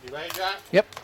You ready, John? Yep.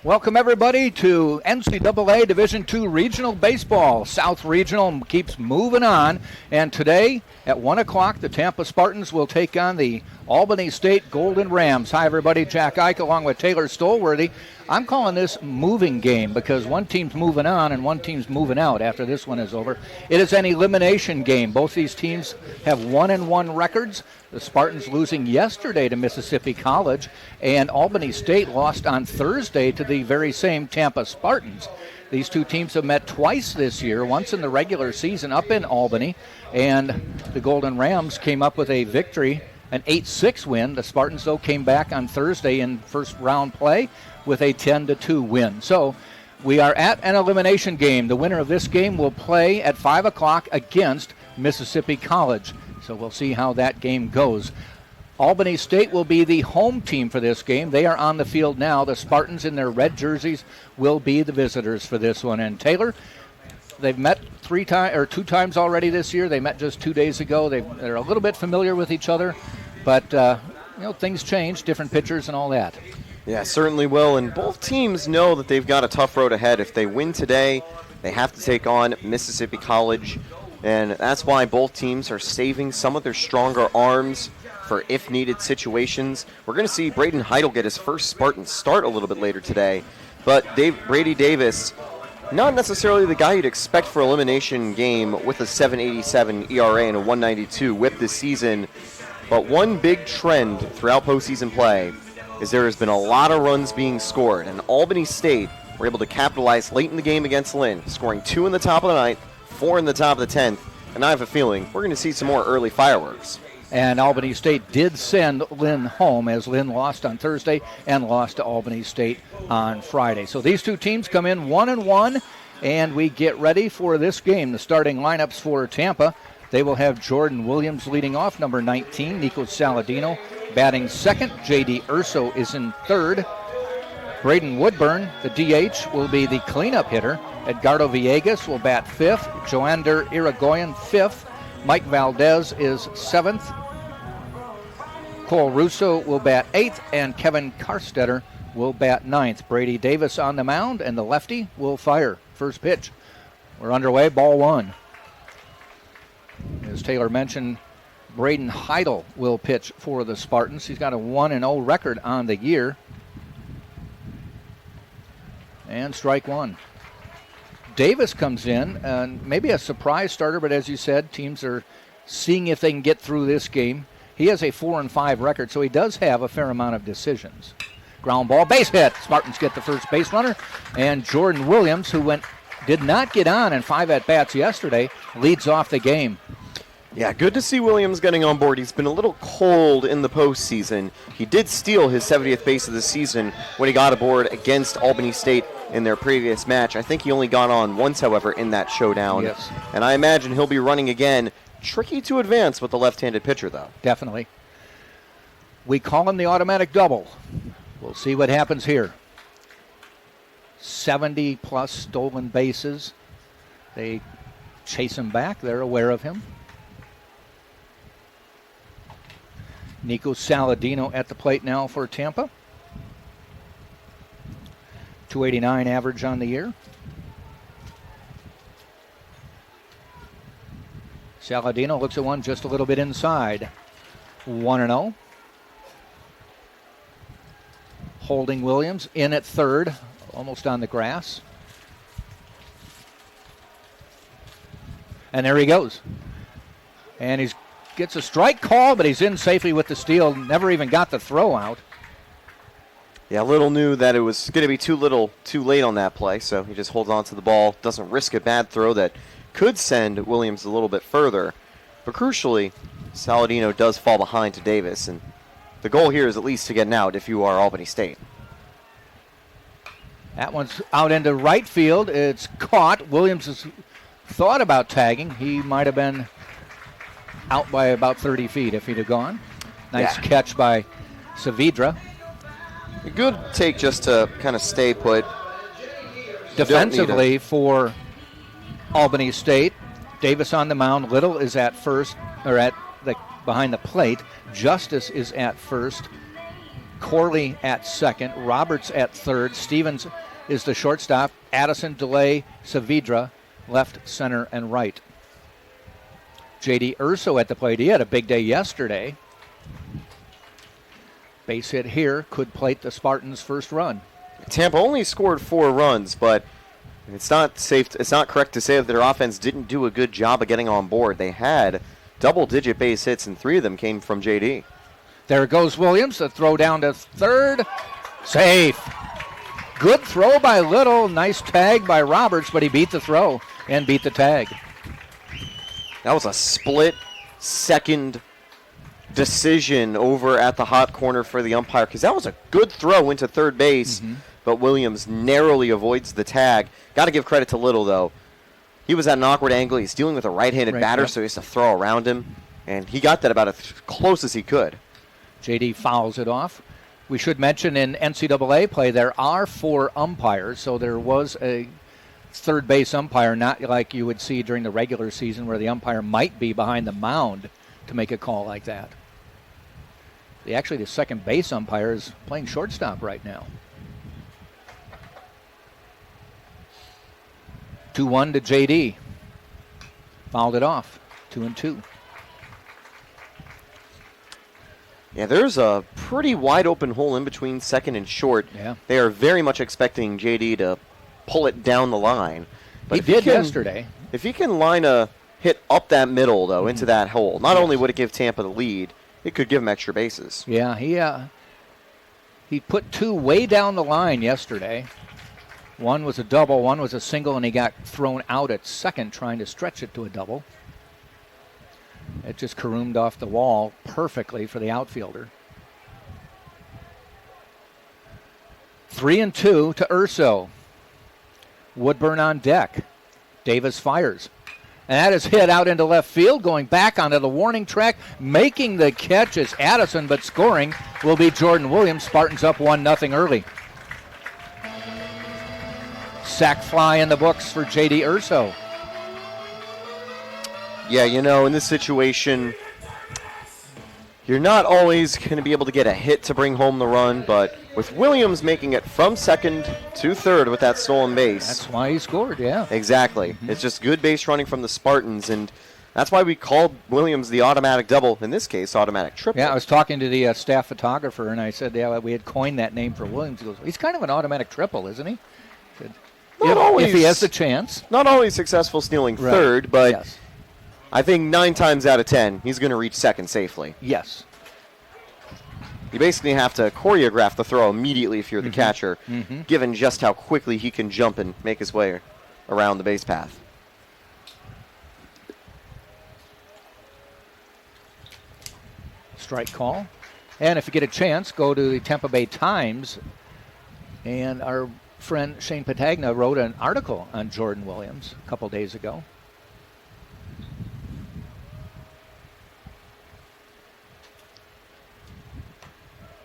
Welcome, everybody, to NCAA Division II Regional Baseball. South Regional keeps moving on, and today at 1 o'clock, the Tampa Spartans will take on the Albany State Golden Rams. Hi, everybody. Jack Ike along with Taylor Stolworthy. I'm calling this moving game because one team's moving on and one team's moving out after this one is over. It is an elimination game. Both these teams have 1-1 records. The Spartans losing yesterday to Mississippi College, and Albany State lost on Thursday to the very same Tampa Spartans. These two teams have met twice this year, once in the regular season up in Albany, and the Golden Rams came up with a victory, an 8-6 win. The Spartans, though, came back on Thursday in first round play with a 10-2 win. So we are at an elimination game. The winner of this game will play at 5 o'clock against Mississippi College. So we'll see how that game goes. Albany State will be the home team for this game. They are on the field now. The Spartans in their red jerseys will be the visitors for this one. And Taylor, they've met two times already this year. They met just 2 days ago. They're a little bit familiar with each other, but things change, different pitchers and all that. Yeah, certainly will. And both teams know that they've got a tough road ahead. If they win today, they have to take on Mississippi College. And that's why both teams are saving some of their stronger arms for if-needed situations. We're going to see Braden Heidel get his first Spartan start a little bit later today. But Brady Davis, not necessarily the guy you'd expect for elimination game with a 7.87 ERA and a 1.92 whip this season. But one big trend throughout postseason play is there has been a lot of runs being scored. And Albany State were able to capitalize late in the game against Lynn, scoring 2 in the top of the ninth, 4 in the top of the 10th, and I have a feeling we're going to see some more early fireworks. And Albany State did send Lynn home as Lynn lost on Thursday and lost to Albany State on Friday. So these two teams come in 1-1, and we get ready for this game. The starting lineups for Tampa, they will have Jordan Williams leading off, number 19, Nico Saladino batting second, J.D. Urso is in third. Braden Woodburn, the DH, will be the cleanup hitter. Edgardo Villegas will bat fifth. Joander Irigoyen fifth. Mike Valdez is seventh. Cole Russo will bat eighth, and Kevin Karstetter will bat ninth. Brady Davis on the mound, and the lefty will fire. First pitch. We're underway, ball one. As Taylor mentioned, Braden Heidel will pitch for the Spartans. He's got a 1-0 record on the year. And strike one. Davis comes in, and maybe a surprise starter, but as you said, teams are seeing if they can get through this game. He has a 4-5 record, so he does have a fair amount of decisions. Ground ball, base hit. Spartans get the first base runner, and Jordan Williams, who did not get on in 5 at-bats yesterday, leads off the game. Yeah, good to see Williams getting on board. He's been a little cold in the postseason. He did steal his 70th base of the season when he got aboard against Albany State in their previous match. I think he only got on once, however, in that showdown. Yes. And I imagine he'll be running again. Tricky to advance with the left-handed pitcher, though. Definitely. We call him the automatic double. We'll see what happens here. 70-plus stolen bases. They chase him back. They're aware of him. Nico Saladino at the plate now for Tampa. 289 average on the year. Saladino looks at one just a little bit inside. 1-0. Holding Williams in at third, almost on the grass. And there he goes. And he gets a strike call, but he's in safely with the steal. Never even got the throw out. Yeah, Little knew that it was going to be too late on that play, so he just holds on to the ball, doesn't risk a bad throw that could send Williams a little bit further. But crucially, Saladino does fall behind to Davis, and the goal here is at least to get an out if you are Albany State. That one's out into right field. It's caught. Williams has thought about tagging. He might have been out by about 30 feet if he'd have gone. Nice catch by Saavedra. A good take just to kind of stay put. Defensively for Albany State, Davis on the mound. Little is at first, or behind the plate. Justice is at first. Corley at second, Roberts at third, Stevens is the shortstop, Addison, DeLay, Saavedra, left, center, and right. J.D. Urso at the plate. He had a big day yesterday. Base hit here could plate the Spartans' first run. Tampa only scored 4 runs, but it's not correct to say that their offense didn't do a good job of getting on board. They had double-digit base hits, and 3 of them came from J.D. There goes Williams, the throw down to third. Safe. Good throw by Little. Nice tag by Roberts, but he beat the throw and beat the tag. That was a split-second decision over at the hot corner for the umpire, because that was a good throw into third base, but Williams narrowly avoids the tag. Got to give credit to Little, though. He was at an awkward angle. He's dealing with a right-handed batter, so he has to throw around him, and he got that about as close as he could. J.D. fouls it off. We should mention in NCAA play there are 4 umpires, so there was a third base umpire, not like you would see during the regular season where the umpire might be behind the mound to make a call like that. Actually, the second base umpire is playing shortstop right now. 2-1 to J.D. Fouled it off. 2-2. Yeah, there's a pretty wide open hole in between second and short. Yeah. They are very much expecting J.D. to pull it down the line. But He did yesterday. If he can line a hit up that middle, though, into that hole, not only would it give Tampa the lead, it could give him extra bases. Yeah, he put 2 way down the line yesterday. One was a double, one was a single, and he got thrown out at second trying to stretch it to a double. It just caroomed off the wall perfectly for the outfielder. 3-2 to Urso. Woodburn on deck. Davis fires. And that is hit out into left field, going back onto the warning track. Making the catch is Addison, but scoring will be Jordan Williams. Spartans up 1-0 early. Sac fly in the books for J.D. Urso. Yeah, in this situation, you're not always going to be able to get a hit to bring home the run, but with Williams making it from second to third with that stolen base. That's why he scored, yeah. Exactly. It's just good base running from the Spartans, and that's why we called Williams the automatic double, in this case, automatic triple. Yeah, I was talking to the staff photographer, and I said, yeah, we had coined that name for Williams. He goes, he's kind of an automatic triple, isn't he? Said, if he has the chance. Not always successful stealing third, but yes. I think 9 times out of 10, he's going to reach second safely. Yes. You basically have to choreograph the throw immediately if you're the catcher, given just how quickly he can jump and make his way around the base path. Strike call. And if you get a chance, go to the Tampa Bay Times. And our friend Shane Patagna wrote an article on Jordan Williams a couple days ago.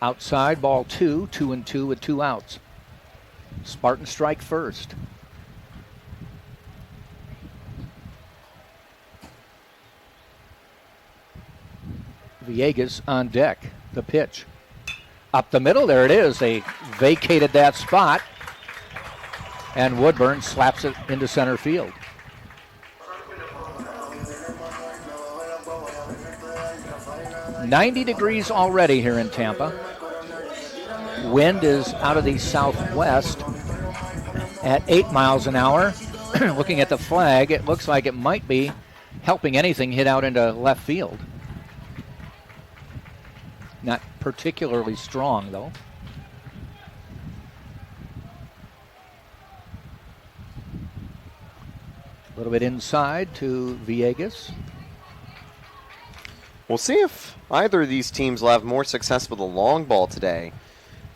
Outside, ball 2, 2-2 with 2 outs. Spartan strike first. Villegas on deck. The pitch. Up the middle, there it is. They vacated that spot. And Woodburn slaps it into center field. "90 degrees already here in Tampa. Wind is out of the southwest at 8 miles an hour. Looking at the flag, it looks like it might be helping anything hit out into left field. Not particularly strong, though. A little bit inside to Villegas. We'll see if either of these teams will have more success with the long ball today.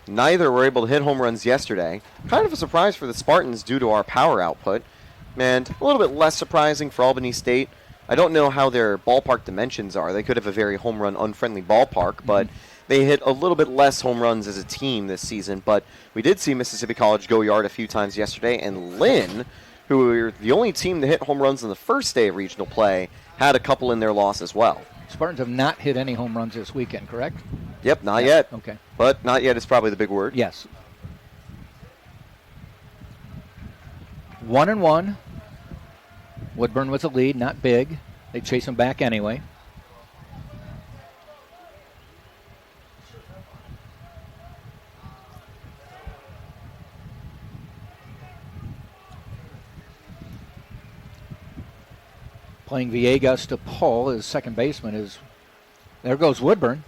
Neither were able to hit home runs yesterday. Kind of a surprise for the Spartans due to our power output. And a little bit less surprising for Albany State. I don't know how their ballpark dimensions are. They could have a very home run unfriendly ballpark, but they hit a little bit less home runs as a team this season. But we did see Mississippi College go yard a few times yesterday, and Lynn, who were the only team to hit home runs on the first day of regional play, had a couple in their loss as well. Spartans have not hit any home runs this weekend, correct? Yep, not yet. Okay. But not yet is probably the big word. Yes. 1-1. Woodburn with the lead, not big. They chase him back anyway. Playing Villegas to pull. His second baseman is. There goes Woodburn.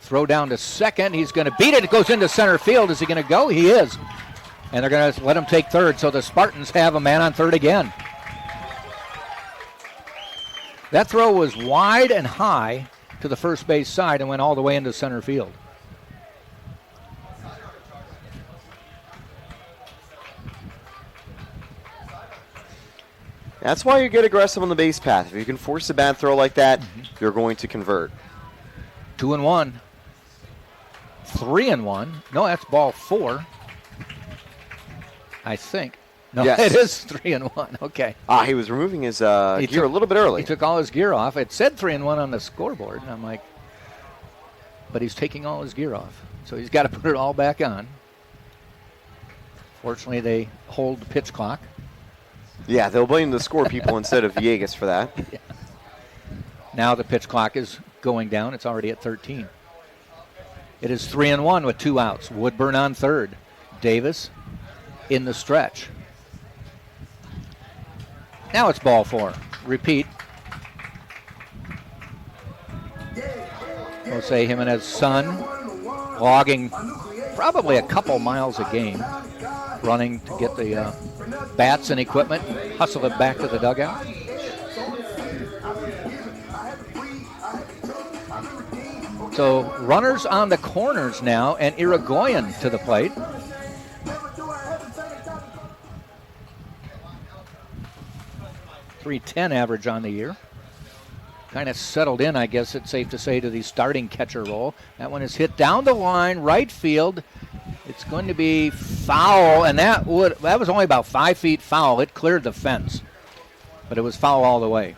Throw down to second. He's going to beat it. It goes into center field. Is he going to go? He is. And they're going to let him take third. So the Spartans have a man on third again. That throw was wide and high to the first base side and went all the way into center field. That's why you get aggressive on the base path. If you can force a bad throw like that, you're going to convert. 2-1. 3-1. No, that's ball 4. I think. No, yes. It is 3-1. Okay. He was removing his gear a little bit early. He took all his gear off. It said 3-1 on the scoreboard, and I'm like, but he's taking all his gear off. So he's got to put it all back on. Fortunately, they hold the pitch clock. Yeah, they'll blame the score people instead of Villegas for that. Yeah. Now the pitch clock is going down. It's already at 13. It is 3-1 with 2 outs. Woodburn on third. Davis in the stretch. Now it's ball 4. Repeat. Jose Jimenez's son logging probably a couple miles a game, running to get the bats and equipment, hustle it back to the dugout. So runners on the corners now, and Irigoyen to the plate. .310 average on the year. Kind of settled in, I guess it's safe to say, to the starting catcher role. That one is hit down the line, right field. It's going to be foul, and that was only about 5 feet foul. It cleared the fence, but it was foul all the way.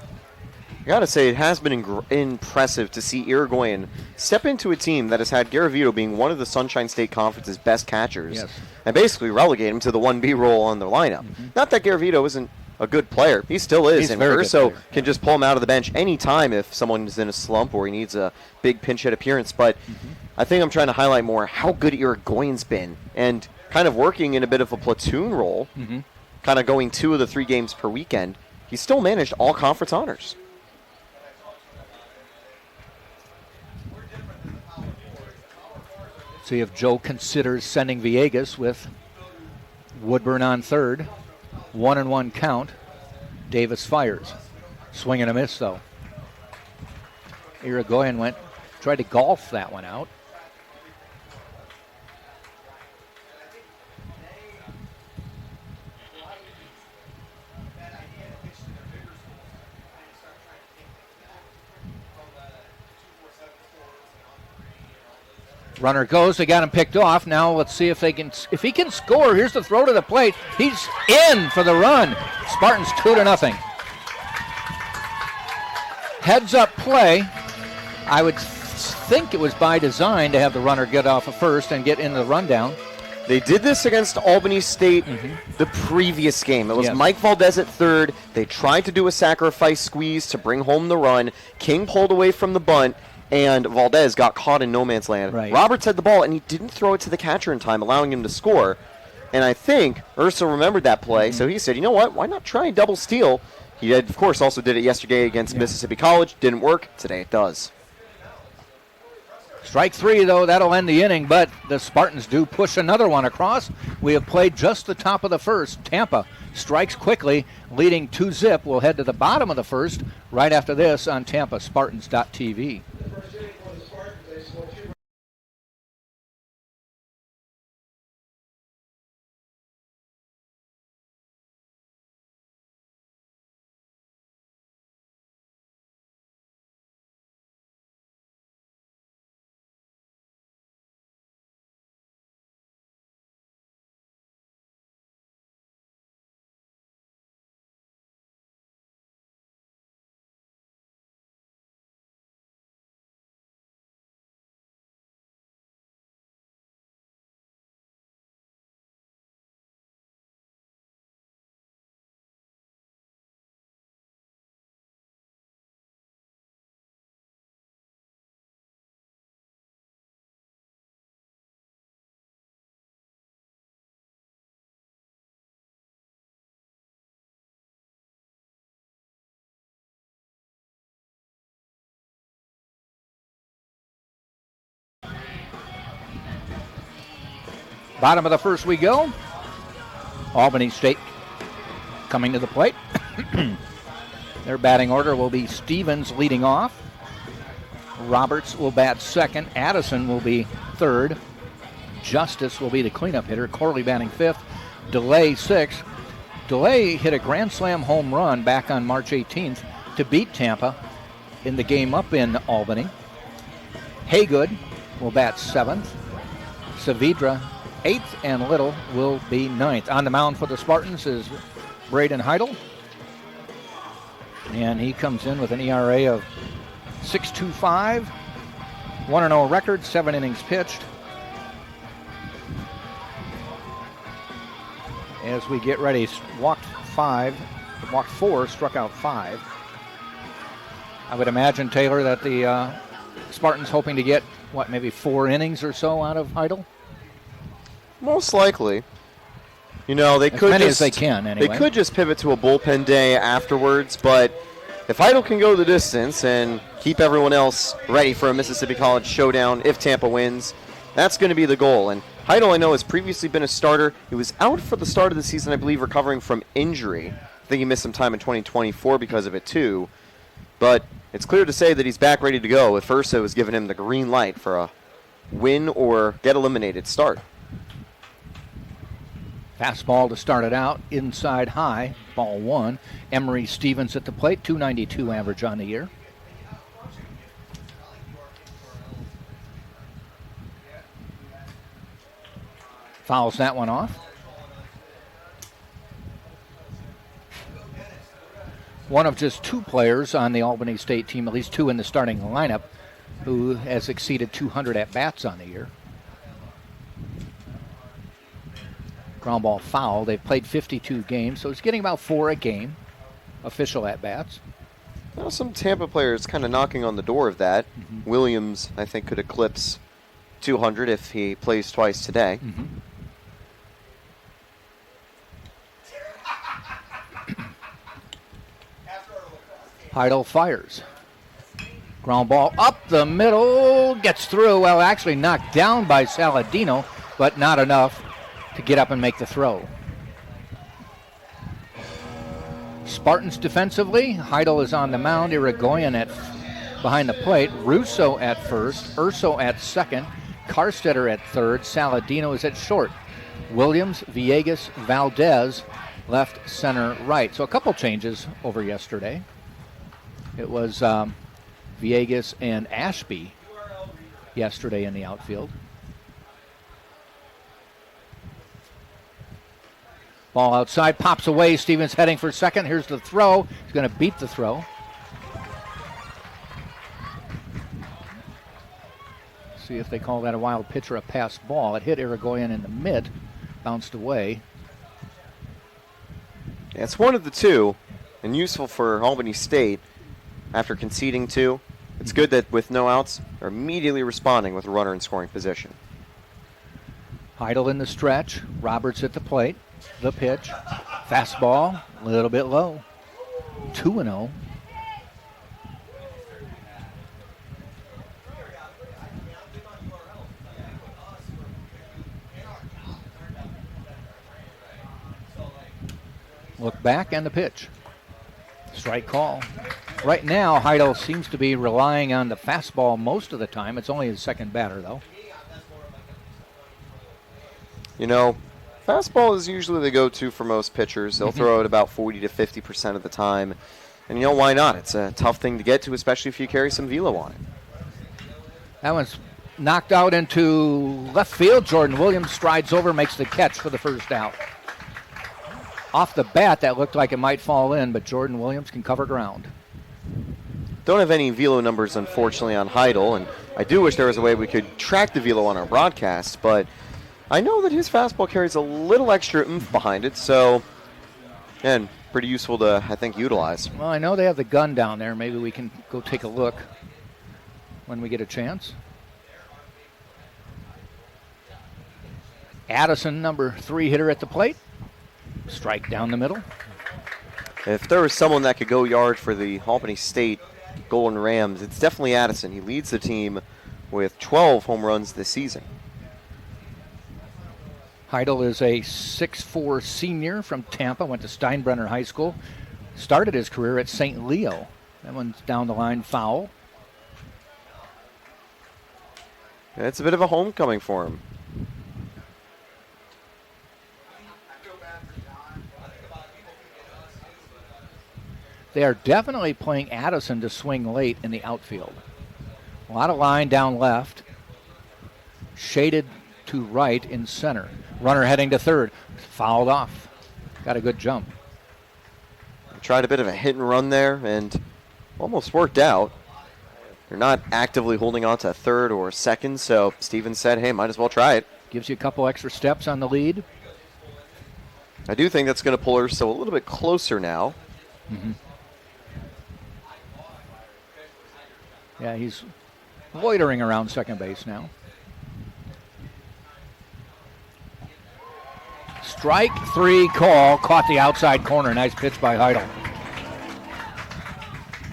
I got to say, it has been impressive to see Irigoyen step into a team that has had Garavito being one of the Sunshine State Conference's best catchers, yes, and basically relegate him to the 1B role on the lineup. Not that Garavito isn't a good player. He still is, and Urso can just pull him out of the bench anytime if someone is in a slump or he needs a big pinch hit appearance. But I think I'm trying to highlight more how good Irigoyen's been, and kind of working in a bit of a platoon role, kind of going 2 of the 3 games per weekend. He still managed all conference honors. See if Joe considers sending Villegas with Woodburn on third. 1-1 count. Davis fires. Swing and a miss, though. Irigoyen tried to golf that one out. Runner goes. They got him picked off. Now let's see if he can score. Here's the throw to the plate. He's in for the run. Spartans 2-0. Heads up play. I would think it was by design to have the runner get off of first and get in the rundown. They did this against Albany State the previous game. It was Mike Valdez at third. They tried to do a sacrifice squeeze to bring home the run. King pulled away from the bunt, and Valdez got caught in no man's land. Right. Roberts had the ball, and he didn't throw it to the catcher in time, allowing him to score. And I think Urso remembered that play, so he said, you know what, why not try double steal? He, of course, also did it yesterday against Mississippi College. Didn't work. Today it does. Strike 3, though. That'll end the inning, but the Spartans do push another one across. We have played just the top of the first. Tampa strikes quickly, leading 2-0. We'll head to the bottom of the first right after this on TampaSpartans.tv. Bottom of the first we go. Albany State coming to the plate. Their batting order will be Stevens leading off. Roberts will bat second. Addison will be third. Justice will be the cleanup hitter. Corley batting fifth. DeLay sixth. DeLay hit a grand slam home run back on March 18th to beat Tampa in the game up in Albany. Haygood will bat seventh. Saavedra eighth, and Little will be ninth. On the mound for the Spartans is Braden Heidel. And he comes in with an ERA of 6.25, 1-0 record, 7 innings pitched. As we get ready, walked 4, struck out 5. I would imagine, Taylor, that the Spartans hoping to get, maybe 4 innings or so out of Heidel? Most likely. They could many just, as they can, anyway. They could just pivot to a bullpen day afterwards, but if Heidel can go the distance and keep everyone else ready for a Mississippi College showdown if Tampa wins, that's going to be the goal. And Heidel, I know, has previously been a starter. He was out for the start of the season, I believe, recovering from injury. I think he missed some time in 2024 because of it, too. But it's clear to say that he's back ready to go. At first, it was giving him the green light for a win or get eliminated start. Fastball to start it out, inside high, ball 1. Emery Stevens at the plate, 292 average on the year. Fouls that one off. One of just 2 players on the Albany State team, at least 2 in the starting lineup, who has exceeded 200 at-bats on the year. Ground ball foul. They've played 52 games, so it's getting about 4 a game, official at-bats. Well, some Tampa players kind of knocking on the door of that. Mm-hmm. Williams, I think, could eclipse 200 if he plays twice today. Mm-hmm. Heidel fires. Ground ball up the middle, gets through. Well, actually knocked down by Saladino, but not enough to get up and make the throw. Spartans defensively, Heidel is on the mound. Irigoyen behind the plate. Russo at first, Urso at second, Carstetter at third, Saladino is at short. Williams, Villegas, Valdez left, center, right. So a couple changes over yesterday. It was Villegas and Ashby yesterday in the outfield. Ball outside, pops away. Stevens heading for second. Here's the throw. He's going to beat the throw. See if they call that a wild pitch or a pass ball. It hit Irigoyen in the mid, bounced away. Yeah, it's one of the two, and useful for Albany State. After conceding 2, it's good that with no outs, they're immediately responding with a runner in scoring position. Heidel in the stretch. Roberts at the plate. The pitch. Fastball, a little bit low. 2-0. Look back and the pitch. Strike call. Right now, Heidel seems to be relying on the fastball most of the time. It's only his second batter, though. Fastball is usually the go-to for most pitchers. They'll throw it about 40 to 50% of the time. And why not? It's a tough thing to get to, especially if you carry some velo on it. That one's knocked out into left field. Jordan Williams strides over, makes the catch for the first out. Off the bat, that looked like it might fall in, but Jordan Williams can cover ground. Don't have any velo numbers, unfortunately, on Heidel, and I do wish there was a way we could track the velo on our broadcast, but I know that his fastball carries a little extra oomph behind it, so, and pretty useful to, I think, utilize. Well, I know they have the gun down there. Maybe we can go take a look when we get a chance. Addison, number 3 hitter at the plate. Strike down the middle. If there was someone that could go yard for the Albany State Golden Rams, it's definitely Addison. He leads the team with 12 home runs this season. Heidel is a 6'4 senior from Tampa, went to Steinbrenner High School. Started his career at St. Leo. That one's down the line, foul. It's a bit of a homecoming for him. They are definitely playing Addison to swing late in the outfield. A lot of line down left. Shaded to right in center. Runner heading to third. Fouled off. Got a good jump. Tried a bit of a hit and run there and almost worked out. They're not actively holding on to third or second, so Stevens said, hey, might as well try it. Gives you a couple extra steps on the lead. I do think that's going to pull Urso a little bit closer now. Mm-hmm. Yeah, he's loitering around second base now. Strike 3 call. Caught the outside corner. Nice pitch by Heidel.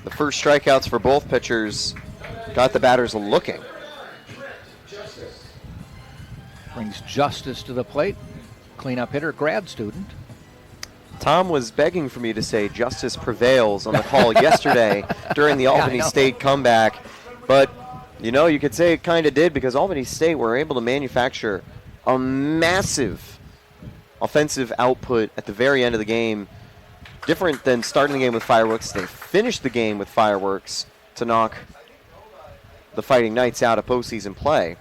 The first strikeouts for both pitchers got the batters looking. Brings Justice to the plate. Cleanup hitter, grad student. Tom was begging for me to say Justice prevails on the call yesterday during the Albany State comeback. But, you could say it kind of did because Albany State were able to manufacture a massive offensive output at the very end of the game. Different than starting the game with fireworks. They finished the game with fireworks to knock the Fighting Knights out of postseason play.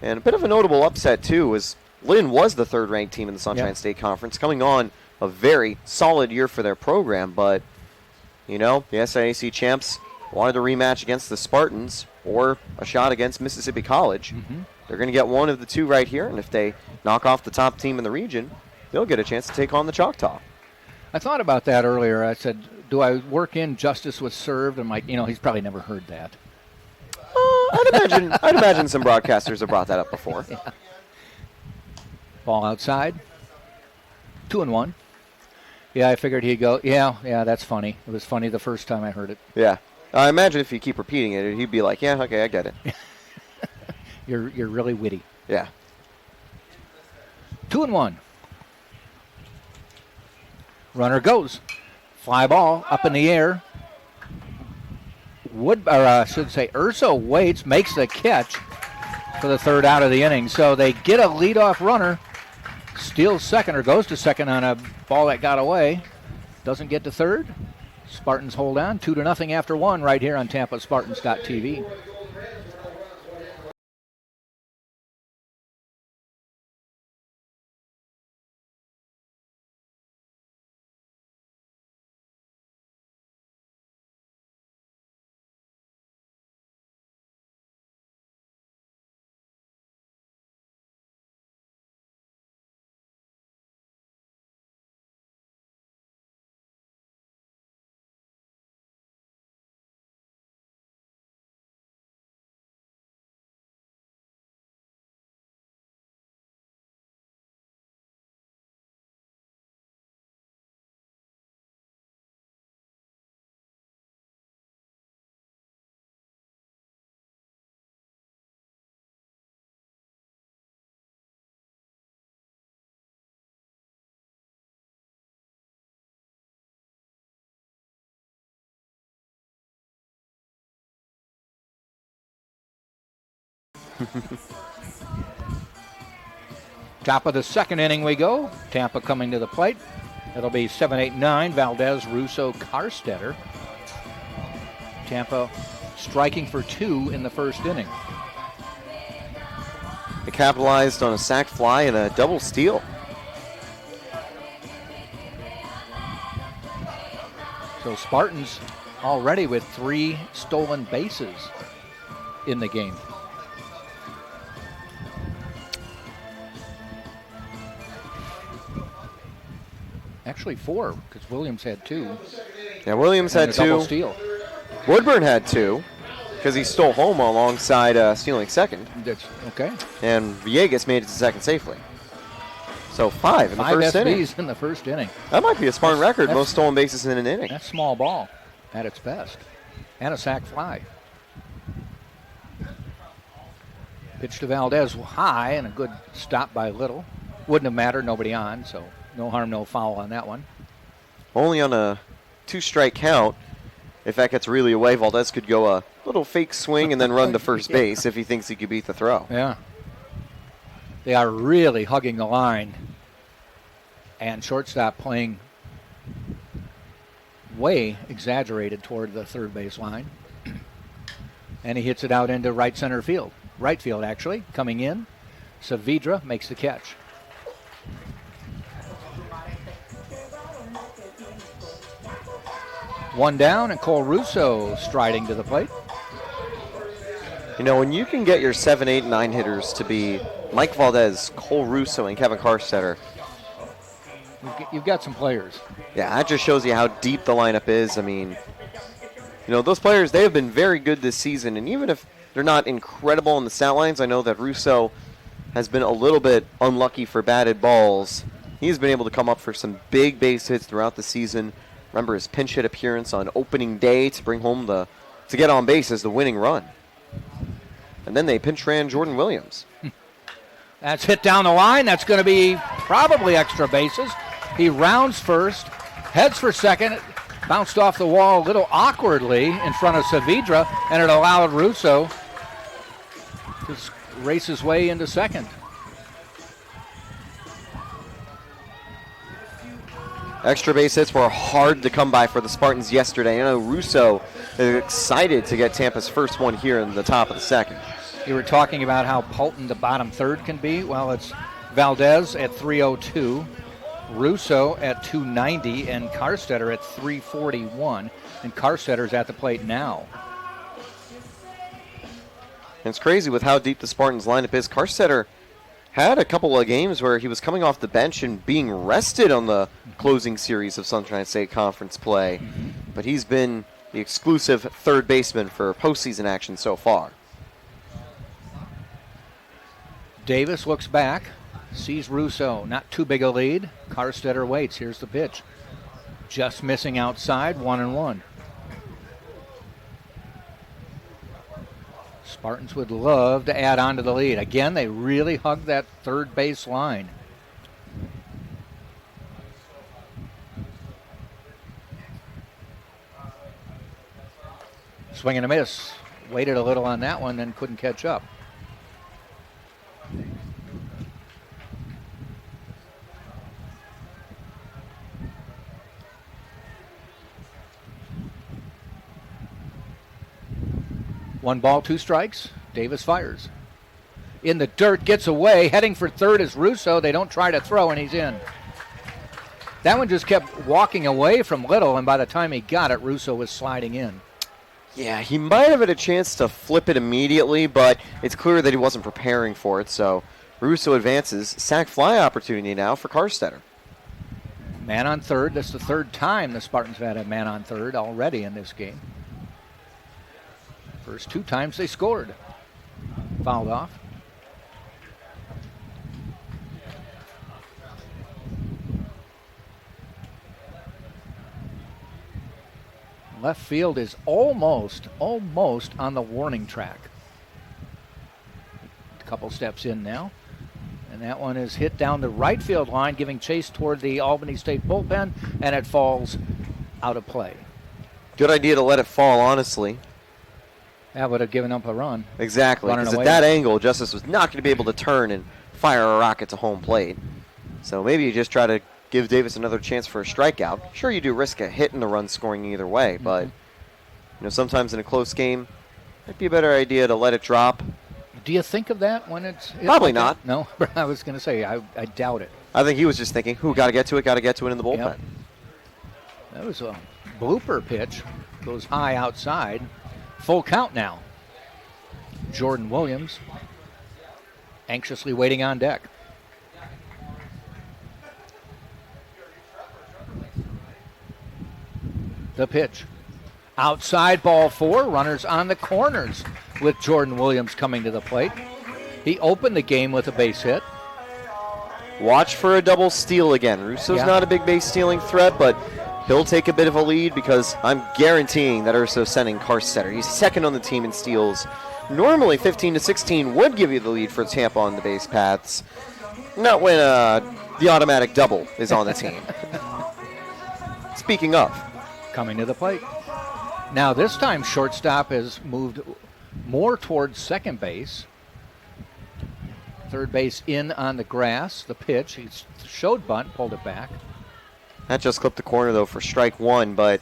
And a bit of a notable upset, too, was Lynn was the third-ranked team in the Sunshine State Conference, coming on a very solid year for their program. But, the SIAC champs wanted a rematch against the Spartans or a shot against Mississippi College. Mm-hmm. They're going to get one of the two right here, and if they knock off the top team in the region, they'll get a chance to take on the Choctaw. I thought about that earlier. I said, do I work in Justice was served? I'm like, he's probably never heard that. I'd imagine some broadcasters have brought that up before. Yeah. Ball outside. 2-1. Yeah, I figured he'd go, yeah, that's funny. It was funny the first time I heard it. Yeah. I imagine if you keep repeating it, he'd be like, yeah, okay, I get it. You're really witty. Yeah. 2-1. Runner goes. Fly ball up in the air. Urso waits, makes the catch for the third out of the inning. So they get a leadoff runner, steals second or goes to second on a ball that got away. Doesn't get to third. Spartans hold on 2-0 after one right here on TampaSpartans.tv. Top of the second inning we go. Tampa coming to the plate. It'll be 7-8-9. Valdez, Russo, Carstetter. Tampa striking for 2 in the first inning. They capitalized on a sac fly and a double steal. So Spartans already with 3 stolen bases in the game. Actually 4, because Williams had 2. Yeah, Williams had 2. Double steal. Woodburn had 2, because he stole home alongside stealing second. That's okay. And Villegas made it to second safely. So 5 in the first inning. 5 SBs in the first inning. That might be a Spartan record, most stolen bases in an inning. That's small ball at its best. And a sac fly. Pitch to Valdez high and a good stop by Little. Wouldn't have mattered, nobody on, so no harm, no foul on that one. Only on a 2-strike count. If that gets really away, Valdez could go a little fake swing and then run to first base if he thinks he could beat the throw. Yeah. They are really hugging the line. And shortstop playing way exaggerated toward the third base line. And he hits it out into right center field. Right field, actually, coming in. Saavedra makes the catch. One down, and Cole Russo striding to the plate. You know, when you can get your 7, 8, 9 hitters to be Mike Valdez, Cole Russo, and Kevin Karstetter, you've got some players. Yeah, that just shows you how deep the lineup is. I mean, you know, those players, they have been very good this season, and even if they're not incredible on the stat lines, I know that Russo has been a little bit unlucky for batted balls. He's been able to come up for some big base hits throughout the season. Remember his pinch hit appearance on opening day to bring home to get on base as the winning run. And then they pinch ran Jordan Williams. That's hit down the line. That's going to be probably extra bases. He rounds first, heads for second, bounced off the wall a little awkwardly in front of Saavedra, and it allowed Russo to race his way into second. Extra base hits were hard to come by for the Spartans yesterday. You know, Russo is excited to get Tampa's first one here in the top of the second. You were talking about how potent the bottom third can be. Well, it's Valdez at 302, Russo at 290, and Karstetter at 341. And Karstetter's at the plate now. And it's crazy with how deep the Spartans lineup is. Karstetter had a couple of games where he was coming off the bench and being rested on the closing series of Sunshine State Conference play. But he's been the exclusive third baseman for postseason action so far. Davis looks back, sees Russo, not too big a lead. Karstetter waits. Here's the pitch. Just missing outside, 1-1. Spartans would love to add on to the lead. Again, they really hug that third base line. Swing and a miss. Waited a little on that one, then couldn't catch up. One ball, two strikes. Davis fires. In the dirt, gets away. Heading for third is Russo. They don't try to throw, and he's in. That one just kept walking away from Little, and by the time he got it, Russo was sliding in. Yeah, he might have had a chance to flip it immediately, but it's clear that he wasn't preparing for it, so Russo advances. Sac fly opportunity now for Karstetter. Man on third. That's the third time the Spartans have had a man on third already in this game. First two times they scored. Fouled off. Left field is almost on the warning track. A couple steps in now. And that one is hit down the right field line, giving chase toward the Albany State bullpen, and it falls out of play. Good idea to let it fall, honestly. That would have given up a run. Exactly, because at that angle, Justice was not going to be able to turn and fire a rocket to home plate. So maybe you just try to give Davis another chance for a strikeout. Sure, you do risk a hit in the run scoring either way, but you know, sometimes in a close game, it might be a better idea to let it drop. Do you think of that when it's probably not? No, I was going to say I doubt it. I think he was just thinking, "Who got to get to it? Got to get to it in the bullpen." Yep. That was a blooper pitch. Goes high outside. Full count now. Jordan Williams anxiously waiting on deck. The pitch. Outside, ball four. Runners on the corners with Jordan Williams coming to the plate. He opened the game with a base hit. Watch for a double steal again. Russo's not a big base stealing threat, but he'll take a bit of a lead because I'm guaranteeing that Urso's sending Karstetter. He's second on the team in steals. Normally 15-16 would give you the lead for Tampa on the base paths. Not when the automatic double is on the team. Speaking of. Coming to the plate. Now this time shortstop has moved more towards second base. Third base in on the grass. The pitch. He showed bunt, pulled it back. That just clipped the corner, though, for strike one. But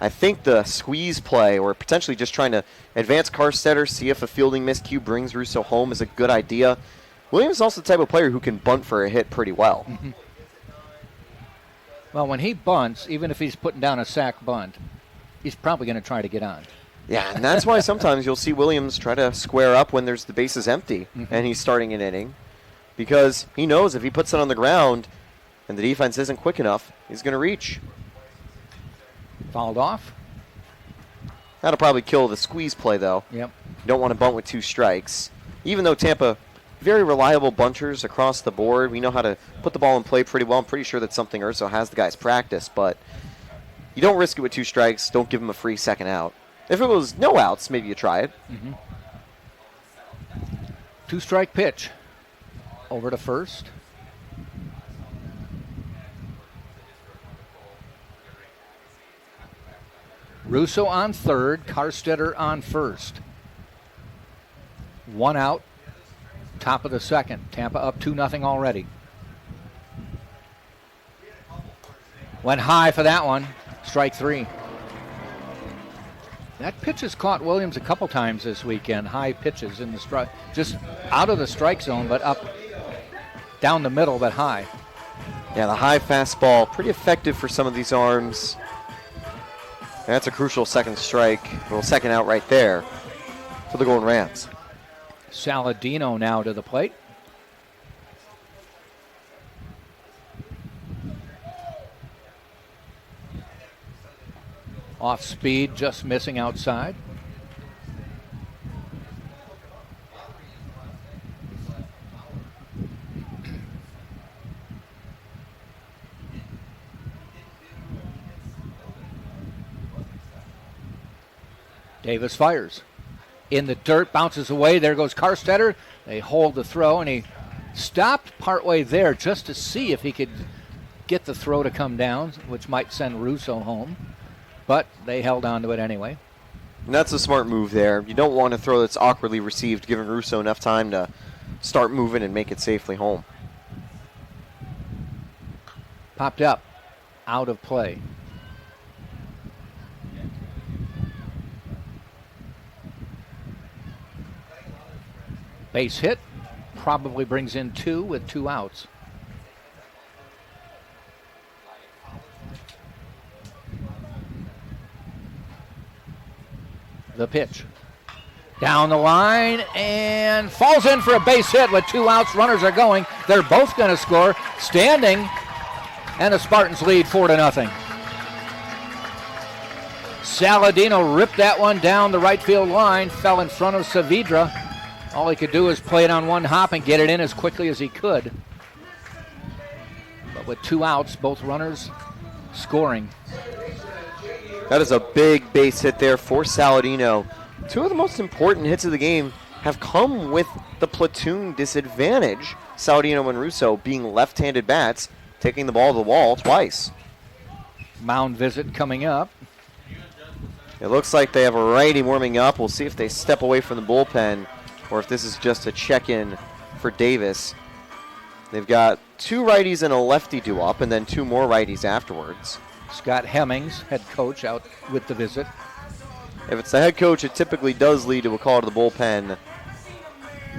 I think the squeeze play, or potentially just trying to advance Carstetter, see if a fielding miscue brings Russo home, is a good idea. Williams is also the type of player who can bunt for a hit pretty well. Mm-hmm. Well, when he bunts, even if he's putting down a sac bunt, he's probably going to try to get on. Yeah, and that's why sometimes you'll see Williams try to square up when there's the bases empty and he's starting an inning, because he knows if he puts it on the ground and the defense isn't quick enough, he's going to reach. Fouled off. That'll probably kill the squeeze play, though. Yep. You don't want to bunt with 2 strikes. Even though Tampa, very reliable bunters across the board. We know how to put the ball in play pretty well. I'm pretty sure that's something Urso has the guys practice, but you don't risk it with 2 strikes. Don't give him a free second out. If it was no outs, maybe you try it. 2-strike pitch. Over to first. Russo on third, Carstetter on first. 1 out, top of the second. Tampa up 2-0 already. Went high for that one. Strike 3. That pitch has caught Williams a couple times this weekend. High pitches in the strike, just out of the strike zone, but up, down the middle, but high. Yeah, the high fastball, pretty effective for some of these arms. And that's a crucial second strike, well, second out right there for the Golden Rams. Saladino now to the plate. Off speed, just missing outside. Davis fires. In the dirt, bounces away. There goes Carstetter. They hold the throw, and he stopped partway there just to see if he could get the throw to come down, which might send Russo home. But they held on to it anyway. And that's a smart move there. You don't want a throw that's awkwardly received, giving Russo enough time to start moving and make it safely home. Popped up. Out of play. Base hit. Probably brings in 2 with 2 outs. The pitch. Down the line and falls in for a base hit with 2 outs. Runners are going. They're both going to score. Standing. And the Spartans lead 4-0. Saladino ripped that one down the right field line. Fell in front of Saavedra. All he could do is play it on one hop and get it in as quickly as he could. But with 2 outs, both runners scoring. That is a big base hit there for Saladino. 2 of the most important hits of the game have come with the platoon disadvantage. Saladino and Russo being left-handed bats, taking the ball to the wall twice. Mound visit coming up. It looks like they have a righty warming up. We'll see if they step away from the bullpen or if this is just a check-in for Davis. They've got 2 righties and a lefty due up, and then 2 more righties afterwards. Scott Hemmings, head coach, out with the visit. If it's the head coach, it typically does lead to a call to the bullpen.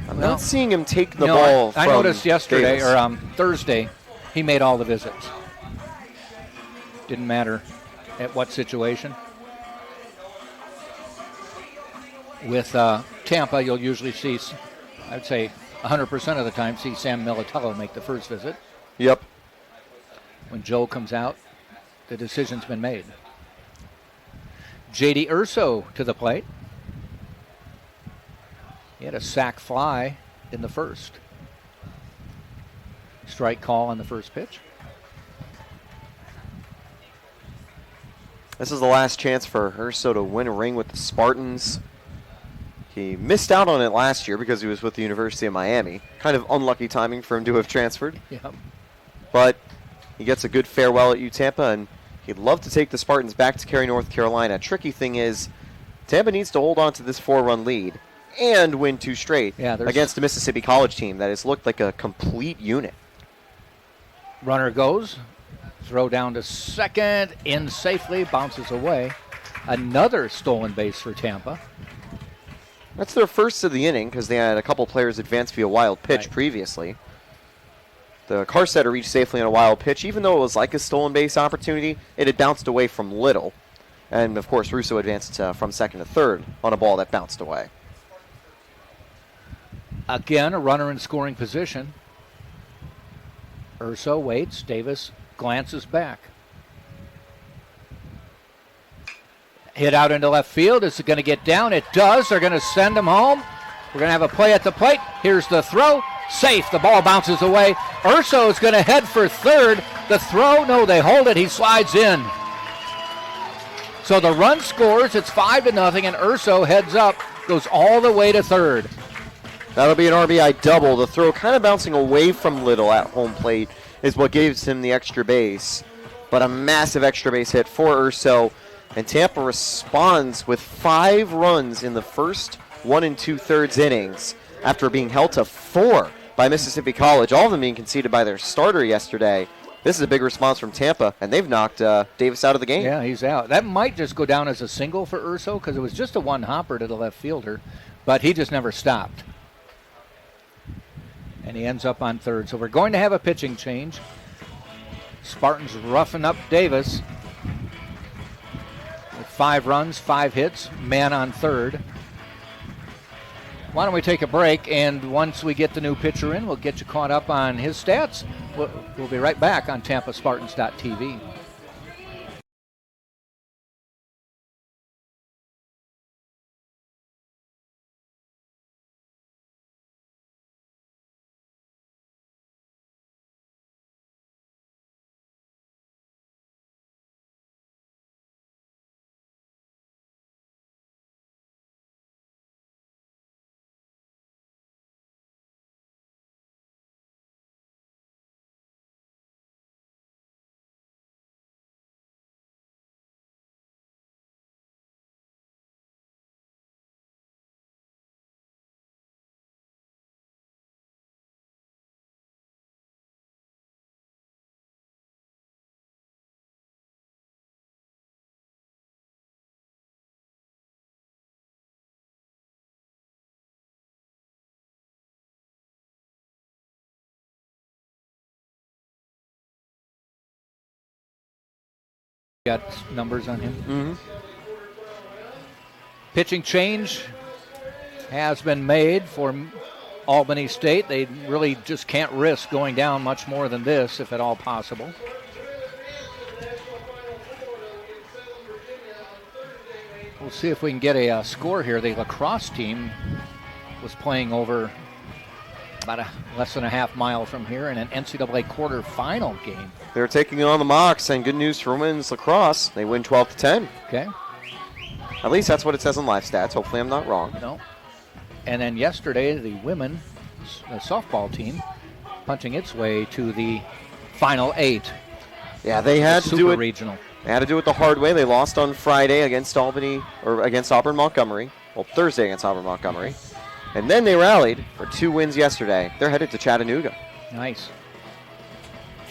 I'm not seeing him take the ball from I noticed yesterday, Davis. or Thursday, he made all the visits. Didn't matter at what situation. With Tampa, you'll usually see, I'd say 100% of the time, see Sam Militello make the first visit. Yep. When Joe comes out, the decision's been made. J.D. Urso to the plate. He had a sac fly in the first. Strike call on the first pitch. This is the last chance for Urso to win a ring with the Spartans. He missed out on it last year because he was with the University of Miami. Kind of unlucky timing for him to have transferred. Yep. But he gets a good farewell at Tampa, and he'd love to take the Spartans back to Cary, North Carolina. Tricky thing is, Tampa needs to hold on to this 4-run lead and win 2 straight against a Mississippi College team that has looked like a complete unit. Runner goes. Throw down to second. In safely. Bounces away. Another stolen base for Tampa. That's their first of the inning because they had a couple players advance via wild pitch previously. The car setter reached safely on a wild pitch. Even though it was like a stolen base opportunity, it had bounced away from Little. And, of course, Russo advanced from second to third on a ball that bounced away. Again, a runner in scoring position. Urso waits. Davis glances back. Hit out into left field. Is it going to get down? It does. They're going to send him home. We're going to have a play at the plate. Here's the throw. Safe. The ball bounces away. Urso is going to head for third. The throw, no, they hold it. He slides in. So the run scores. It's 5-0, and Urso heads up, goes all the way to third. That'll be an RBI double. The throw kind of bouncing away from Little at home plate is what gives him the extra base. But a massive extra base hit for Urso. And Tampa responds with 5 runs in the first 1 2/3 innings after being held to 4 by Mississippi College, all of them being conceded by their starter yesterday. This is a big response from Tampa, and they've knocked Davis out of the game. Yeah, he's out. That might just go down as a single for Urso because it was just a one-hopper to the left fielder, but he just never stopped. And he ends up on third. So we're going to have a pitching change. Spartans roughing up Davis. 5 runs, 5 hits, man on third. Why don't we take a break, and once we get the new pitcher in, we'll get you caught up on his stats. We'll be right back on TampaSpartans.tv. Got numbers on him. Mm-hmm. Pitching change has been made for Albany State. They really just can't risk going down much more than this, if at all possible. We'll see if we can get a score here. The lacrosse team was playing over about less than a half mile from here in an NCAA quarterfinal game. They're taking on the Mocs, and good news for women's lacrosse. They win 12-10. Okay. At least that's what it says on Live Stats. Hopefully I'm not wrong. No. And then yesterday, the women softball team punching its way to the Final 8. Yeah, they had to do it. Regional. They had to do it the hard way. They lost on Friday against Auburn Montgomery. Well, Thursday against Auburn Montgomery. And then they rallied for 2 wins yesterday. They're headed to Chattanooga. Nice.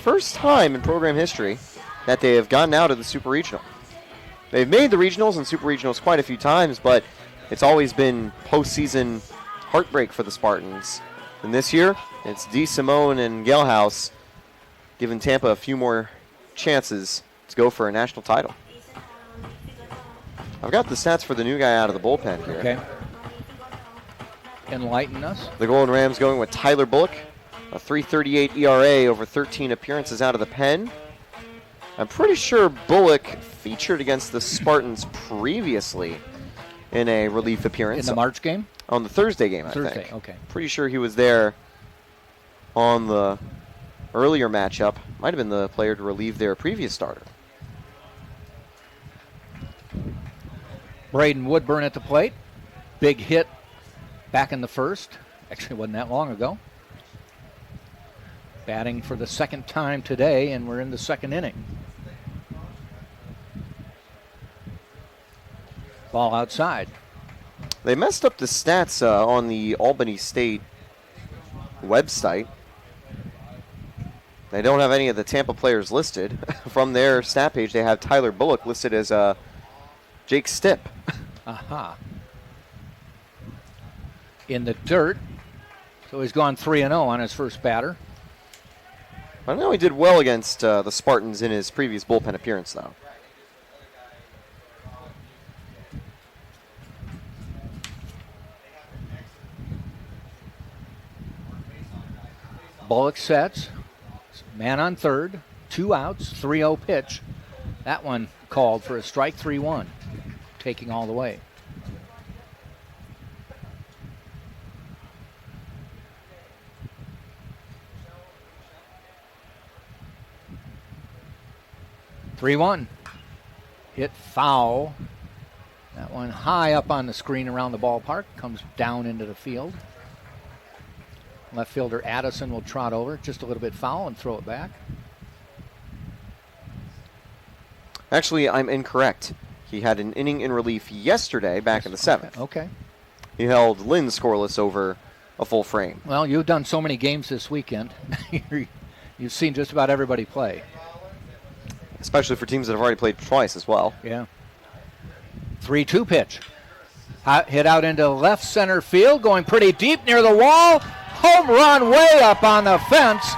First time in program history that they have gotten out of the Super Regional. They've made the regionals and Super Regionals quite a few times, but it's always been postseason heartbreak for the Spartans. And this year, it's D. Simone and Galehouse giving Tampa a few more chances to go for a national title. I've got the stats for the new guy out of the bullpen here. Okay. Enlighten us. The Golden Rams going with Tyler Bullock, a 3.38 ERA over 13 appearances out of the pen. I'm pretty sure Bullock featured against the Spartans previously in a relief appearance. In the March game? On the Thursday game, I think. Thursday, okay. Pretty sure he was there on the earlier matchup. Might have been the player to relieve their previous starter. Braden Woodburn at the plate. Big hit back in the first. Actually, it wasn't that long ago. Batting for the second time today, and we're in the second inning. Ball outside. They messed up the stats on the Albany State website. They don't have any of the Tampa players listed. From their stat page, they have Tyler Bullock listed as Jake Stipp. Aha. In the dirt. So he's gone 3-0 on his first batter. I know he did well against the Spartans in his previous bullpen appearance, though. Bullock sets. Man on third. 2 outs. 3-0 pitch. That one called for a strike. 3-1. Taking all the way. (3-1). Hit foul. That one high up on the screen around the ballpark. Comes down into the field. Left fielder Addison will trot over just a little bit foul and throw it back. Actually, I'm incorrect. He had an inning in relief yesterday back in the 7th. Okay. He held Lynn scoreless over a full frame. Well, you've done so many games this weekend. You've seen just about everybody play. Especially for teams that have already played twice as well. Yeah. 3-2 pitch. Hit out into left center field, going pretty deep near the wall. Home run way up on the fence.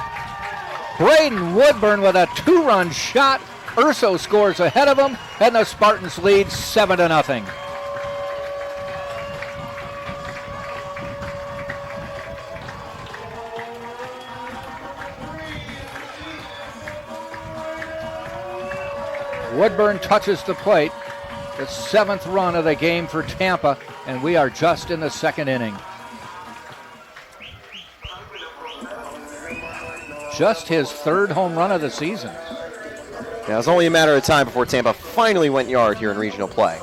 Braden Woodburn with a 2-run shot. Urso scores ahead of him, and the Spartans lead 7-0. Woodburn touches the plate. The 7th run of the game for Tampa, and we are just in the second inning. Just his 3rd home run of the season. Yeah, it was only a matter of time before Tampa finally went yard here in regional play.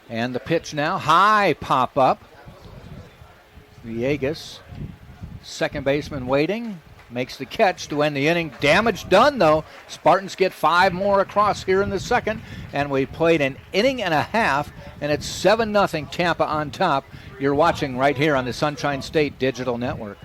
And the pitch now, high pop up. Villegas, second baseman waiting, makes the catch to end the inning. Damage done though. Spartans get 5 more across here in the second, and we played an inning and a half, and it's 7-0 Tampa on top. You're watching right here on the Sunshine State Digital Network.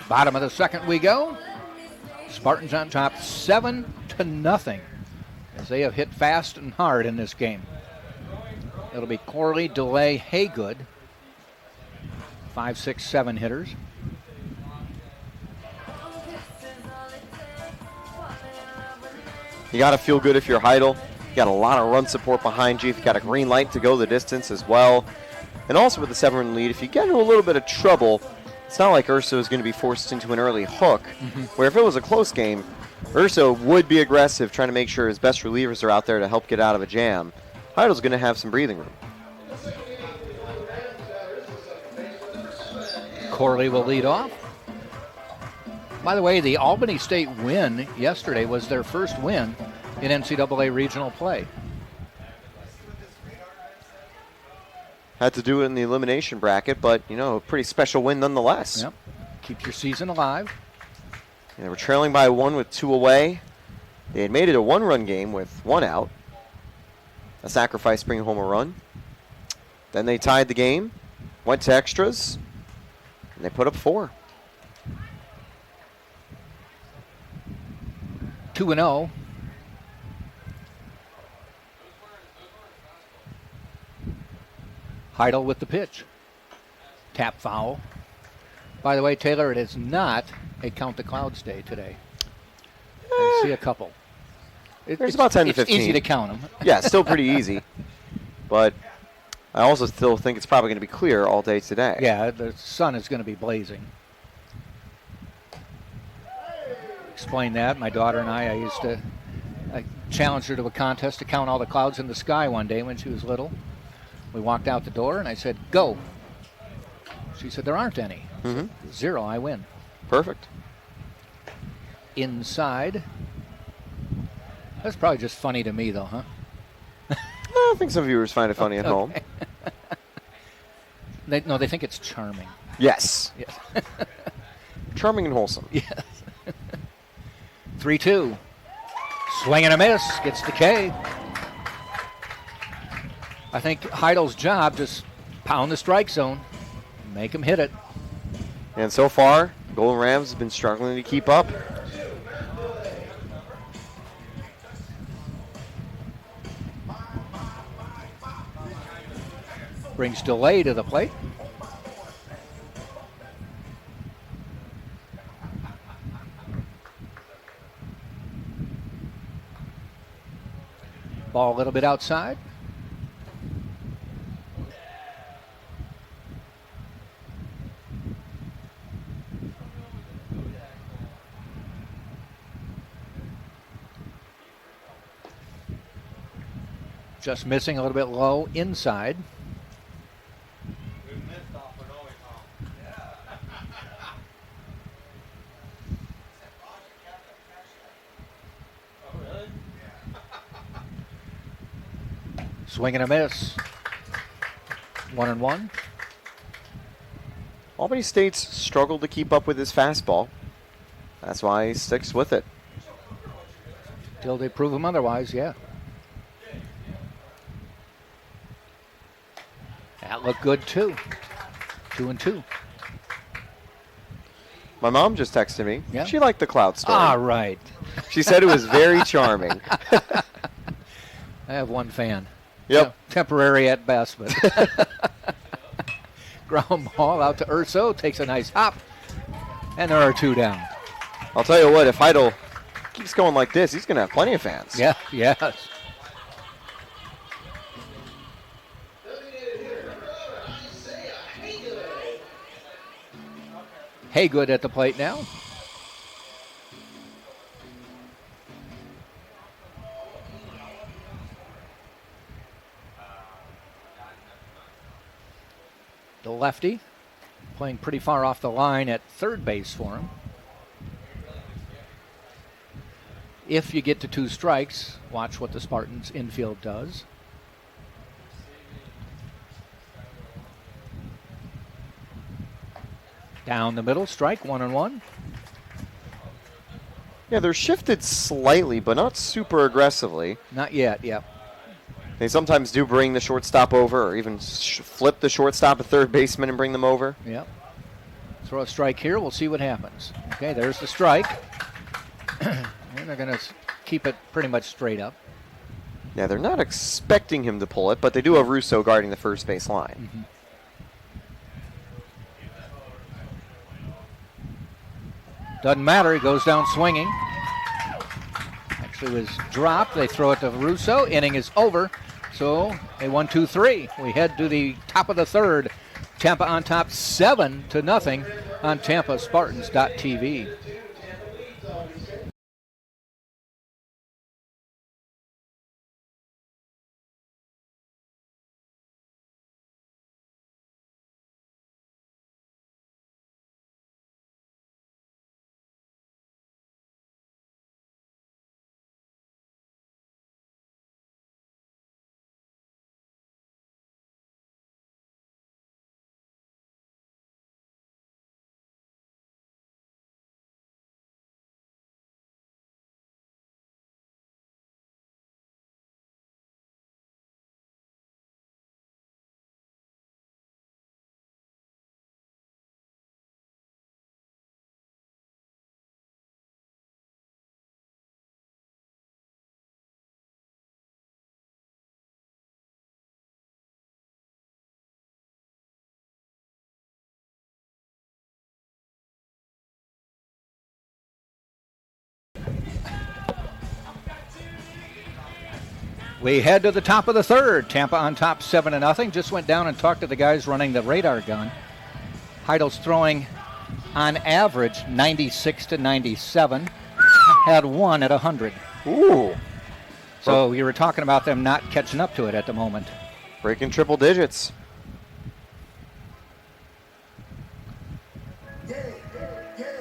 Bottom of the second we go. Spartans on top 7-0 as they have hit fast and hard in this game. It'll be Corley, DeLay, Haygood. 5, 6, 7 hitters. You got to feel good if you're Heidel. You got a lot of run support behind you. You've got a green light to go the distance as well. And also with the 7-run lead, if you get into a little bit of trouble, it's not like Urso is going to be forced into an early hook, where if it was a close game, Urso would be aggressive, trying to make sure his best relievers are out there to help get out of a jam. Heidel's going to have some breathing room. Corley will lead off. By the way, the Albany State win yesterday was their first win in NCAA regional play. Had to do it in the elimination bracket, but, you know, a pretty special win nonetheless. Yep. Keep your season alive. They were trailing by 1 with 2 away. They had made it a 1-run game with 1 out. A sacrifice bringing home a run. Then they tied the game, went to extras, and they put up 4. 2-0. Heidel with the pitch. Tap foul. By the way, Taylor, it is not a Count the Clouds day today. I see a couple. There's about 10 to 15. It's easy to count them. Yeah, still pretty easy. But I also still think it's probably going to be clear all day today. Yeah, the sun is going to be blazing. Explain that. My daughter and I challenged her to a contest to count all the clouds in the sky one day when she was little. We walked out the door and I said, go. She said, there aren't any. Mm-hmm. 0, I win. Perfect. Inside. That's probably just funny to me, though, huh? I think some viewers find it funny at home. They think it's charming. Yes. Yes. Charming and wholesome. Yes. 3-2. Swing and a miss. Gets the K. I think Heidel's job, just pound the strike zone. Make him hit it. And so far, Golden Rams have been struggling to keep up. Brings delay to the plate. Ball a little bit outside. Just missing a little bit low inside. Swing and a miss. 1-1. Albany State's struggled to keep up with his fastball. That's why he sticks with it. Till they prove him otherwise, yeah. That looked good, too. 2-2. My mom just texted me. Yeah? She liked the cloud story. All right. She said it was very charming. I have one fan. Yep. Yeah, temporary at best, but ground ball out to Urso, takes a nice hop, and there are 2 down. I'll tell you what, if Heidel keeps going like this, he's going to have plenty of fans. Yeah, yes. Haygood at the plate now. The lefty playing pretty far off the line at third base for him. If you get to 2 strikes, watch what the Spartans infield does. Down the middle, strike, 1-1. Yeah, they're shifted slightly, but not super aggressively. Not yet, yep. They sometimes do bring the shortstop over or even flip the shortstop at third baseman and bring them over. Yep. Throw a strike here. We'll see what happens. Okay, there's the strike. And they're going to keep it pretty much straight up. Yeah, they're not expecting him to pull it, but they do have Russo guarding the first base line. Mm-hmm. Doesn't matter. He goes down swinging. Actually was dropped. They throw it to Russo. Inning is over. So a 1-2-3. We head to the top of the third. Tampa on top 7-0 on TampaSpartans.tv. We head to the top of the third. Tampa on top 7-0. Just went down and talked to the guys running the radar gun. Heidel's throwing on average 96 to 97. Had one at 100. Ooh. So you were talking about them not catching up to it at the moment. Breaking triple digits.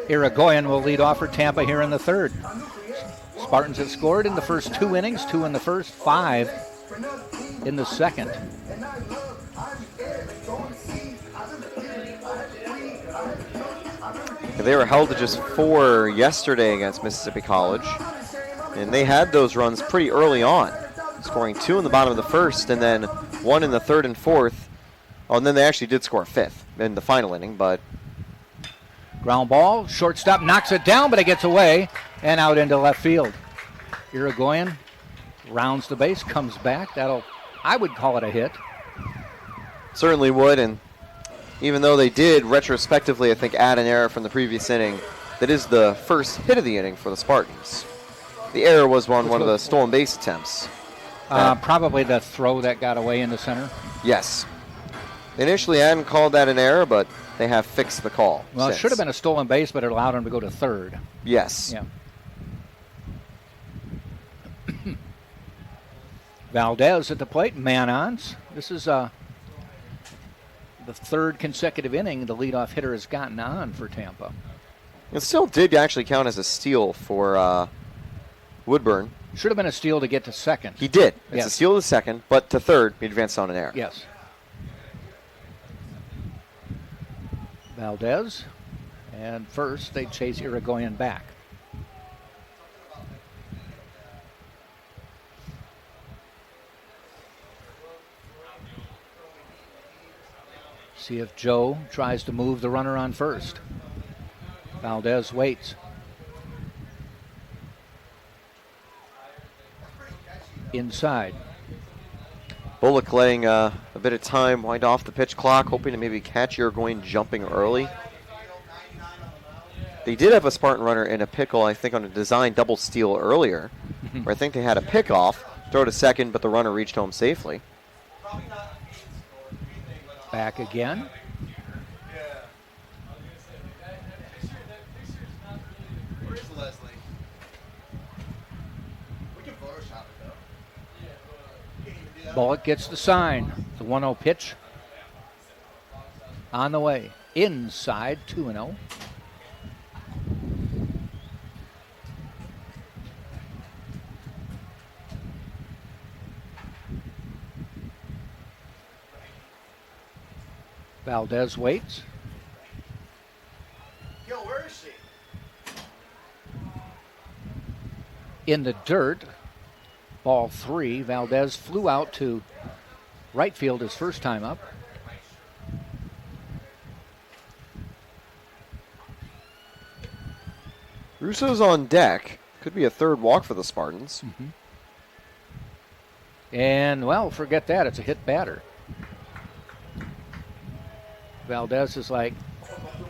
Irigoyen will lead off for Tampa here in the third. Spartans have scored in the first 2 innings, 2 in the first, 5 in the second. They were held to just 4 yesterday against Mississippi College, and they had those runs pretty early on, scoring 2 in the bottom of the first and then 1 in the third and fourth. Oh, and then they actually did score a 5th in the final inning, but... Ground ball, shortstop knocks it down, but it gets away and out into left field. Irigoyen rounds the base, comes back. I would call it a hit. Certainly would, and even though they did retrospectively, I think, add an error from the previous inning, that is the first hit of the inning for the Spartans. The error was one of the stolen base attempts. Probably the throw that got away in the center. Yes. They initially hadn't called that an error, but they have fixed the call. Well, since. It should have been a stolen base, but it allowed him to go to third. Yes. Yeah. Valdez at the plate, man-ons. This is the third consecutive inning the leadoff hitter has gotten on for Tampa. It still did actually count as a steal for Woodburn. Should have been a steal to get to second. He did. It's yes. a steal to second, but to third, he advanced on an error. Yes. Valdez, and first they chase Irigoyen back. See if Joe tries to move the runner on first. Valdez waits. Inside. Bullock letting a bit of time wind off the pitch clock, hoping to maybe catch Irigoyen jumping early. They did have a Spartan runner in a pickle, I think, on a design double steal earlier, where I think they had a pickoff, throw to second, but the runner reached home safely. Back again. Bullock gets the sign. The 1-0 pitch. On the way. Inside, 2-0. Valdez waits. Yo, where is she? In the dirt. Ball 3. Valdez flew out to right field his first time up. Russo's on deck. Could be a third walk for the Spartans. Mm-hmm. And, well, forget that. It's a hit batter. Valdez is like,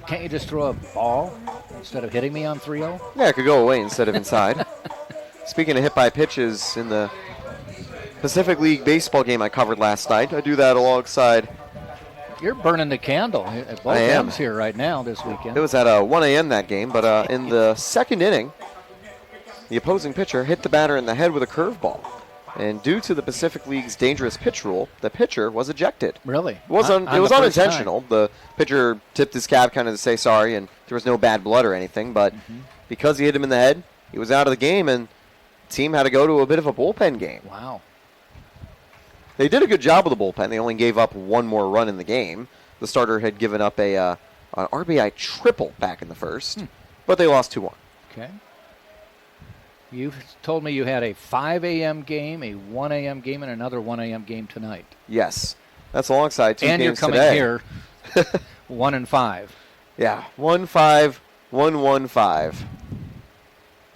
can't you just throw a ball instead of hitting me on 3-0? Yeah, it could go away instead of inside. Speaking of hit by pitches, in the Pacific League baseball game I covered last night, I do that alongside. You're burning the candle at both ends here right now this weekend. It was at 1 a.m. that game, but in the second inning, the opposing pitcher hit the batter in the head with a curveball. And due to the Pacific League's dangerous pitch rule, the pitcher was ejected. Really? It was unintentional. The pitcher tipped his cap kind of to say sorry, and there was no bad blood or anything. But because he hit him in the head, he was out of the game, and the team had to go to a bit of a bullpen game. Wow. They did a good job with the bullpen. They only gave up one more run in the game. The starter had given up an RBI triple back in the first, but they lost 2-1. Okay. You told me you had a 5 a.m. game, a 1 a.m. game, and another 1 a.m. game tonight. Yes. That's alongside two and games you're coming today. Here 1 and 5. Yeah, 1-5, 1-1-5.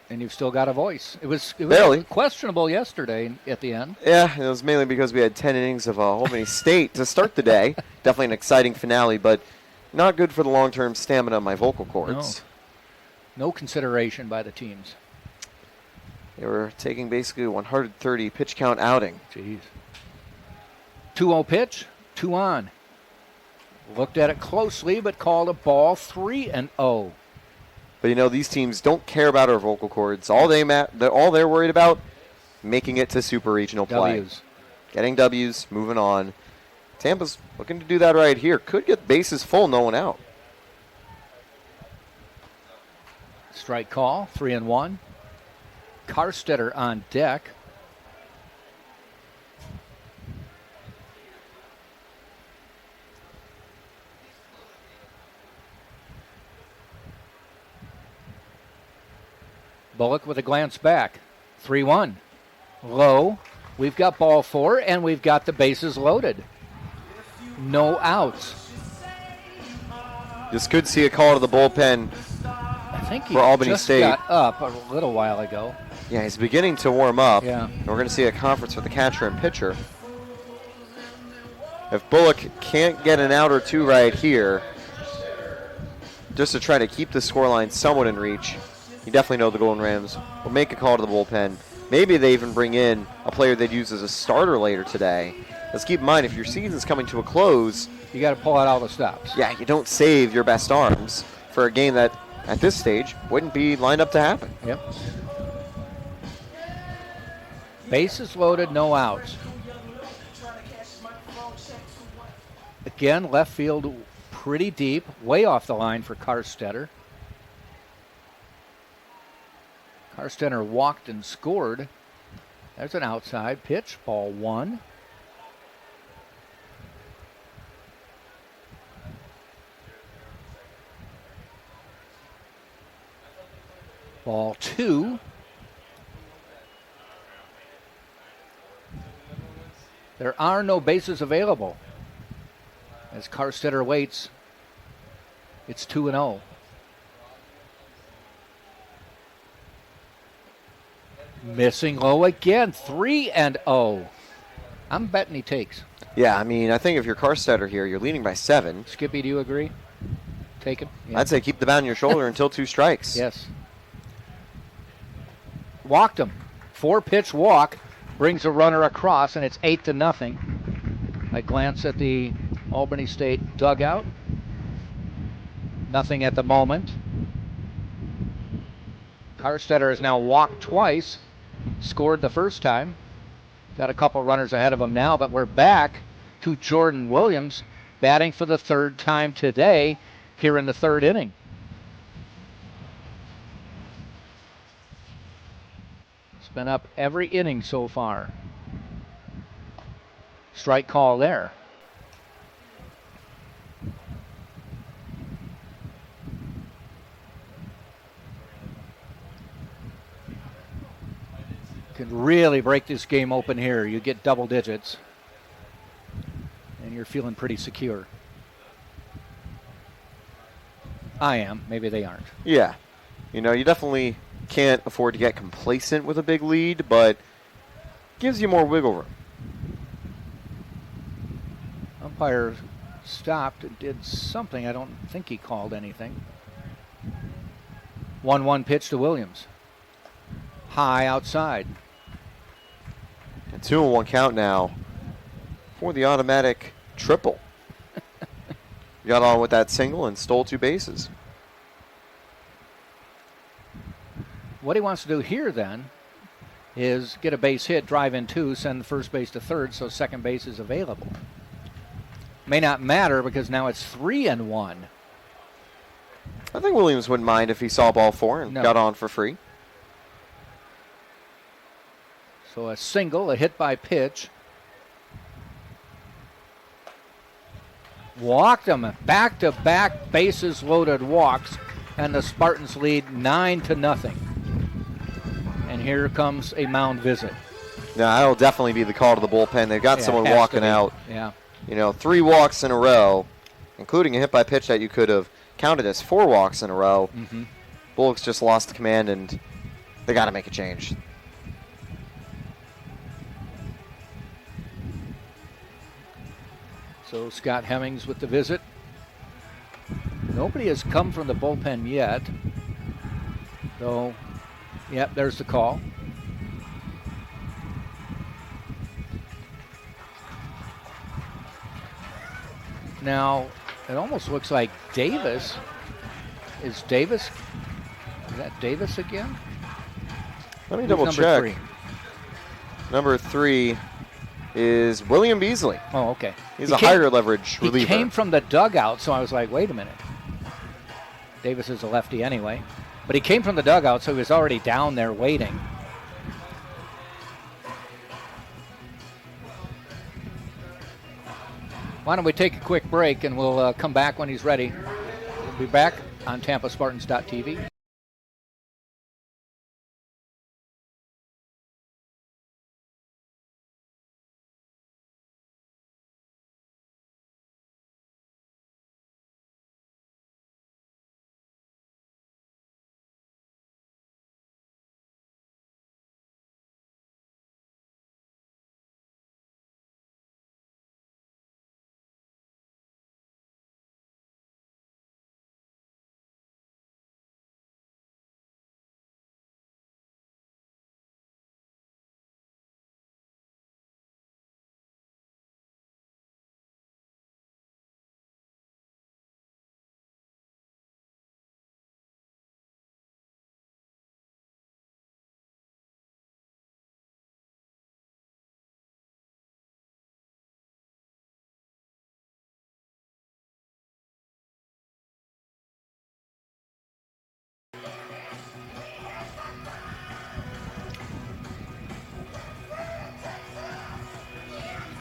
And you've still got a voice. It was Barely. questionable yesterday at the end. Yeah, it was mainly because we had 10 innings of Albany State to start the day. Definitely an exciting finale, but not good for the long-term stamina of my vocal cords. No consideration by the teams. They were taking basically a 130 pitch count outing. Jeez. 2-0 pitch, 2 on. Looked at it closely, but called a ball 3-0. But you know, these teams don't care about our vocal cords. All they're worried about, making it to super regional play. W's. Getting W's, moving on. Tampa's looking to do that right here. Could get bases full, no one out. Strike call, 3-1. Karstetter on deck. Bullock with a glance back. 3-1. Low. We've got ball 4, and we've got the bases loaded. No outs. This could see a call to the bullpen. I think he for Albany just State. got up a little while ago. Yeah, he's beginning to warm up. Yeah. And we're going to see a conference with the catcher and pitcher. If Bullock can't get an out or two right here, just to try to keep the scoreline somewhat in reach, you definitely know the Golden Rams will make a call to the bullpen. Maybe they even bring in a player they'd use as a starter later today. Let's keep in mind, if your season's coming to a close, You got to pull out all the stops. yeah, you don't save your best arms for a game that, at this stage, wouldn't be lined up to happen. Yep. Bases loaded, no outs. Again, left field pretty deep, way off the line for Karstetter. Karstetter walked and scored. There's an outside pitch, ball 1. Ball 2. There are no bases available. As Karstetter waits, it's 2-0. Missing low again, 3-0. I'm betting he takes. Yeah, I mean, I think if you're Karstetter here, you're leading by 7. Skippy, do you agree? Take him? Yeah. I'd say keep the bat on your shoulder until 2 strikes. Yes. Walked him. 4-pitch walk brings a runner across, and it's 8-0. I glance at the Albany State dugout. Nothing at the moment. Karstetter has now walked twice, scored the first time. Got a couple runners ahead of him now, but we're back to Jordan Williams batting for the 3rd time today here in the 3rd inning. It's been up every inning so far. Strike call there. Can really break this game open here. You get double digits, and you're feeling pretty secure. I am. Maybe they aren't. Yeah. You know, you definitely can't afford to get complacent with a big lead, but gives you more wiggle room. Umpire stopped and did something. I don't think he called anything. 1-1 pitch to Williams. High outside. And 2-1 count now for the automatic triple. Got on with that single and stole 2 bases. What he wants to do here then is get a base hit, drive in 2, send the first base to 3rd, so second base is available. May not matter because now it's 3-1. I think Williams wouldn't mind if he saw ball 4 and got on for free. So a single, a hit by pitch. Walked him, back-to-back bases loaded walks, and the Spartans lead 9-0. And here comes a mound visit. Now, that'll definitely be the call to the bullpen. They've got someone walking out. Yeah. You know, 3 walks in a row, including a hit by pitch that you could have counted as 4 walks in a row. Mm-hmm. Bullock's just lost the command, and they got to make a change. So Scott Hemmings with the visit. Nobody has come from the bullpen yet. So, yep, there's the call. Now, it almost looks like Davis. Is that Davis again? Let me Who's double number check. 3? Number 3 is William Beasley. Oh, okay. He's a higher leverage reliever. He came from the dugout, so I was like, wait a minute. Davis is a lefty anyway. But he came from the dugout, so he was already down there waiting. Why don't we take a quick break, and we'll come back when he's ready. We'll be back on TampaSpartans.tv.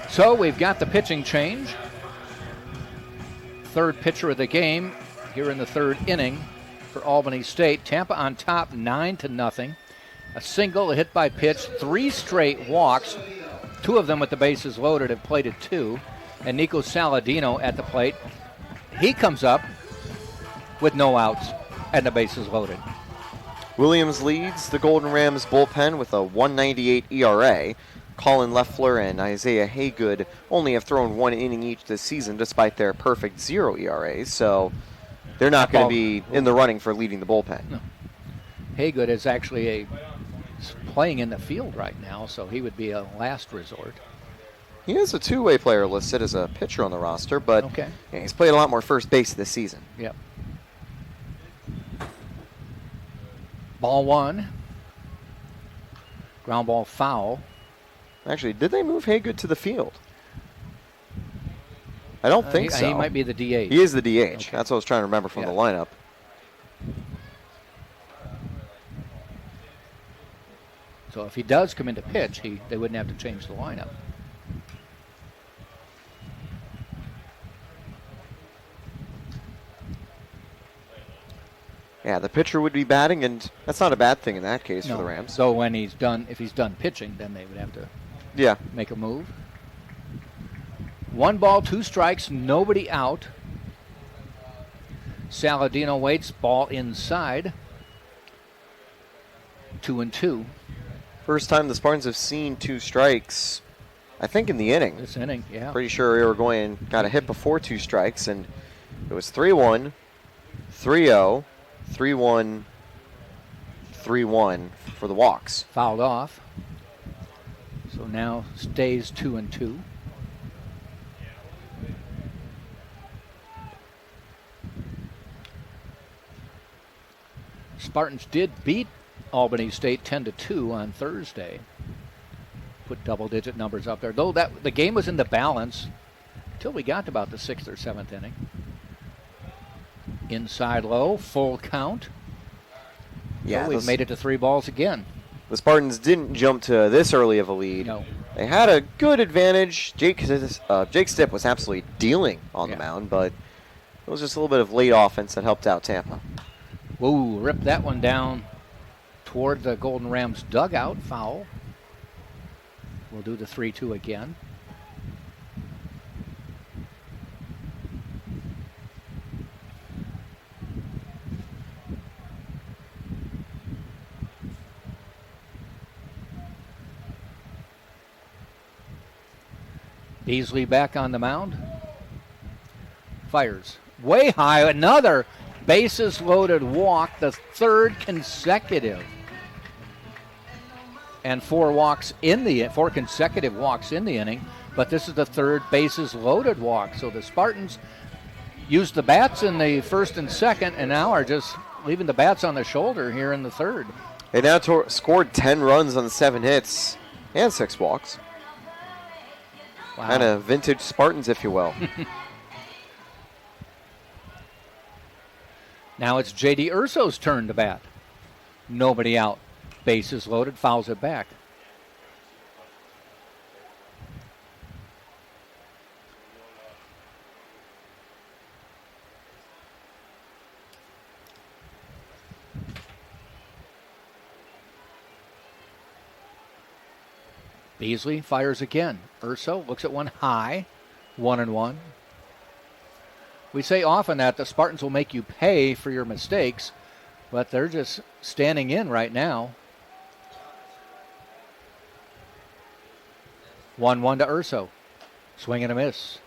So we've got the pitching change. Third pitcher of the game here in the third inning for Albany State. Tampa on top 9-0. A single, a hit by pitch, 3 straight walks. 2 of them with the bases loaded, have plated 2. And Nico Saladino at the plate. He comes up with no outs and the bases loaded. Williams leads the Golden Rams bullpen with a 1.98 ERA. Colin Leffler and Isaiah Haygood only have thrown 1 inning each this season despite their perfect 0 ERAs, so they're not going to be in the running for leading the bullpen. No. Haygood is actually playing in the field right now, so he would be a last resort. He is a two-way player listed as a pitcher on the roster, but okay. He's played a lot more first base this season. Yep. Ball 1. Ground ball foul. Actually, did they move Haygood to the field? I don't think so. He might be the DH. He is the DH. Okay. That's what I was trying to remember from the lineup. So if he does come into pitch, they wouldn't have to change the lineup. Yeah, the pitcher would be batting, and that's not a bad thing in that case for the Rams. So when if he's done pitching, then they would have to make a move. 1 ball, 2 strikes, nobody out. Saladino waits, ball inside. 2-2. First time the Spartans have seen 2 strikes, I think, in the inning. This inning, yeah. Pretty sure Uruguayan got a hit before 2 strikes, and it was 3-1, 3-0, 3-1, 3-1 for the walks. Fouled off. So now stays 2-2. Spartans did beat Albany State 10-2 on Thursday. Put double-digit numbers up there. Though the game was in the balance until we got to about the 6th or 7th inning. Inside low, full count. Yeah, so we've made it to 3 balls again. The Spartans didn't jump to this early of a lead. No. They had a good advantage. Jake Stipp was absolutely dealing on the mound, but it was just a little bit of late offense that helped out Tampa. Whoa, ripped that one down toward the Golden Rams dugout. Foul. We'll do the 3-2 again. Beasley back on the mound. Fires. Way high. Another bases loaded walk. The 3rd consecutive. And 4 consecutive walks in the inning. but this is the third bases loaded walk. So the Spartans used the bats in the first and second, and now are just leaving the bats on the shoulder here in the third. They now scored 10 runs on 7 hits and 6 walks. Wow. Kind of vintage Spartans, if you will. Now it's J.D. Urso's turn to bat. Nobody out. Bases loaded, fouls it back. Beasley fires again. Urso looks at one high, 1-1. We say often that the Spartans will make you pay for your mistakes, but they're just standing in right now. 1-1 to Urso. Swing and a miss.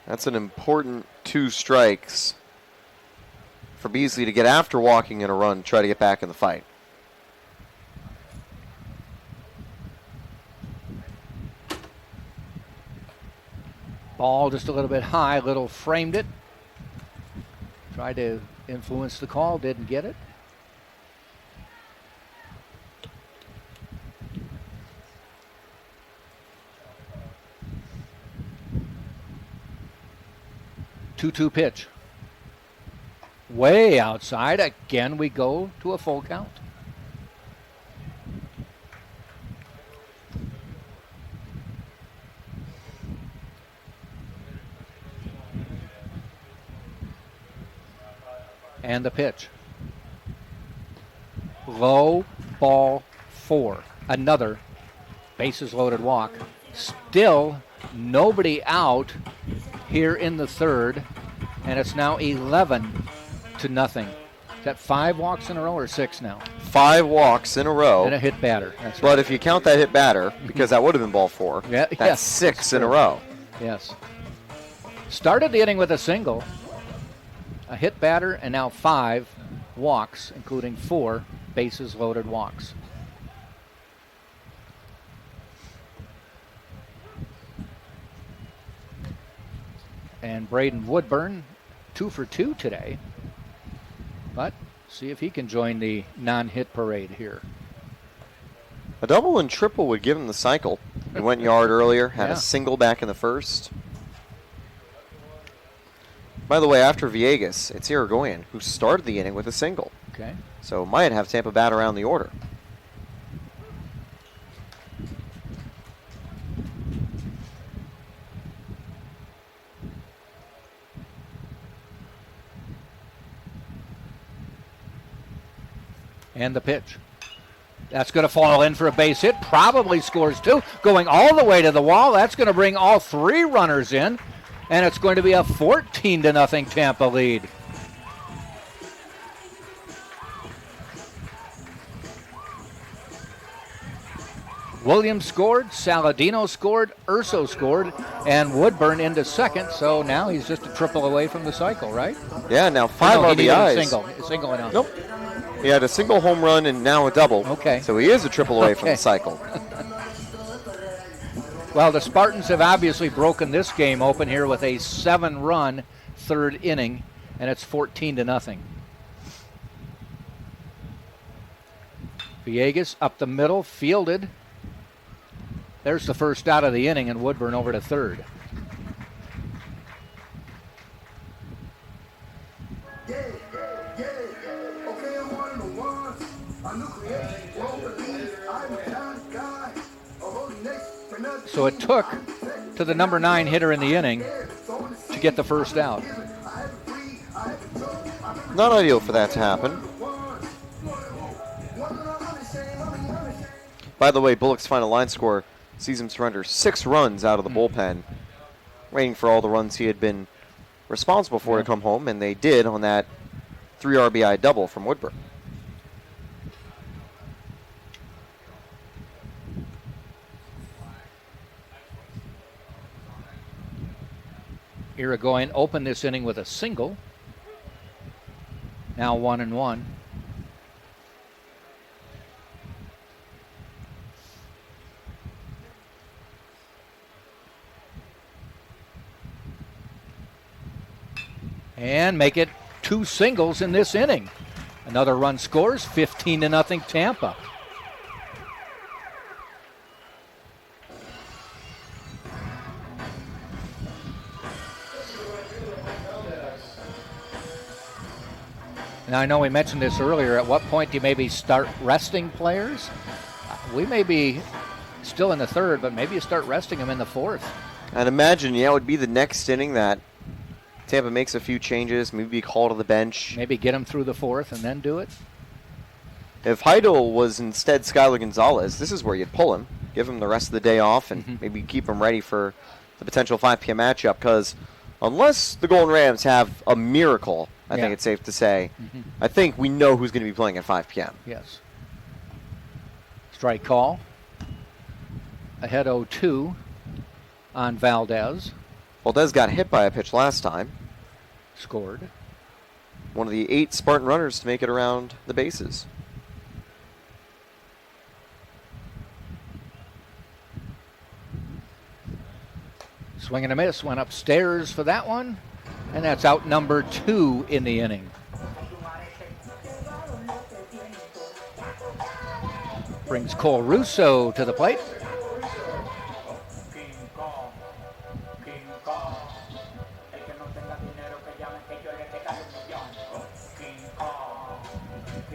That's an important 2 strikes for Beasley to get after walking in a run, try to get back in the fight. Ball just a little bit high, Little framed it. Tried to influence the call, didn't get it. Two-two pitch. Way outside. Again, we go to a full count. And the pitch. Low, ball 4. Another bases loaded walk. Still nobody out here in the third, and it's now 11-0. Is that 5 walks in a row or 6 now? 5 walks in a row. And a hit batter. That's but right. if you count that hit batter, because that would have been ball 4, that's 6 in a row. Yes. Started the inning with a single, a hit batter, and now 5 walks, including 4 bases loaded walks. And Braden Woodburn, 2 for 2 today. But see if he can join the non-hit parade here. A double and triple would give him the cycle. He went yard earlier, had Yeah. a single back in the first. By the way, after Villegas, it's Irigoyen who started the inning with a single. Okay. So might have Tampa bat around the order. And the pitch. That's going to fall in for a base hit. Probably scores 2. Going all the way to the wall. That's going to bring all 3 runners in. And it's going to be a 14-0 Tampa lead. Williams scored, Saladino scored, Urso scored, and Woodburn into second. So now he's just a triple away from the cycle, right? Yeah, now 5 No, he needed RBIs. a single enough. Nope. He had a single home run and now a double. Okay. So he is a triple away from the cycle. Well, the Spartans have obviously broken this game open here with a 7-run third inning, and it's 14-0. Villegas up the middle, fielded. There's the first out of the inning, and Woodburn over to third. So it took to the number 9 hitter in the inning to get the first out. Not ideal for that to happen. By the way, Bullock's final line score sees him surrender 6 runs out of the bullpen, waiting for all the runs he had been responsible for to come home, and they did on that 3 RBI double from Woodburn. Irigoyen opened this inning with a single. Now 1-1. and make it 2 singles in this inning. Another run scores, 15-0 Tampa. Now, I know we mentioned this earlier. At what point do you maybe start resting players? We may be still in the third, but maybe you start resting them in the fourth. I'd imagine, it would be the next inning that Tampa makes a few changes, maybe call to the bench. Maybe get them through the fourth and then do it. If Heidel was instead Skylar Gonzalez, this is where you'd pull him, give him the rest of the day off, and maybe keep him ready for the potential 5 p.m. matchup, because unless the Golden Rams have a miracle, I think it's safe to say, I think we know who's going to be playing at 5 p.m. Yes. Strike call. Ahead 0-2 on Valdez. Valdez got hit by a pitch last time. Scored. One of the 8 Spartan runners to make it around the bases. Swing and a miss. Went upstairs for that one. And that's out number 2 in the inning. Brings Cole Russo to the plate.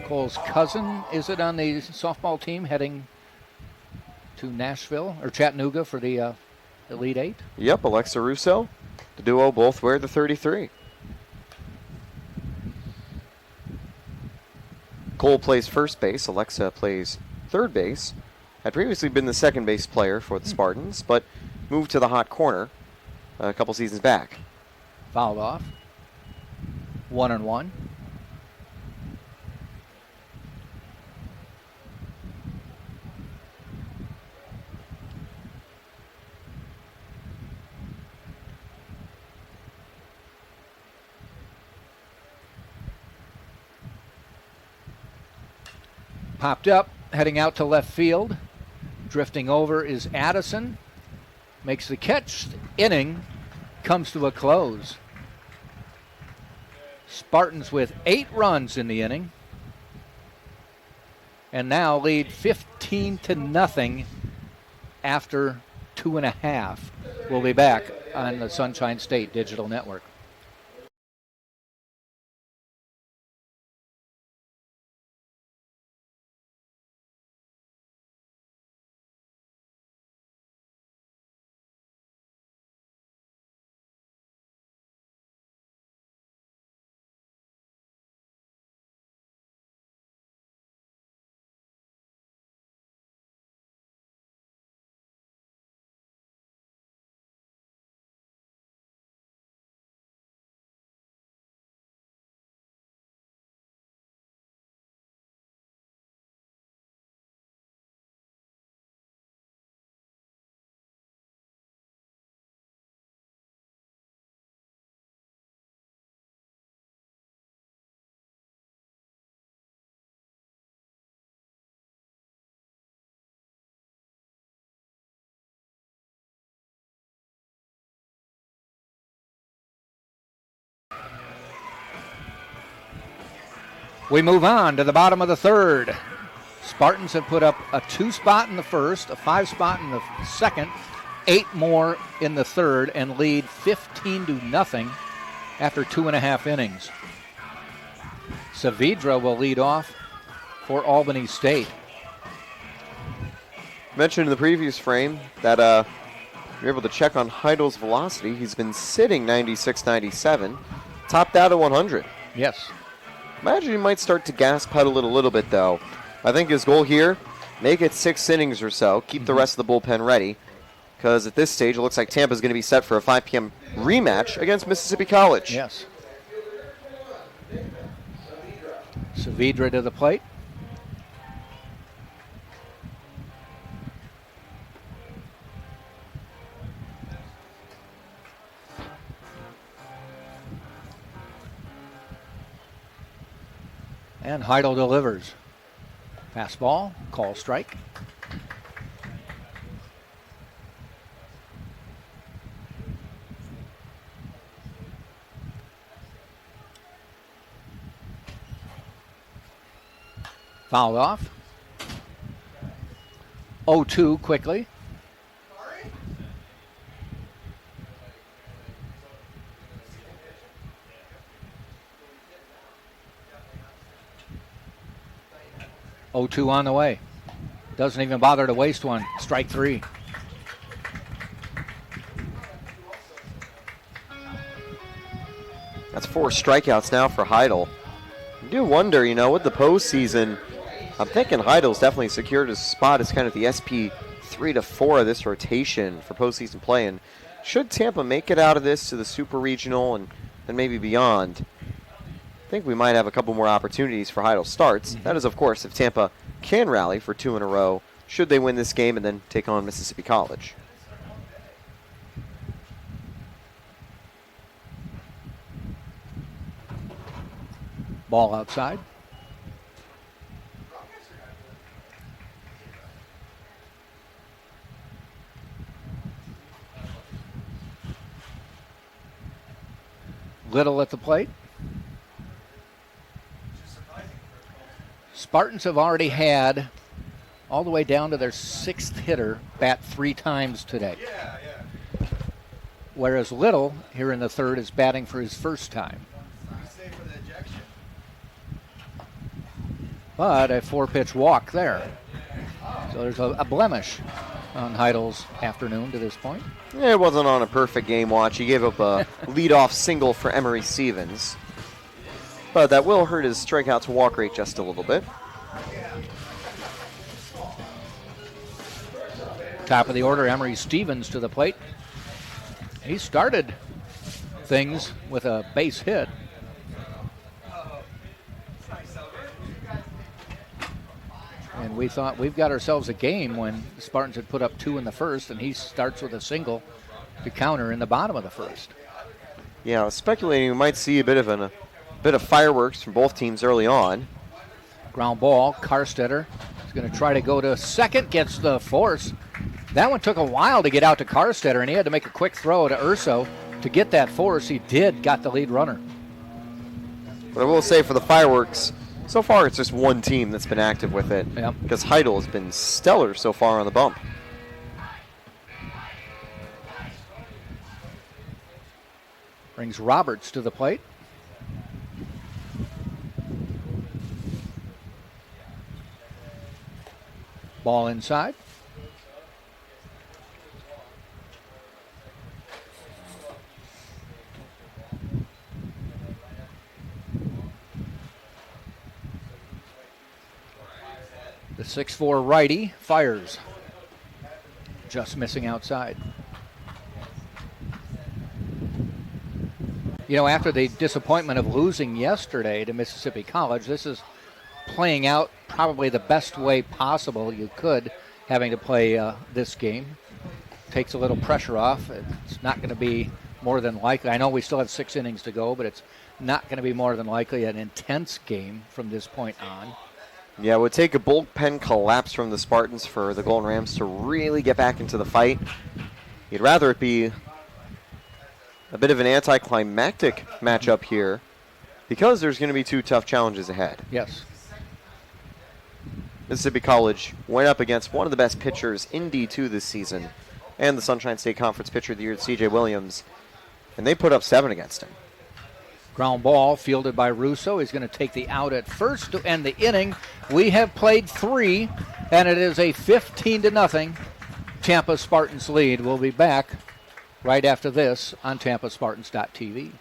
Cole's cousin, is it, on the softball team heading to Nashville or Chattanooga for the Elite 8? Yep, Alexa Russo. The duo both wear the 33. Cole plays first base. Alexa plays third base. Had previously been the second base player for the Spartans, but moved to the hot corner a couple seasons back. Fouled off. 1-1. Popped up, heading out to left field. Drifting over is Addison. Makes the catch. Inning comes to a close. Spartans with 8 runs in the inning. And now lead 15-0 after 2.5. We'll be back on the Sunshine State Digital Network. We move on to the bottom of the third. Spartans have put up a 2 spot in the first, a 5 spot in the second, 8 more in the third, and lead 15-0 after 2.5 innings. Saavedra will lead off for Albany State. Mentioned in the previous frame that you're able to check on Heidel's velocity. He's been sitting 96, 97, topped out at 100. Yes. Imagine he might start to gas pedal it a little bit, though. I think his goal here, make it 6 innings or so, keep the rest of the bullpen ready, because at this stage it looks like Tampa's going to be set for a 5 p.m. rematch against Mississippi College. Yes. Saavedra to the plate. And Heidel delivers. Fastball, call strike. Fouled off. 0-2 quickly. Oh, 2 on the way. Doesn't even bother to waste one. Strike 3. That's 4 strikeouts now for Heidel. I do wonder, with the postseason, I'm thinking Heidel's definitely secured his spot as kind of the SP 3 to 4 of this rotation for postseason play. And should Tampa make it out of this to the Super Regional and maybe beyond, I think we might have a couple more opportunities for Heidel starts. That is, of course, if Tampa can rally for 2 in a row, should they win this game and then take on Mississippi College. Ball outside. Little at the plate. Spartans have already had all the way down to their 6th hitter bat 3 times today. Whereas Little, here in the 3rd, is batting for his 1st time. But a 4-pitch walk there. So there's a blemish on Heidel's afternoon to this point. It wasn't on a perfect game watch. He gave up a leadoff single for Emery Stevens. But that will hurt his strikeout to walk rate just a little bit. Top of the order, Emery Stevens to the plate. He started things with a base hit. And we thought we've got ourselves a game when the Spartans had put up 2 in the 1st, and he starts with a single to counter in the bottom of the 1st. Yeah, I was speculating we might see a bit of fireworks from both teams early on. Ground ball. Karstetter is going to try to go to second, gets the force. That one took a while to get out to Karstetter, and he had to make a quick throw to Urso to get that force. He got the lead runner. But I will say for the fireworks, so far it's just one team that's been active with it. Yep. Because Heidel has been stellar so far on the bump. Brings Roberts to the plate. Ball inside. The 6'4" righty fires. Just missing outside. After the disappointment of losing yesterday to Mississippi College, this is playing out probably the best way possible you could, having to play this game. Takes a little pressure off. It's not going to be more than likely. I know we still have 6 innings to go, but it's not going to be more than likely an intense game from this point on. Yeah, it would take a bullpen collapse from the Spartans for the Golden Rams to really get back into the fight. You'd rather it be a bit of an anticlimactic matchup here because there's going to be 2 tough challenges ahead. Yes. Mississippi College went up against one of the best pitchers in D2 this season and the Sunshine State Conference Pitcher of the Year, C.J. Williams, and they put up 7 against him. Ground ball fielded by Russo. He's going to take the out at first to end the inning. We have played 3, and it is a 15-0 Tampa Spartans lead. We'll be back right after this on TampaSpartans.tv.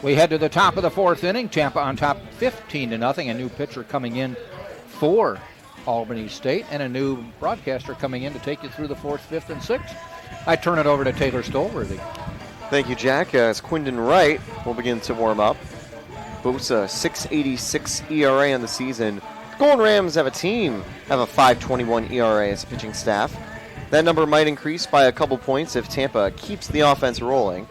We head to the top of the fourth inning. Tampa on top 15-0. A new pitcher coming in for Albany State and a new broadcaster coming in to take you through the fourth, fifth, and sixth. I turn it over to Taylor Stolworthy. Thank you, Jack. As Quindon Wright will begin to warm up. Boasts a 6.86 ERA on the season. The Golden Rams have a 5.21 ERA as a pitching staff. That number might increase by a couple points if Tampa keeps the offense rolling.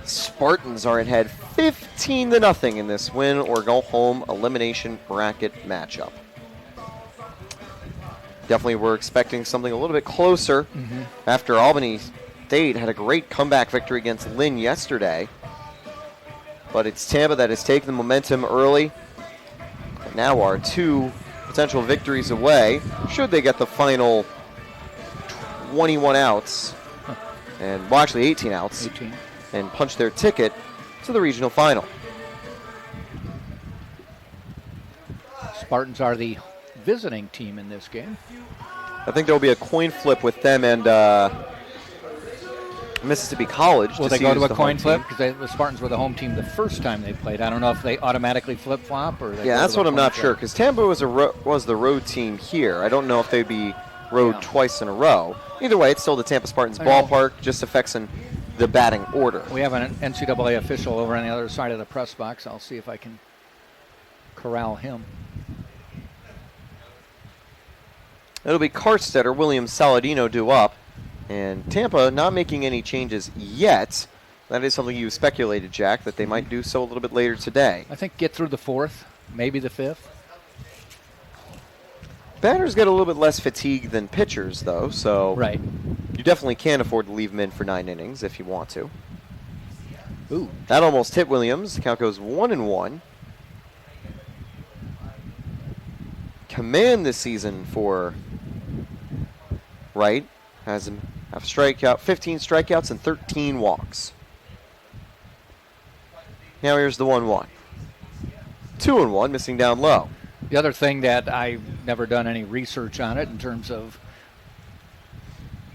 Spartans are ahead 15-0 in this win or go home elimination bracket matchup. Definitely we're expecting something a little bit closer after Albany State had a great comeback victory against Lynn yesterday. But it's Tampa that has taken the momentum early. And now are 2 potential victories away should they get the final 21 outs. And well, actually 18 outs. 18. And punch their ticket to the regional final. Spartans are the visiting team in this game. I think there will be a coin flip with them and Mississippi College. Will they go to a coin flip? Because the Spartans were the home team the first time they played. I don't know if they automatically flip-flop or. Yeah, that's what I'm not sure. Because Tampa was the road team here. I don't know if they'd be road twice in a row. Either way, it's still the Tampa Spartans ballpark. Just affects the batting order. We have an NCAA official over on the other side of the press box. I'll see if I can corral him. It'll be Karstetter, William Saladino due up. And Tampa not making any changes yet. That is something you speculated, Jack, that they might do so a little bit later today. I think get through the fourth, maybe the fifth. Batters get a little bit less fatigue than pitchers, though, so right. You definitely can afford to leave them in for 9 innings if you want to. Ooh. That almost hit Williams. The count goes 1-1. Command this season for Wright has him have strikeout, 15 strikeouts and 13 walks. Now here's the 1-1. 2-1, missing down low. The other thing that I've never done any research on it in terms of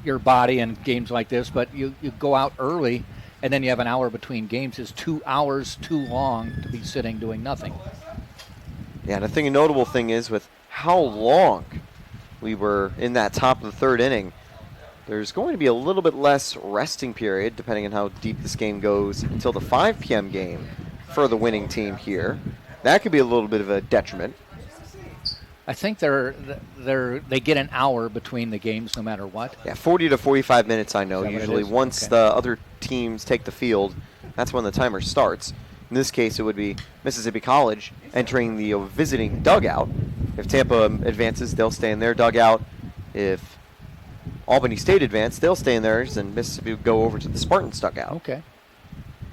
your body and games like this, but you go out early and then you have an hour between games. Is 2 hours too long to be sitting doing nothing? Yeah, and I think a notable thing is with how long we were in that top of the third inning, there's going to be a little bit less resting period, depending on how deep this game goes, until the 5 p.m. game for the winning team here. That could be a little bit of a detriment. I think they get an hour between the games no matter what. Yeah, 40 to 45 minutes, I know. Usually once the other teams take the field, that's when the timer starts. In this case, it would be Mississippi College entering the visiting dugout. If Tampa advances, they'll stay in their dugout. If Albany State advance, they'll stay in theirs, and Mississippi will go over to the Spartans dugout. Okay.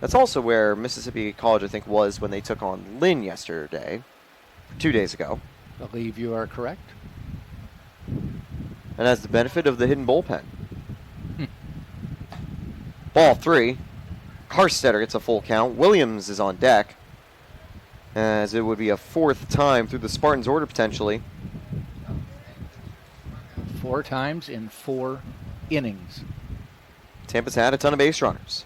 That's also where Mississippi College, I think, was when they took on Lynn yesterday, 2 days ago. I believe you are correct. And has the benefit of the hidden bullpen. Ball 3. Karstetter gets a full count. Williams is on deck, as it would be a 4th time through the Spartans' order potentially. 4 times in 4 innings. Tampa's had a ton of base runners.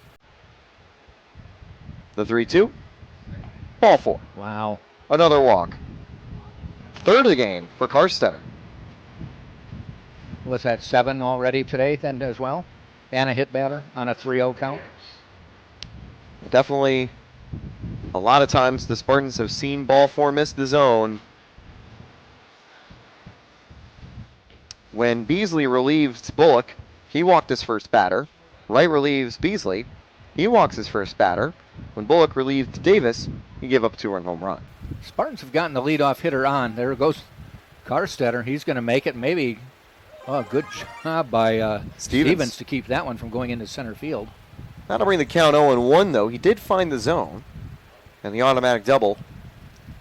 The 3-2. Ball 4. Wow. Another walk. 3rd of the game for Karstetter. Was that 7 already today then as well? And a hit batter on a 3-0 count? Definitely a lot of times the Spartans have seen ball 4 miss the zone. When Beasley relieved Bullock, he walked his first batter. Wright relieves Beasley. He walks his first batter. When Bullock relieved Davis, he gave up a 2-run home run. Spartans have gotten the leadoff hitter on. There goes Karstetter. He's going to make it. Maybe good job by Stevens to keep that one from going into center field. That'll bring the count 0-1, though. He did find the zone. And the automatic double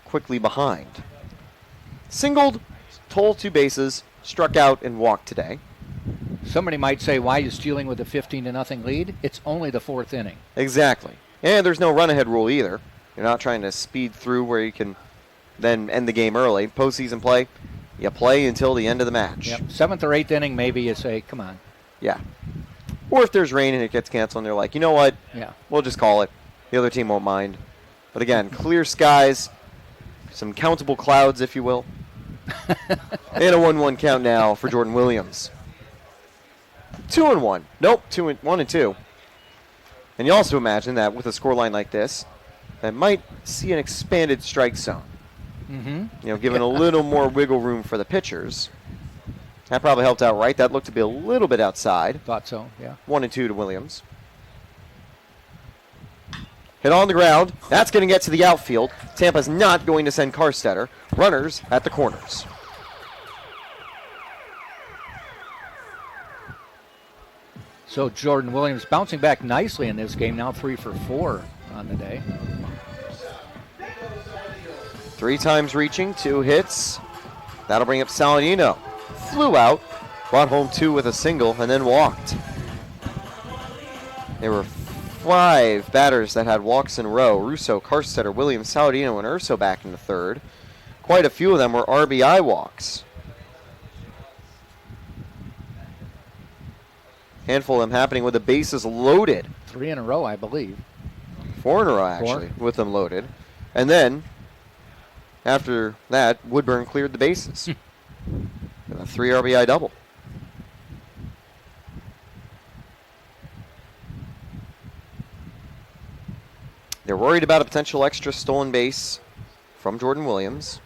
quickly behind. Singled, told 2 bases, struck out, and walked today. Somebody might say, why are you stealing with a 15-0 lead? It's only the 4th inning. Exactly. And there's no run-ahead rule either. You're not trying to speed through where you can then end the game early. Postseason play, you play until the end of the match. Yep. 7th or 8th inning, maybe you say, come on. Yeah. Or if there's rain and it gets canceled, and they're like, you know what? Yeah. We'll just call it. The other team won't mind. But again, clear skies, some countable clouds, if you will. And a 1-1 count now for Jordan Williams. 2-1. Nope, 1-2. And you also imagine that with a scoreline like this, that might see an expanded strike zone. Giving a little more wiggle room for the pitchers. That probably helped out right. That looked to be a little bit outside. Thought so, yeah. 1-2 to Williams. Hit on the ground. That's going to get to the outfield. Tampa's not going to send Karstetter. Runners at the corners. So Jordan Williams bouncing back nicely in this game, now 3 for 4 on the day. 3 times reaching, 2 hits. That'll bring up Saladino. Flew out, brought home 2 with a single, and then walked. There were 5 batters that had walks in a row. Russo, Karstetter, Williams, Saladino, and Urso back in the third. Quite a few of them were RBI walks. Handful of them happening with the bases loaded. 3 in a row, I believe. 4 in a row, actually, with them loaded. And then, after that, Woodburn cleared the bases. With a 3 RBI double. They're worried about a potential extra stolen base from Jordan Williams.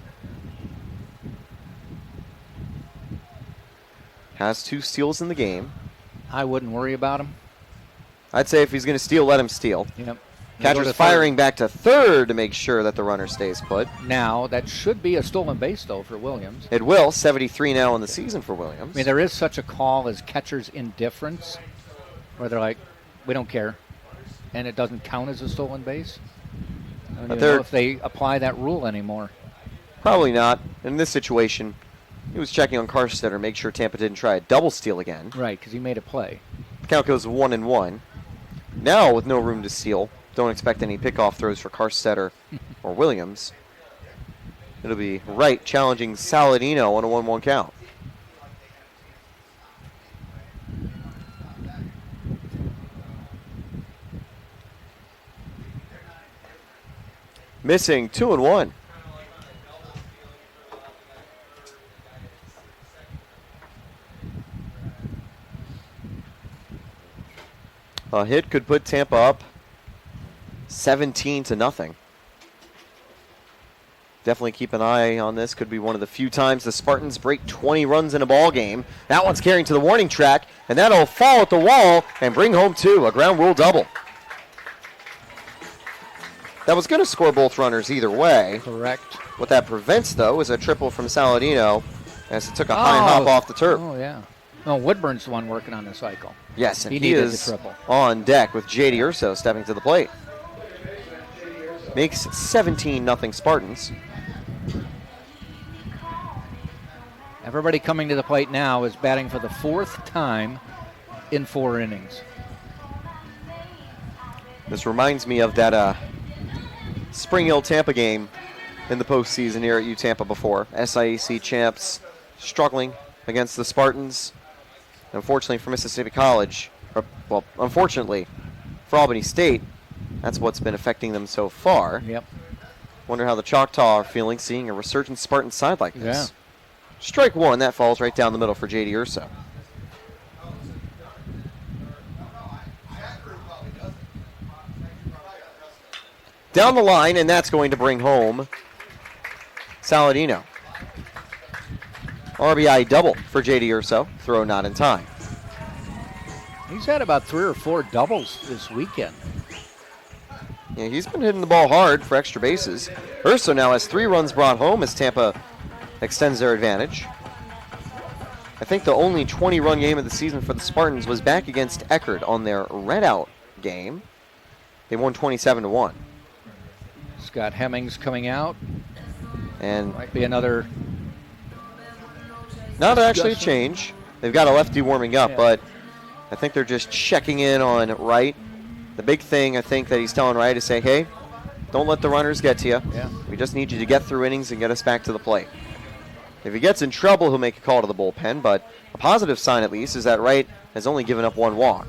Has 2 steals in the game. I wouldn't worry about him. I'd say if he's going to steal, let him steal. Yep. Catcher's firing back to third to make sure that the runner stays put. Now, that should be a stolen base, though, for Williams. It will. 73 now in the season for Williams. I mean, there is such a call as catcher's indifference, where they're like, we don't care, and it doesn't count as a stolen base. I don't even know if they apply that rule anymore. Probably not. In this situation, he was checking on Karstetter, make sure Tampa didn't try a double steal again. Right, because he made a play. The count goes 1-1. Now, with no room to steal, don't expect any pickoff throws for Karstetter or Williams. It'll be Wright challenging Saladino on a 1-1 count. Missing 2-1. A hit could put Tampa up 17-0. Definitely keep an eye on this. Could be one of the few times the Spartans break 20 runs in a ball game. That one's carrying to the warning track, and that'll fall at the wall and bring home 2, a ground rule double. That was going to score both runners either way. Correct. What that prevents, though, is a triple from Saladino as it took a high hop off the turf. Oh, yeah. No, Woodburn's the one working on the cycle. Yes, and he is the triple. On deck with J.D. Urso stepping to the plate. Makes 17-0 Spartans. Everybody coming to the plate now is batting for the 4th time in 4 innings. This reminds me of that Spring Hill Tampa game in the postseason here at UTampa before. SIAC champs struggling against the Spartans. Unfortunately for Mississippi College, unfortunately for Albany State, that's what's been affecting them so far. Yep. Wonder how the Choctaw are feeling seeing a resurgent Spartan side like this. Yeah. Strike 1, that falls right down the middle for J.D. Urso. Down the line, and that's going to bring home Saladino. RBI double for J.D. Urso. Throw not in time. He's had about 3 or 4 doubles this weekend. Yeah, he's been hitting the ball hard for extra bases. Urso now has 3 runs brought home as Tampa extends their advantage. I think the only 20-run game of the season for the Spartans was back against Eckerd on their red-out game. They won 27-1. Scott Hemmings coming out. And might be another... Not actually a change. They've got a lefty warming up, yeah. But I think they're just checking in on Wright. The big thing I think that he's telling Wright is say, hey, don't let the runners get to you. Yeah. We just need you to get through innings and get us back to the plate. If he gets in trouble, he'll make a call to the bullpen, but a positive sign at least is that Wright has only given up 1 walk.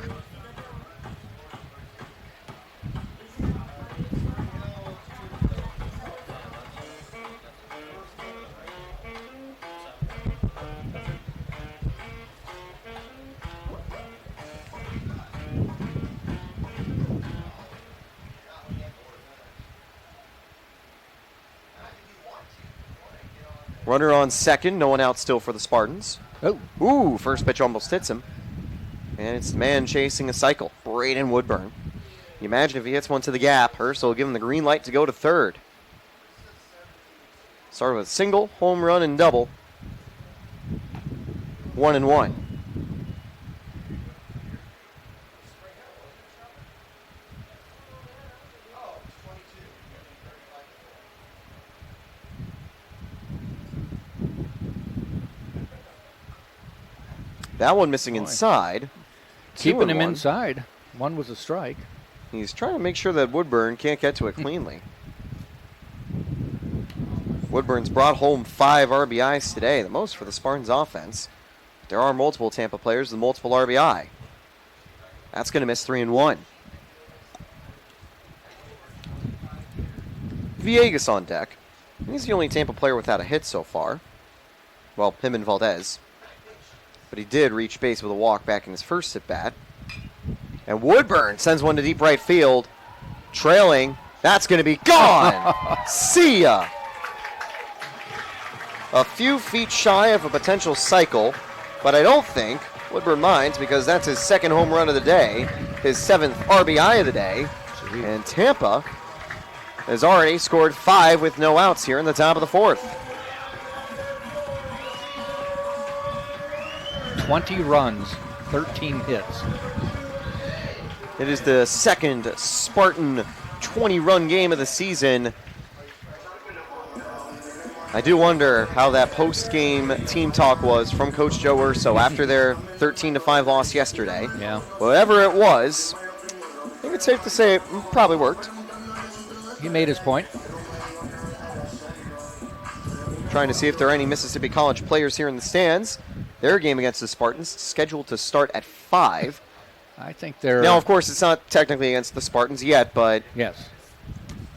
Runner on second, no one out still for the Spartans. Oh, Ooh, first pitch almost hits him. And it's the man chasing a cycle, Braden Woodburn. You imagine if he hits one to the gap, Hurst will give him the green light to go to third. Started with single, home run, and double. 1-1. That one missing inside. keeping him 2-1. inside. One was a strike. He's trying to make sure that Woodburn can't get to it cleanly. Woodburn's brought home 5 RBIs today, the most for the Spartans offense. There are multiple Tampa players with multiple RBI. That's going to miss 3-1. Villegas on deck. He's the only Tampa player without a hit so far. Well, him and Valdez. But he did reach base with a walk back in his first at-bat. And Woodburn sends one to deep right field. Trailing. That's going to be gone. See ya. A few feet shy of a potential cycle, but I don't think Woodburn minds because that's his second home run of the day, his 7th RBI of the day. And Tampa has already scored 5 with no outs here in the top of the 4th. 20 runs, 13 hits. It is the second Spartan 20-run game of the season. I do wonder how that post-game team talk was from Coach Joe Urso after their 13-5 loss yesterday. Yeah. Whatever it was, I think it's safe to say it probably worked. He made his point. Trying to see if there are any Mississippi College players here in the stands. Their game against the Spartans scheduled to start at 5. I think they're... Now, of course, it's not technically against the Spartans yet, but Yes.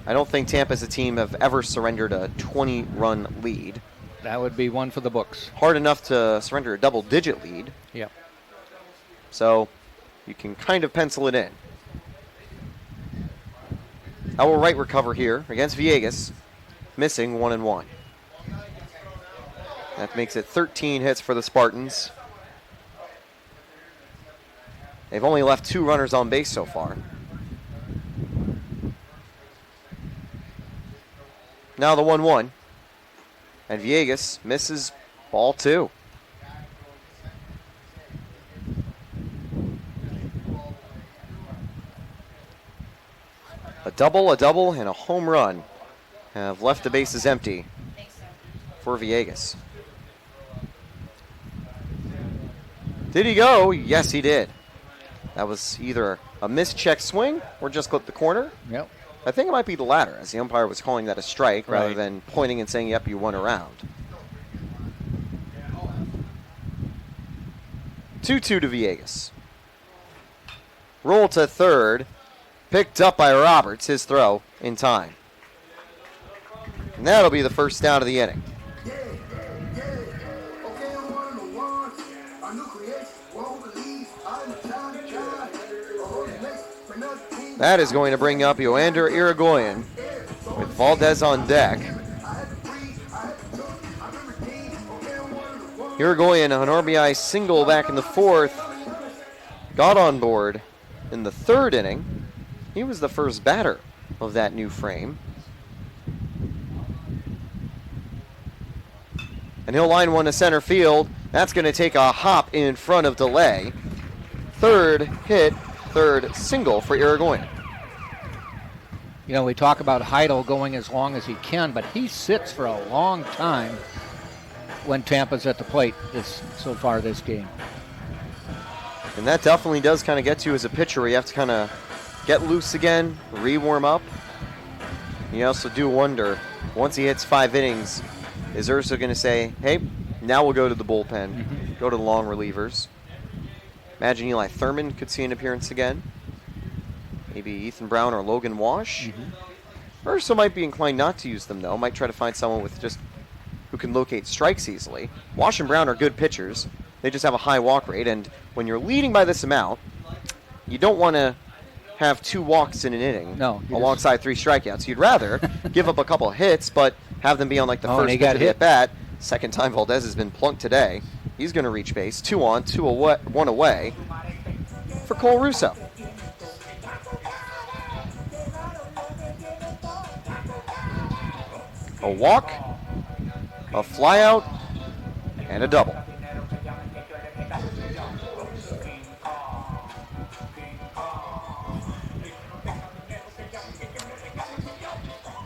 I don't think Tampa as a team have ever surrendered a 20-run lead. That would be one for the books. Hard enough to surrender a double-digit lead, Yep. so you can kind of pencil it in. Our right recover here against Villegas, missing 1-1. That makes it 13 hits for the Spartans. They've only left 2 runners on base so far. Now the 1-1. And Villegas misses ball 2. A double, and a home run have left the bases empty for Villegas. Did he go? Yes, he did. That was either a missed check swing or just clipped the corner. Yep. I think it might be the latter, as the umpire was calling that a strike rather Right. than pointing and saying, yep, you won a round. 2-2 to Villegas. Roll to third. Picked up by Roberts, his throw in time. And that'll be the first down of the inning. That is going to bring up Yoander Irigoyen with Valdez on deck. Irigoyen, an RBI single back in the 4th, got on board in the 3rd inning. He was the first batter of that new frame. And he'll line one to center field. That's going to take a hop in front of Delay. 3rd hit, 3rd single for Irigoyen. You know, we talk about Heidel going as long as he can, but he sits for a long time when Tampa's at the plate so far this game. And that definitely does kind of get to you as a pitcher where you have to kind of get loose again, re-warm up. You also do wonder, once he hits 5 innings, is Urso going to say, hey, now we'll go to the bullpen, go to the long relievers. Imagine Eli Thurman could see an appearance again. Maybe Ethan Brown or Logan Wash. Urso might be inclined not to use them, though. Might try to find someone with just who can locate strikes easily. Wash and Brown are good pitchers. They just have a high walk rate, and when you're leading by this amount, you don't want to have 2 walks in an inning alongside 3 strikeouts. You'd rather give up a couple hits, but have them be on like the first pitch of the at bat, Second time Valdez has been plunked today. He's going to reach base. 2 on, 2 away, 1 away for Cole Russo. A walk, a flyout, and a double.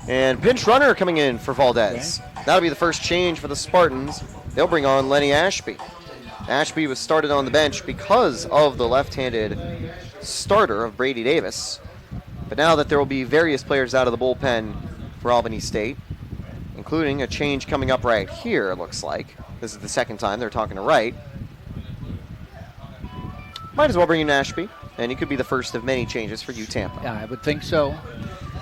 And pinch runner coming in for Valdez. That'll be the first change for the Spartans. They'll bring on Lenny Ashby. Ashby was started on the bench because of the left-handed starter of Brady Davis. But now that there will be various players out of the bullpen for Albany State, including a change coming up right here, it looks like. This is the second time they're talking to Wright. Might as well bring in Ashby, and he could be the first of many changes for Tampa. Yeah, I would think so.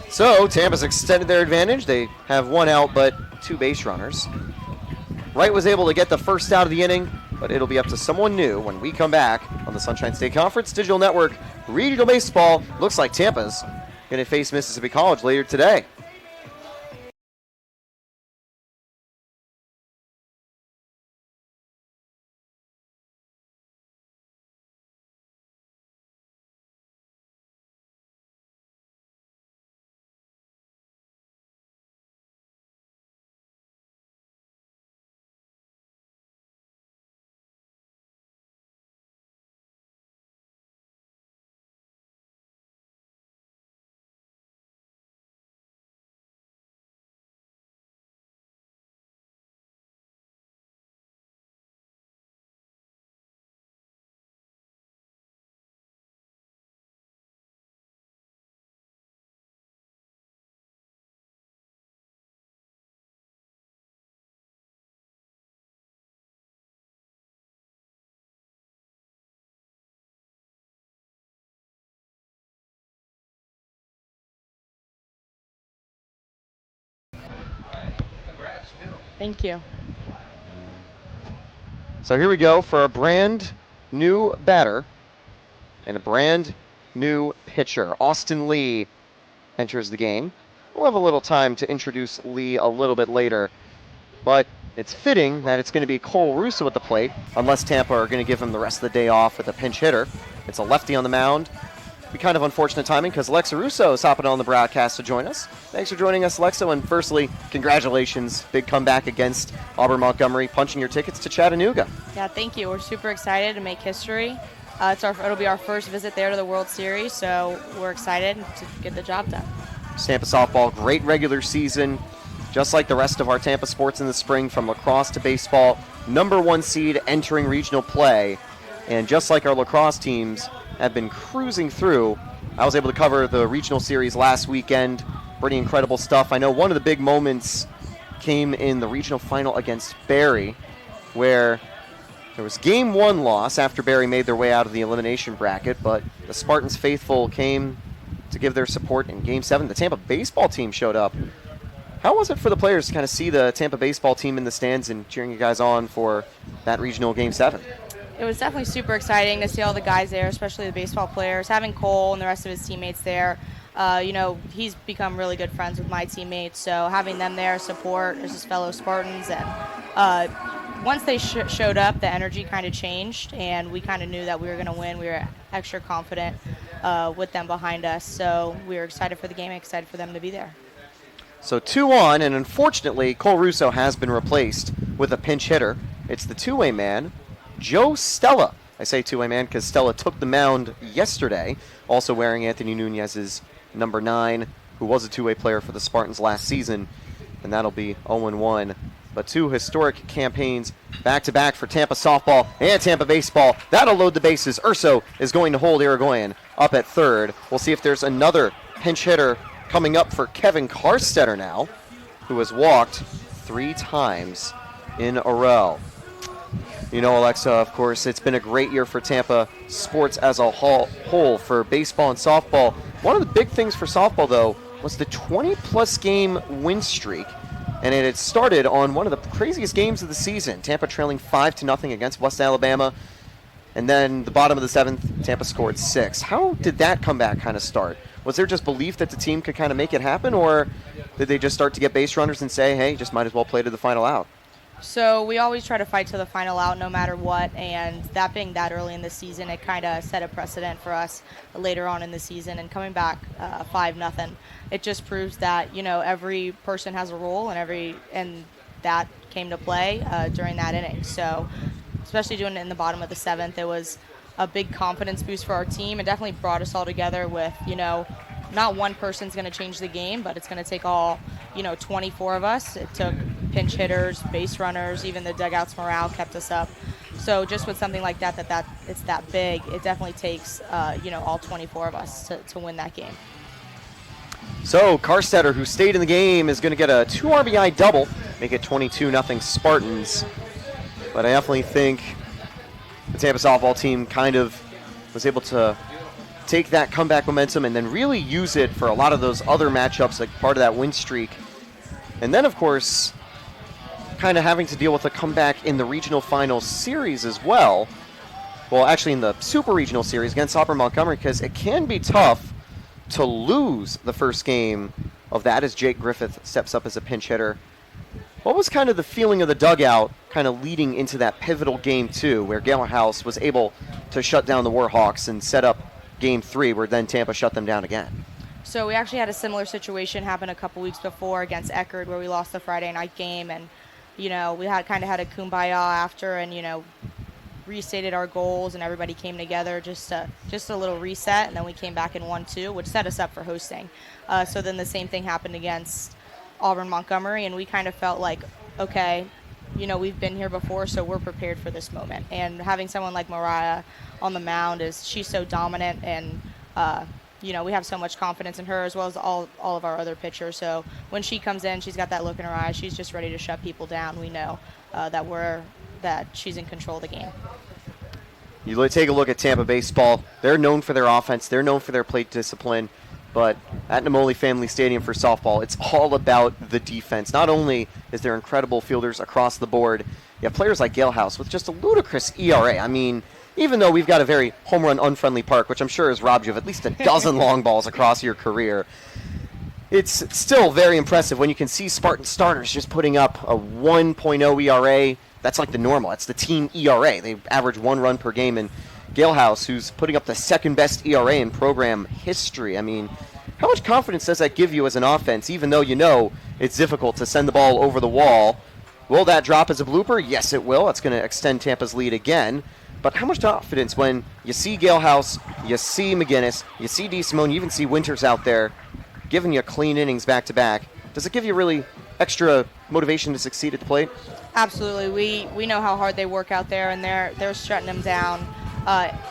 So Tampa's extended their advantage. They have 1 out but 2 base runners. Wright was able to get the first out of the inning, but it'll be up to someone new when we come back on the Sunshine State Conference Digital Network Regional Baseball. Looks like Tampa's going to face Mississippi College later today. Thank you. So here we go for a brand new batter and a brand new pitcher. Austin Lee enters the game. We'll have a little time to introduce Lee a little bit later, but it's fitting that it's going to be Cole Russo at the plate, unless Tampa are going to give him the rest of the day off with a pinch hitter. It's a lefty on the mound. Be kind of unfortunate timing because Alexa Russo is hopping on the broadcast to join us. Thanks for joining us, Alexa, and firstly, congratulations. Big comeback against Auburn Montgomery, punching your tickets to Chattanooga. Yeah, thank you. We're super excited to make history. It'll be our first visit there to the World Series, so we're excited to get the job done. Tampa softball, great regular season, just like the rest of our Tampa sports in the spring, from lacrosse to baseball. #1 seed entering regional play, and just like our lacrosse teams have been cruising through, I was able to cover the regional series last weekend. Pretty incredible stuff. I know one of the big moments came in the regional final against Barry, where there was game 1 loss after Barry made their way out of the elimination bracket, but the Spartans faithful came to give their support in game 7. The Tampa baseball team showed up. How was it for the players to kind of see the Tampa baseball team in the stands and cheering you guys on for that regional game 7? It was definitely super exciting to see all the guys there, especially the baseball players. Having Cole and the rest of his teammates there, he's become really good friends with my teammates, so having them there support as his fellow Spartans. And once they showed up, the energy kind of changed, and we kind of knew that we were going to win. We were extra confident with them behind us, so we were excited for the game and excited for them to be there. So 2 on, and unfortunately, Cole Russo has been replaced with a pinch hitter. It's the two-way man, Joe Stella. I say two-way man because Stella took the mound yesterday, also wearing Anthony Nunez's number 9, who was a two-way player for the Spartans last season, and that'll be 0-1. But 2 historic campaigns back-to-back for Tampa softball and Tampa baseball. That'll load the bases. Urso is going to hold Irigoyen up at third. We'll see if there's another pinch hitter coming up for Kevin Karstetter now, who has walked 3 times in a row. You know, Alexa, of course, it's been a great year for Tampa sports as a whole for baseball and softball. One of the big things for softball, though, was the 20-plus game win streak, and it had started on one of the craziest games of the season. Tampa trailing 5-0 against West Alabama, and then the bottom of the 7th, Tampa scored 6. How did that comeback kind of start? Was there just belief that the team could kind of make it happen, or did they just start to get base runners and say, hey, just might as well play to the final out? So we always try to fight to the final out no matter what, and that being that early in the season, it kind of set a precedent for us later on in the season. And coming back 5-0, it just proves that every person has a role, and that came to play during that inning. So especially doing it in the bottom of the seventh, it was a big confidence boost for our team. It definitely brought us all together with not one person's going to change the game, but it's going to take all 24 of us. It took pinch hitters, base runners, even the dugout's morale kept us up. So just with something like that it's that big, it definitely takes all 24 of us to win that game. So Karstetter, who stayed in the game, is going to get a 2 RBI double, make it 22-0 Spartans. But I definitely think the Tampa softball team kind of was able to take that comeback momentum and then really use it for a lot of those other matchups, like part of that win streak. And then, of course, kind of having to deal with a comeback in the regional final series as well. Well, actually in the super regional series against Auburn Montgomery, because it can be tough to lose the first game of that as Jake Griffith steps up as a pinch hitter. What was kind of the feeling of the dugout kind of leading into that pivotal game 2 where Gale House was able to shut down the Warhawks and set up game 3 where then Tampa shut them down again? So we actually had a similar situation happen a couple weeks before against Eckerd where we lost the Friday night game, and we had a kumbaya after and restated our goals, and everybody came together, just a little reset, and then we came back and won 2, which set us up for hosting. So then the same thing happened against Auburn Montgomery, and we kind of felt like, okay, we've been here before, so we're prepared for this moment. And having someone like Mariah on the mound, she's so dominant, and we have so much confidence in her as well as all of our other pitchers. So when she comes in, she's got that look in her eyes. She's just ready to shut people down. We know that she's in control of the game. You take a look at Tampa baseball. They're known for their offense. They're known for their plate discipline. But at Namoli Family Stadium for softball, it's all about the defense. Not only is there incredible fielders across the board, you have players like Gale House with just a ludicrous ERA. I mean, even though we've got a very home run unfriendly park, which I'm sure has robbed you of at least a dozen long balls across your career, it's still very impressive when you can see Spartan starters just putting up a 1.0 ERA. That's like the normal. That's the team ERA. They average 1 run per game. And Gale House, who's putting up the second best ERA in program history. I mean, how much confidence does that give you as an offense, even though it's difficult to send the ball over the wall? Will that drop as a blooper? Yes, it will. It's going to extend Tampa's lead again. But how much confidence when you see Gale House, you see McGinnis, you see DeSimone, you even see Winters out there giving you clean innings back-to-back? Does it give you really extra motivation to succeed at the plate? Absolutely. We know how hard they work out there, and they're shutting them down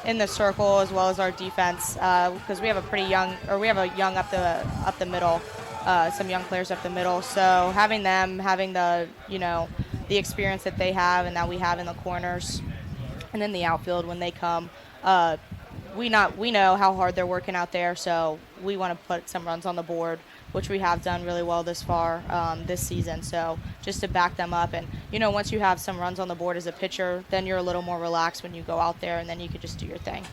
in the circle as well as our defense, because we have a young up the middle, some young players up the middle. So having the experience that they have and that we have in the corners and in the outfield when they come, we know how hard they're working out there. So we want to put some runs on the board, which we have done really well this far this season. So just to back them up, and once you have some runs on the board as a pitcher, then you're a little more relaxed when you go out there, and then you can just do your thing.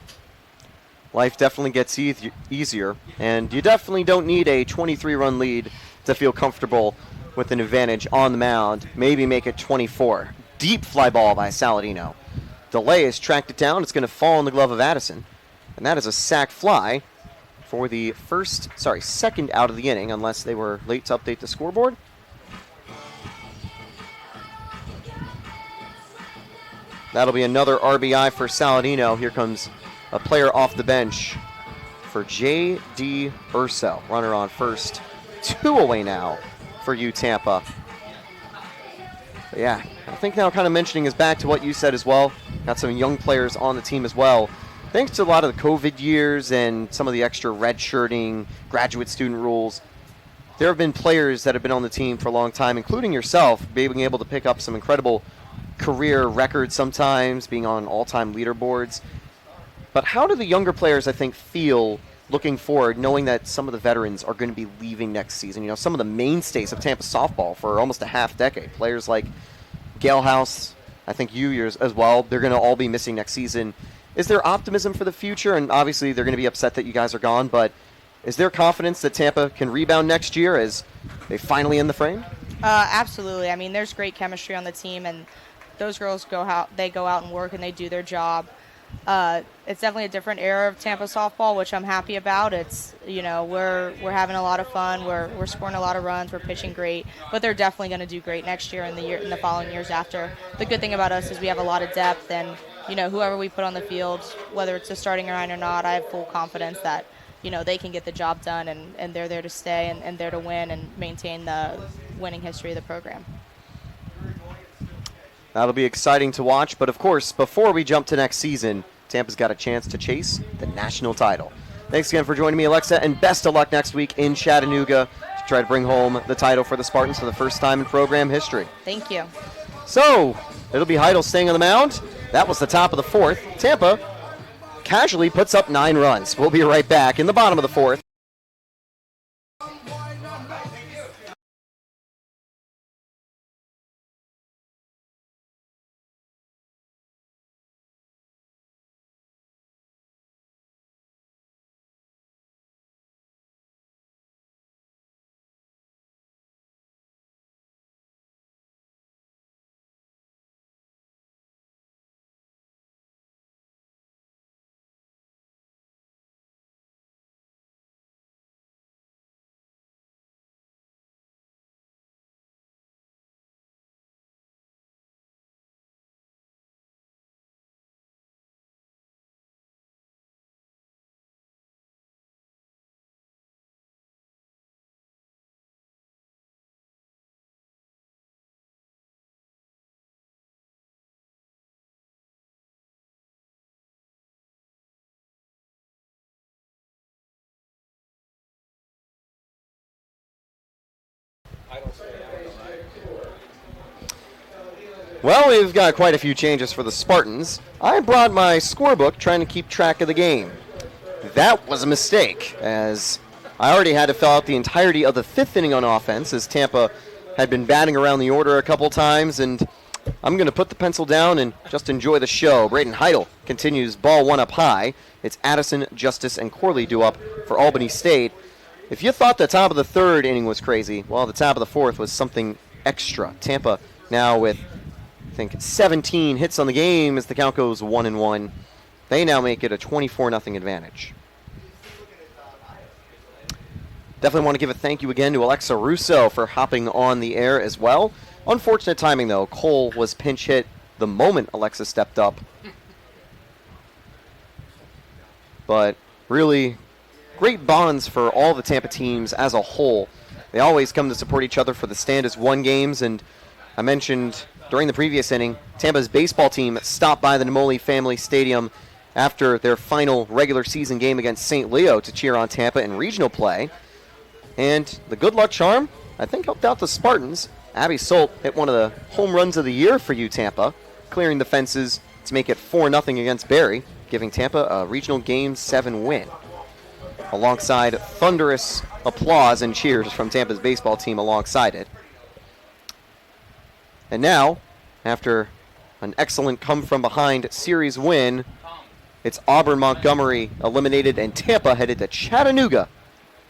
Life definitely gets easier, and you definitely don't need a 23-run lead to feel comfortable with an advantage on the mound. Maybe make it 24. Deep fly ball by Saladino. Delay has tracked it down. It's going to fall in the glove of Addison, and that is a sac fly for the second out of the inning, unless they were late to update the scoreboard. That'll be another RBI for Saladino. Here comes a player off the bench for J.D. Urso. Runner on first. 2 away now for you, Tampa. But yeah, I think now kind of mentioning is back to what you said as well. Got some young players on the team as well. Thanks to a lot of the COVID years and some of the extra redshirting, graduate student rules, there have been players that have been on the team for a long time, including yourself, being able to pick up some incredible career records sometimes, being on all-time leaderboards. But how do the younger players, I think, feel looking forward, knowing that some of the veterans are going to be leaving next season? Some of the mainstays of Tampa softball for almost a half decade. Players like Gale House, I think you as well, they're going to all be missing next season. Is there optimism for the future? And obviously they're going to be upset that you guys are gone, but is there confidence that Tampa can rebound next year as they finally end the frame? Absolutely. I mean, there's great chemistry on the team, and those girls go out and work, and they do their job. It's definitely a different era of Tampa softball, which I'm happy about. It's we're having a lot of fun. We're scoring a lot of runs. We're pitching great, but they're definitely going to do great next year and the following years after. The good thing about us is we have a lot of depth, and whoever we put on the field, whether it's a starting nine or not, I have full confidence that they can get the job done, and they're there to stay and there to win and maintain the winning history of the program. That'll be exciting to watch. But, of course, before we jump to next season, Tampa's got a chance to chase the national title. Thanks again for joining me, Alexa, and best of luck next week in Chattanooga to try to bring home the title for the Spartans for the first time in program history. Thank you. So, it'll be Heidel staying on the mound. That was the top of the fourth. Tampa casually puts up 9 runs. We'll be right back in the bottom of the fourth. Well, we've got quite a few changes for the Spartans. I brought my scorebook trying to keep track of the game. That was a mistake, as I already had to fill out the entirety of the 5th inning on offense, as Tampa had been batting around the order a couple times, and I'm going to put the pencil down and just enjoy the show. Braden Heidel continues ball 1 up high. It's Addison, Justice, and Corley due up for Albany State. If you thought the top of the 3rd inning was crazy, well, the top of the 4th was something extra. Tampa now with, I think, 17 hits on the game as the count goes 1-1. They now make it a 24-0 advantage. Definitely want to give a thank you again to Alexa Russo for hopping on the air as well. Unfortunate timing, though. Cole was pinch hit the moment Alexa stepped up. But really great bonds for all the Tampa teams as a whole. They always come to support each other for the stand as one games, and I mentioned during the previous inning, Tampa's baseball team stopped by the Nemoli Family Stadium after their final regular season game against St. Leo to cheer on Tampa in regional play. And the good luck charm, I think, helped out the Spartans. Abby Solt hit one of the home runs of the year for you, Tampa, clearing the fences to make it 4-0 against Barry, giving Tampa a regional Game 7 win. Alongside thunderous applause and cheers from Tampa's baseball team alongside it. And now, after an excellent come-from-behind series win, it's Auburn-Montgomery eliminated and Tampa headed to Chattanooga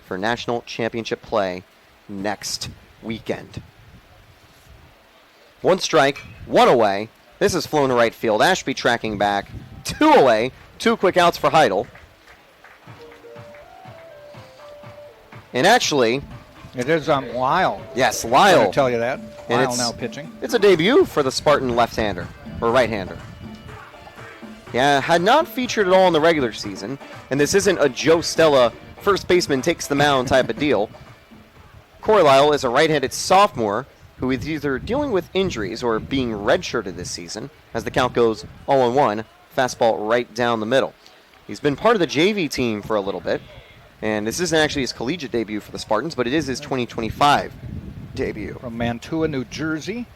for national championship play next weekend. 1 strike, 1 away. This is flown to right field. Ashby tracking back. 2 away. 2 quick outs for Heidel. And actually, it is Lyle. Yes, I'm Lyle. going to tell you that. And Lyle now pitching. It's a debut for the Spartan left-hander, or right-hander. Yeah, had not featured at all in the regular season, and this isn't a Joe Stella first baseman takes the mound type of deal. Corey Lyle is a right-handed sophomore who is either dealing with injuries or being redshirted this season, as the count goes 0-1, fastball right down the middle. He's been part of the JV team for a little bit, and this isn't actually his collegiate debut for the Spartans, but it is his 2025 debut. From Mantua, New Jersey.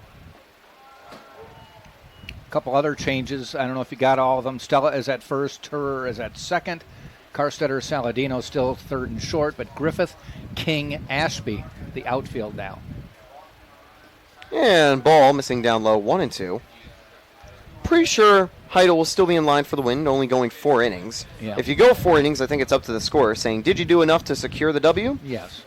A couple other changes. I don't know if you got all of them. Stella is at first, Turer is at second. Carstetter, Saladino still third and short, but Griffith, King, Ashby, the outfield now. And Ball missing down low, 1-2. Pretty sure Heidel will still be in line for the win, only going 4 innings. Yeah. If you go 4 innings, I think it's up to the scorer saying, did you do enough to secure the W? Yes.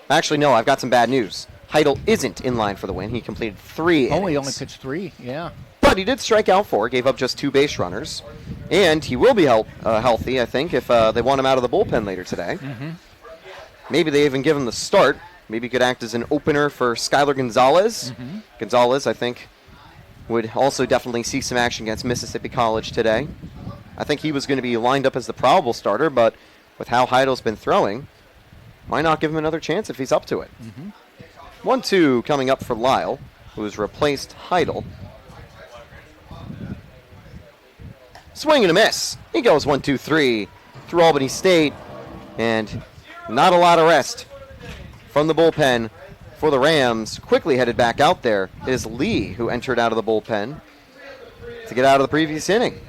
Actually, no, I've got some bad news. Heidel isn't in line for the win. He completed 3 innings. Oh, he only pitched 3, yeah. But he did strike out 4, gave up just 2 base runners. And he will be healthy, I think, if they want him out of the bullpen later today. Maybe they even give him the start. Maybe he could act as an opener for Skylar Gonzalez. Gonzalez, I think, would also definitely see some action against Mississippi College today. I think he was going to be lined up as the probable starter, but with how Heidel's been throwing, why not give him another chance if he's up to it? 1-2 coming up for Lyle, who has replaced Heidel. Swing and a miss. He goes 1-2-3 through Albany State, and not a lot of rest from the bullpen for the Rams. Quickly headed back out there is Lee, who entered out of the bullpen to get out of the previous inning.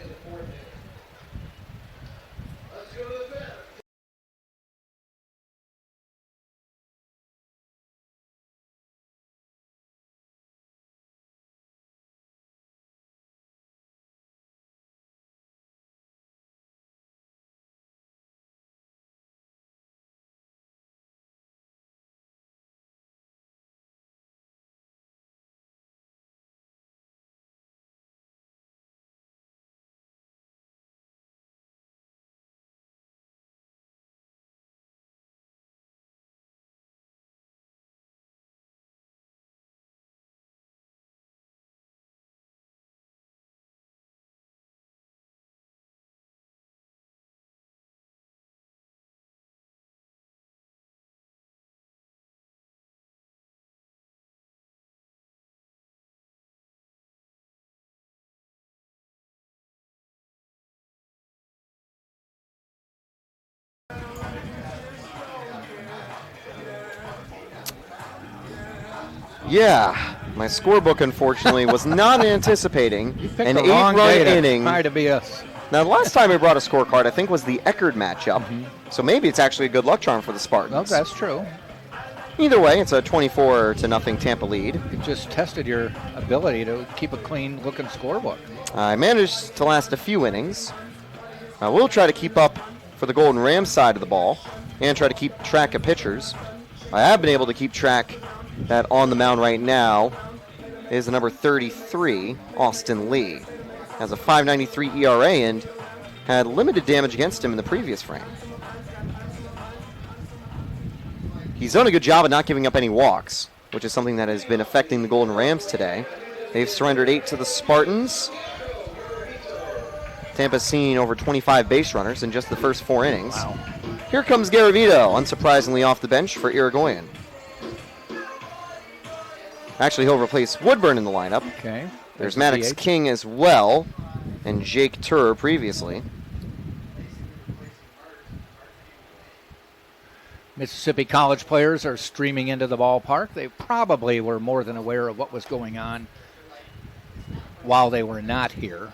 Yeah, my scorebook, unfortunately, was not anticipating an 8-run inning. Try to be us. Now, the last time I brought a scorecard, I think, was the Eckerd matchup. So maybe it's actually a good luck charm for the Spartans. Well, that's true. Either way, it's a 24-0 Tampa lead. It just tested your ability to keep a clean-looking scorebook. I managed to last a few innings. I will try to keep up for the Golden Rams side of the ball and try to keep track of pitchers. I have been able to keep track that on the mound right now is the number 33, Austin Lee. Has a 5.93 ERA and had limited damage against him in the previous frame. He's done a good job of not giving up any walks, which is something that has been affecting the Golden Rams today. They've surrendered 8 to the Spartans. Tampa's seen over 25 base runners in just the first 4 innings. Wow. Here comes Garavito, unsurprisingly off the bench for Irigoyen. Actually, he'll replace Woodburn in the lineup. Okay. There's Maddox DH. King as well, and Jake Turr previously. Mississippi College players are streaming into the ballpark. They probably were more than aware of what was going on while they were not here.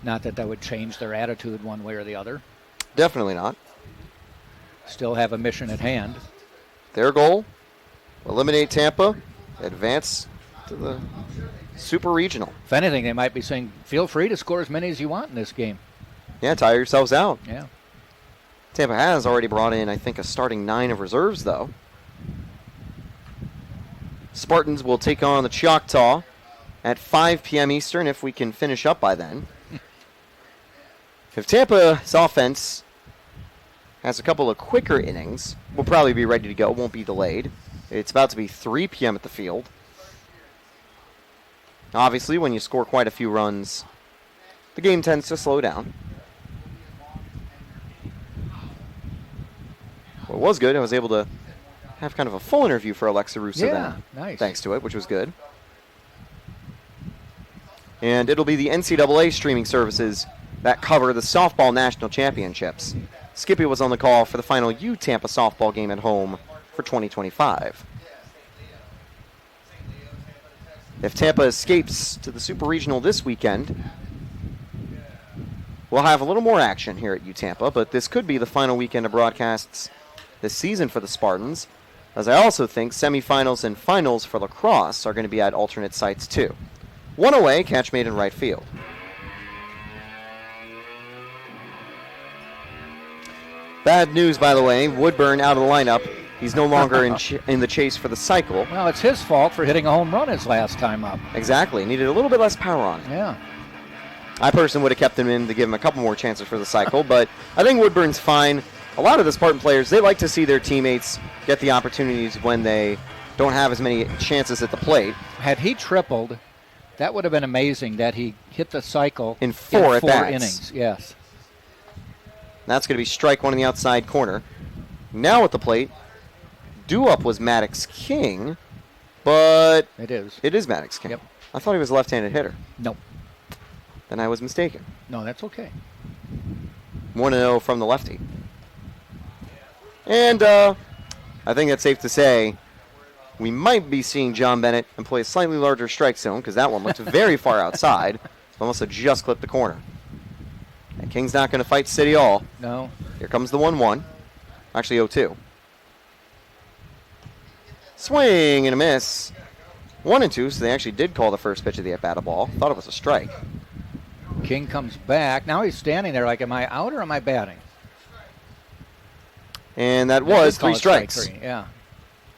Not that would change their attitude one way or the other. Definitely not. Still have a mission at hand. Their goal, eliminate Tampa, advance to the Super Regional. If anything, they might be saying, feel free to score as many as you want in this game. Yeah, tire yourselves out. Yeah. Tampa has already brought in, I think, a starting 9 of reserves, though. Spartans will take on the Choctaw at 5 p.m. Eastern if we can finish up by then. If Tampa's offense has a couple of quicker innings, we'll probably be ready to go. Won't be delayed. It's about to be 3 p.m. at the field. Obviously, when you score quite a few runs, the game tends to slow down. What was good, I was able to have kind of a full interview for Alexa Russo then. Nice. Thanks to it, which was good. And it'll be the NCAA streaming services that cover the softball national championships. Skippy was on the call for the final U-Tampa softball game at home for 2025. If Tampa escapes to the Super Regional this weekend, we'll have a little more action here at U-Tampa, but this could be the final weekend of broadcasts this season for the Spartans, as I also think semifinals and finals for lacrosse are going to be at alternate sites too. One away, catch made in right field. Bad news, by the way, Woodburn out of the lineup He's no longer in the chase for the cycle. Well, it's his fault for hitting a home run his last time up. Exactly. Needed a little bit less power on it. Yeah. I personally would have kept him in to give him a couple more chances for the cycle, but I think Woodburn's fine. A lot of the Spartan players, they like to see their teammates get the opportunities when they don't have as many chances at the plate. Had he tripled, that would have been amazing that he hit the cycle in four at-bats. Innings. Yes. That's going to be strike one in the outside corner. Now at the plate, due-up was Maddox King, but it is Maddox King. Yep. I thought he was a left-handed hitter. Nope. Then I was mistaken. No, that's okay. 1-0 from the lefty. And I think that's safe to say we might be seeing John Bennett employ a slightly larger strike zone because that one looked very far outside. Almost have just clipped the corner. And King's not going to fight City Hall. No. Here comes the 1-1. Actually 0-2. Swing and a miss. 1-2, so they actually did call the first pitch of the at-bat ball. Thought it was a strike. King comes back. Now he's standing there like, am I out or am I batting? And that was 3 strikes. Strike 3, yeah.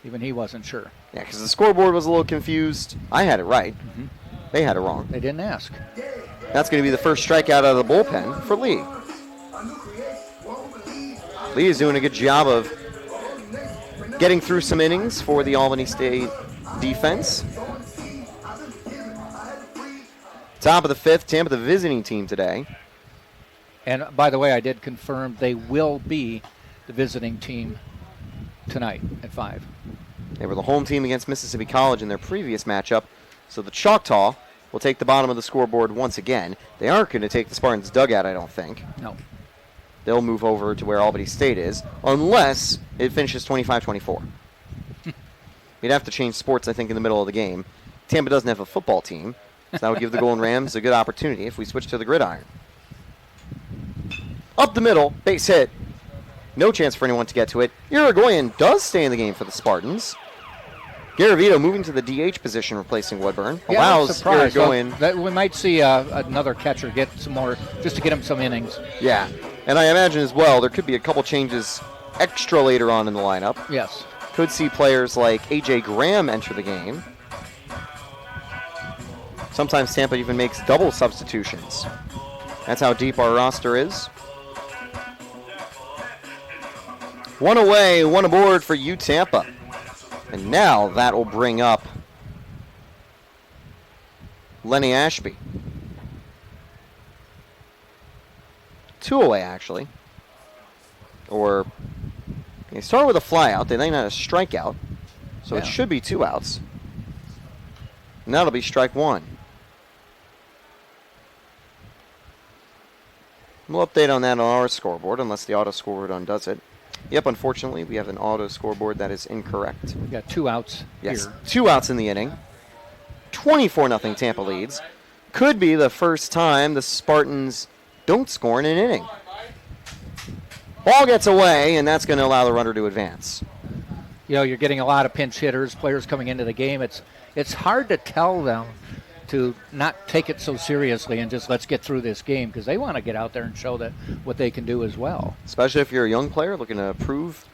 Even he wasn't sure. Yeah, because the scoreboard was a little confused. I had it right. Mm-hmm. They had it wrong. They didn't ask. That's going to be the first strikeout out of the bullpen for Lee. Lee is doing a good job of getting through some innings for the Albany State defense. Top of the 5th, Tampa the visiting team today. And by the way, I did confirm they will be the visiting team tonight at 5. They were the home team against Mississippi College in their previous matchup, so the Choctaw will take the bottom of the scoreboard once again. They aren't going to take the Spartans' dugout, I don't think. No. They'll move over to where Albany State is, unless it finishes 25-24. We'd have to change sports, I think, in the middle of the game. Tampa doesn't have a football team, so that would give the Golden Rams a good opportunity if we switch to the gridiron. Up the middle, base hit. No chance for anyone to get to it. Irigoyen does stay in the game for the Spartans. Garavito moving to the DH position, replacing Woodburn. Allows Irigoyen. That we might see another catcher get some more, just to get him some innings. Yeah, and I imagine as well there could be a couple changes extra later on in the lineup. Yes. Could see players like A.J. Graham enter the game. Sometimes Tampa even makes double substitutions. That's how deep our roster is. 1 away, 1 aboard for U Tampa. And now that will bring up Lenny Ashby. 2 away, actually. Or they start with a flyout. They then had a strikeout. So it should be 2 outs. And that'll be strike 1. We'll update on that on our scoreboard, unless the auto scoreboard undoes it. Yep, unfortunately, we have an auto scoreboard that is incorrect. We got 2 outs yes, here. 2 outs in the inning. 24-0 Tampa leads. Could be the first time the Spartans don't score in an inning. Ball gets away, and that's going to allow the runner to advance. You know, you're getting a lot of pinch hitters, players coming into the game. It's hard to tell them to not take it so seriously and just let's get through this game, because they want to get out there and show that what they can do as well. Especially if you're a young player looking to prove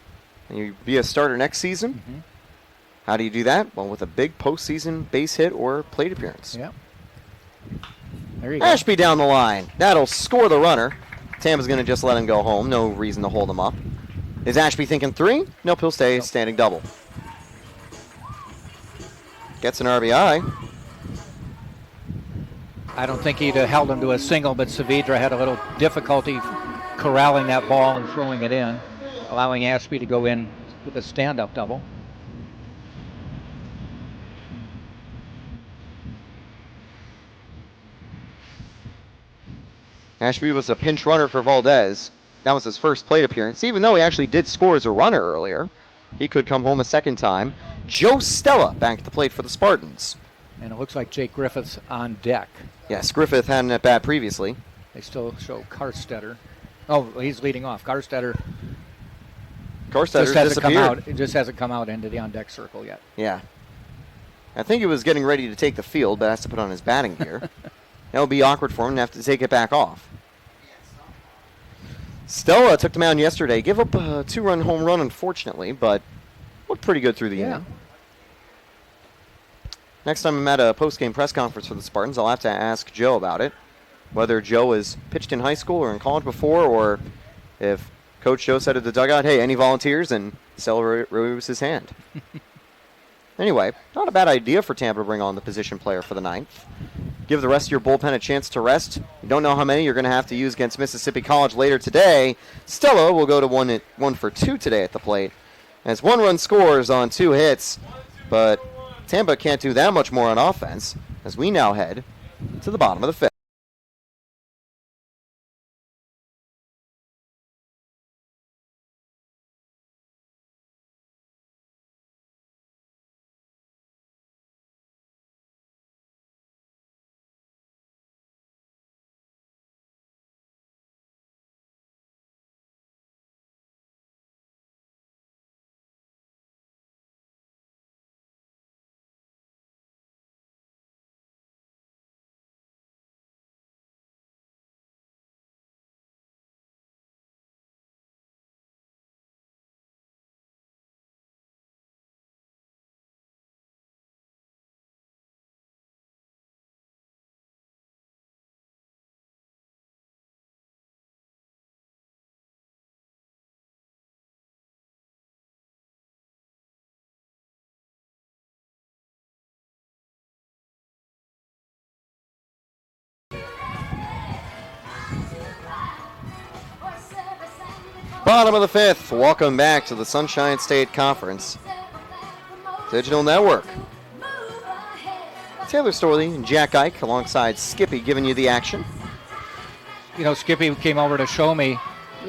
and you be a starter next season. Mm-hmm. How do you do that? Well, with a big postseason base hit or plate appearance. Yeah. There you go. Ashby down the line. That'll score the runner. Tampa's going to just let him go home. No reason to hold him up. Is Ashby thinking 3? Nope, he'll stay standing double. Gets an RBI. I don't think he'd have held him to a single, but Saavedra had a little difficulty corralling that ball and throwing it in, allowing Ashby to go in with a stand-up double. Ashby was a pinch runner for Valdez. That was his first plate appearance. Even though he actually did score as a runner earlier, he could come home a second time. Joe Stella back at the plate for the Spartans. And it looks like Jake Griffith's on deck. Yes, Griffith had an at-bat previously. They still show Karstetter. Oh, he's leading off. Karstetter just hasn't come out. It just hasn't come out into the on-deck circle yet. Yeah. I think he was getting ready to take the field, but has to put on his batting gear. That would be awkward for him to have to take it back off. Stella took the mound yesterday. Give up a 2-run home run, unfortunately, but looked pretty good through the inning. Next time I'm at a post-game press conference for the Spartans, I'll have to ask Joe about it, whether Joe has pitched in high school or in college before, or if Coach Joe said at the dugout, hey, any volunteers, and Stella raised his hand. Anyway, not a bad idea for Tampa to bring on the position player for the ninth. Give the rest of your bullpen a chance to rest. You don't know how many you're going to have to use against Mississippi College later today. Stella will go to 1 for 2 today at the plate, as 1 run scores on 2 hits, but Tampa can't do that much more on offense, as we now head to the bottom of the 5th. Bottom of the 5th. Welcome back to the Sunshine State Conference Digital Network. Taylor Storley and Jack Ike alongside Skippy giving you the action. You know, Skippy came over to show me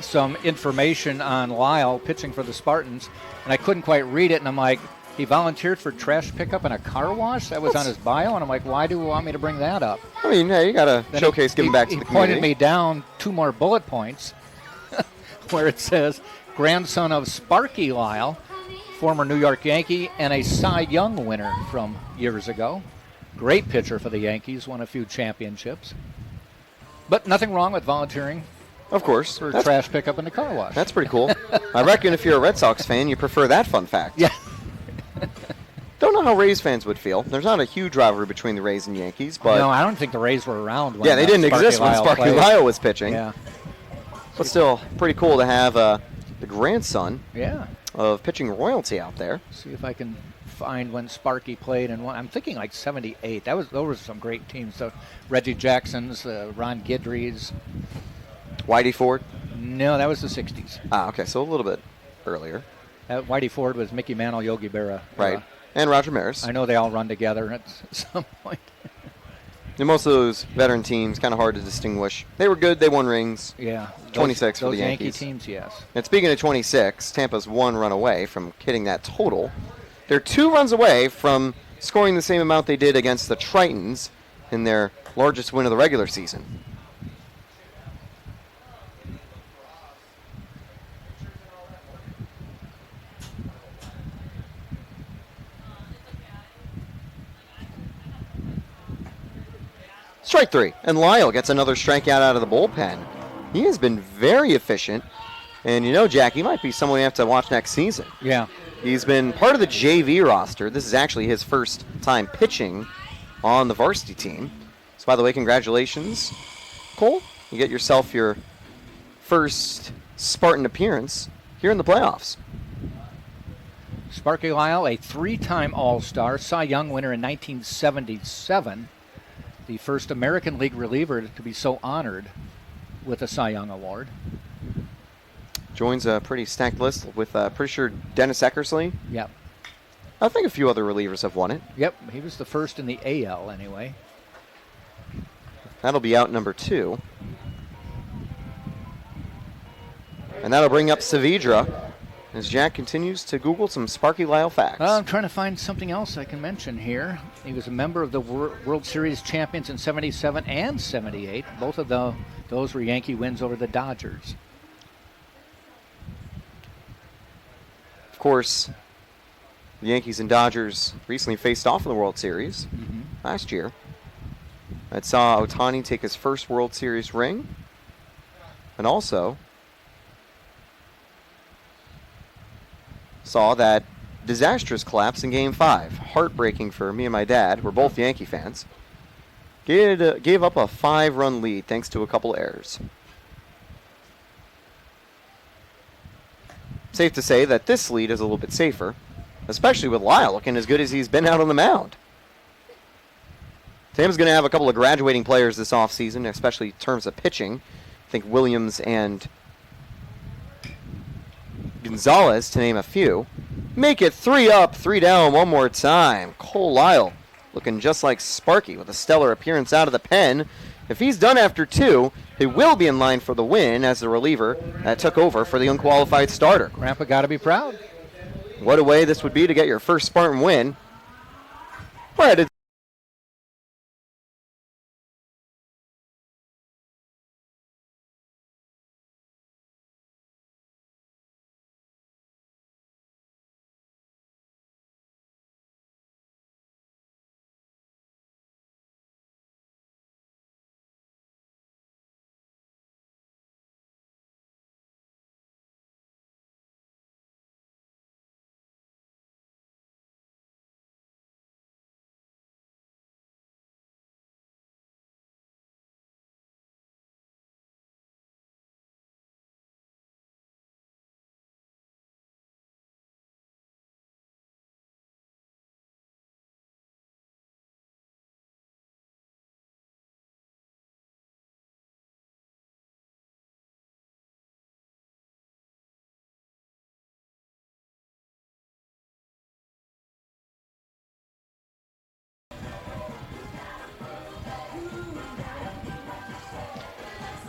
some information on Lyle pitching for the Spartans, and I couldn't quite read it, and I'm like, he volunteered for trash pickup and a car wash? That was on his bio, and I'm like, why do you want me to bring that up? I mean, hey, you got to showcase giving back to the community. He pointed me down 2 more bullet points where it says, grandson of Sparky Lyle, former New York Yankee and a Cy Young winner from years ago. Great pitcher for the Yankees, won a few championships. But nothing wrong with volunteering. Of course. For trash pickup and a car wash. That's pretty cool. I reckon if you're a Red Sox fan, you prefer that fun fact. Yeah. Don't know how Rays fans would feel. There's not a huge rivalry between the Rays and Yankees, but no, I don't think the Rays were around when they didn't exist when Sparky Lyle was pitching. Yeah. But still, pretty cool to have the grandson of pitching royalty out there. See if I can find when Sparky played, and I'm thinking like 78. Those were some great teams. So Reggie Jackson's, Ron Guidry's. Whitey Ford? No, that was the 60s. Ah, okay, so a little bit earlier. Whitey Ford was Mickey Mantle, Yogi Berra. Right, and Roger Maris. I know they all run together at some point. And most of those veteran teams, kind of hard to distinguish. They were good. They won rings. Yeah. 26 for the Yankees. Yankee teams, yes. And speaking of 26, Tampa's 1 run away from hitting that total. They're 2 runs away from scoring the same amount they did against the Tritons in their largest win of the regular season. Strike 3, and Lyle gets another strikeout out of the bullpen. He has been very efficient, and you know, Jack, he might be someone you have to watch next season. Yeah. He's been part of the JV roster. This is actually his first time pitching on the varsity team. So, by the way, congratulations, Cole. You get yourself your first Spartan appearance here in the playoffs. Sparky Lyle, a 3-time All-Star, Cy Young winner in 1977. The first American League reliever to be so honored with a Cy Young Award. Joins a pretty stacked list with, pretty sure, Dennis Eckersley. Yep. I think a few other relievers have won it. Yep, he was the first in the AL anyway. That'll be out number 2. And that'll bring up Saavedra as Jack continues to Google some Sparky Lyle facts. I'm trying to find something else I can mention here. He was a member of the World Series champions in 77 and 78. Both of those were Yankee wins over the Dodgers. Of course, the Yankees and Dodgers recently faced off in the World Series last year. I saw Ohtani take his first World Series ring, and also saw that disastrous collapse in Game 5. Heartbreaking for me and my dad. We're both Yankee fans. Gave up a 5-run lead thanks to a couple errors. Safe to say that this lead is a little bit safer, especially with Lyle looking as good as he's been out on the mound. Tampa's going to have a couple of graduating players this offseason, especially in terms of pitching. I think Williams and Gonzalez, to name a few. Make it 3 up, 3 down one more time. Cole Lyle looking just like Sparky with a stellar appearance out of the pen. If he's done after 2, he will be in line for the win as the reliever that took over for the unqualified starter. Grandpa got to be proud. What a way this would be to get your first Spartan win. We're headed.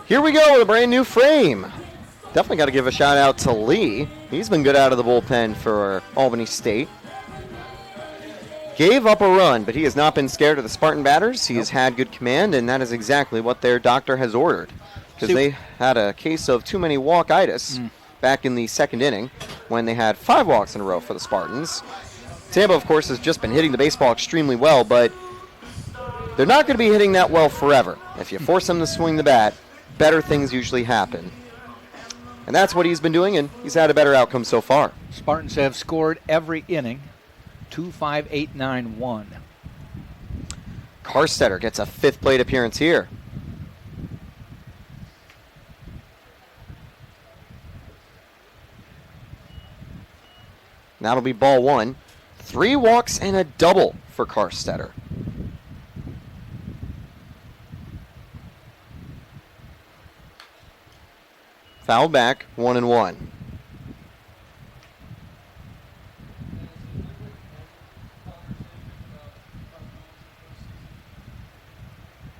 Here we go with a brand new frame. Definitely got to give a shout out to Lee. He's been good out of the bullpen for Albany State. Gave up a run, but he has not been scared of the Spartan batters. He has had good command, and that is exactly what their doctor has ordered. Because they had a case of too many walk-itis back in the second inning when they had 5 walks in a row for the Spartans. Tampa, of course, has just been hitting the baseball extremely well, but they're not going to be hitting that well forever. If you force them to swing the bat, better things usually happen. And that's what he's been doing, and he's had a better outcome so far. Spartans have scored every inning. 2-5, 8-9, 1. Carstetter gets a 5th plate appearance here. That'll be ball 1. 3 walks and a double for Carstetter. Foul back, 1-1.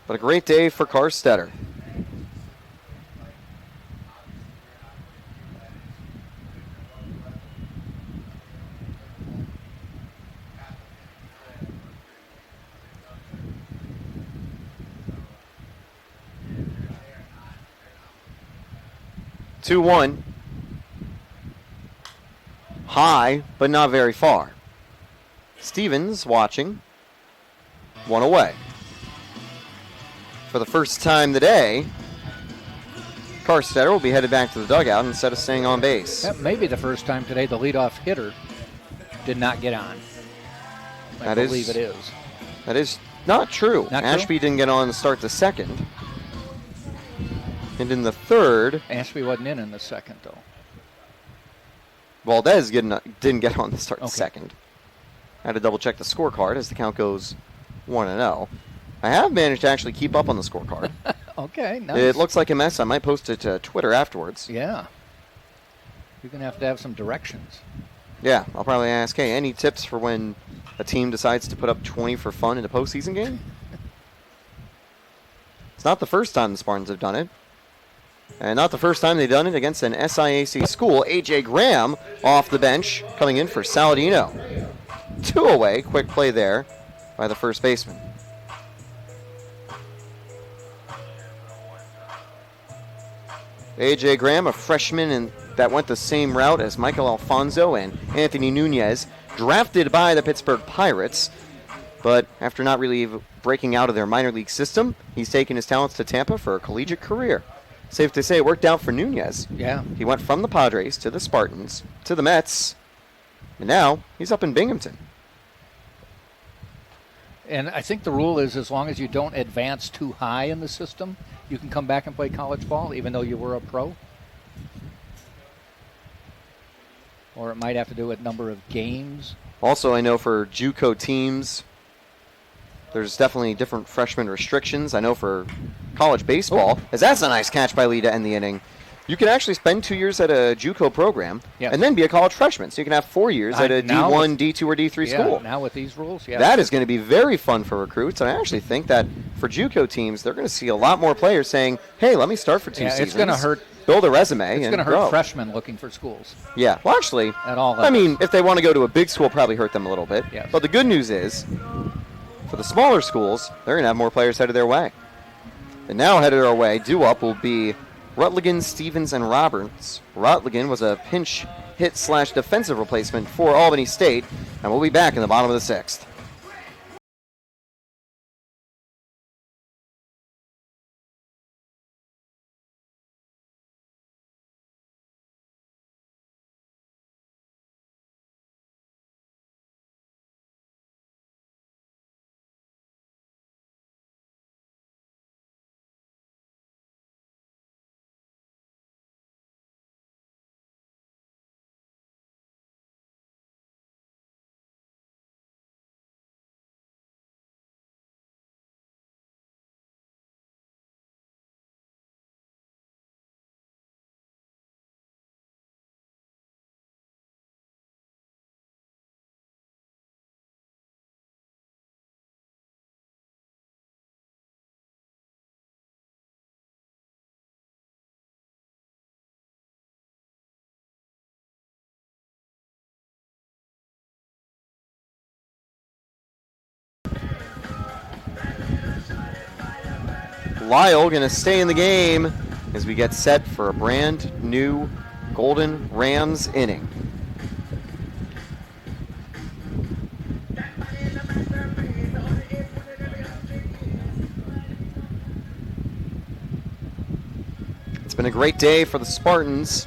But a great day for Carstetter. Two one. High, but not very far. Stevens watching. 1 away. For the first time today, Carstetter will be headed back to the dugout instead of staying on base. That may be the first time today the leadoff hitter did not get on. I believe it is. That is not true. Not Ashby didn't get on to start the second. And in the third, Ashby wasn't in the second, though. Valdez didn't get on to start the second. I had to double check the scorecard as the count goes 1-0. I have managed to actually keep up on the scorecard. Okay, nice. It looks like a mess. I might post it to Twitter afterwards. Yeah. You're going to have some directions. Yeah, I'll probably ask, hey, any tips for when a team decides to put up 20 for fun in a postseason game? It's not the first time the Spartans have done it. And not the first time they've done it against an SIAC school. A.J. Graham off the bench, coming in for Saladino. 2 away, quick play there by the first baseman. A.J. Graham, a freshman and that went the same route as Michael Alfonso and Anthony Nunez, drafted by the Pittsburgh Pirates. But after not really breaking out of their minor league system, he's taken his talents to Tampa for a collegiate career. Safe to say it worked out for Nunez. Yeah. He went from the Padres to the Spartans to the Mets And now he's up in Binghamton. And I think the rule is as long as you don't advance too high in the system, you can come back and play college ball even though you were a pro. Or it might have to do with number of games. Also, I know for JUCO teams, there's definitely different freshman restrictions. I know for college baseball, as that's a nice catch by Lee to end the inning, you can actually spend 2 years at a JUCO program and then be a college freshman. So you can have 4 years at a D1, D2, or D3 school. Now with these rules, That is going to be very fun for recruits. And I actually think that for JUCO teams, they're going to see a lot more players saying, hey, let me start for 2 seasons. It's going to hurt. Build a resume. It's going to hurt freshmen looking for schools. Yeah, well, actually, at all levels. I mean, if they want to go to a big school, probably hurt them a little bit. Yes. But the good news is, for the smaller schools, they're going to have more players headed their way. And now headed our way, due up will be Rutligan, Stevens, and Roberts. Rutligan was a pinch hit/defensive replacement for Albany State, and we'll be back in the bottom of the 6th. Lyle going to stay in the game as we get set for a brand new Golden Rams inning. It's been a great day for the Spartans,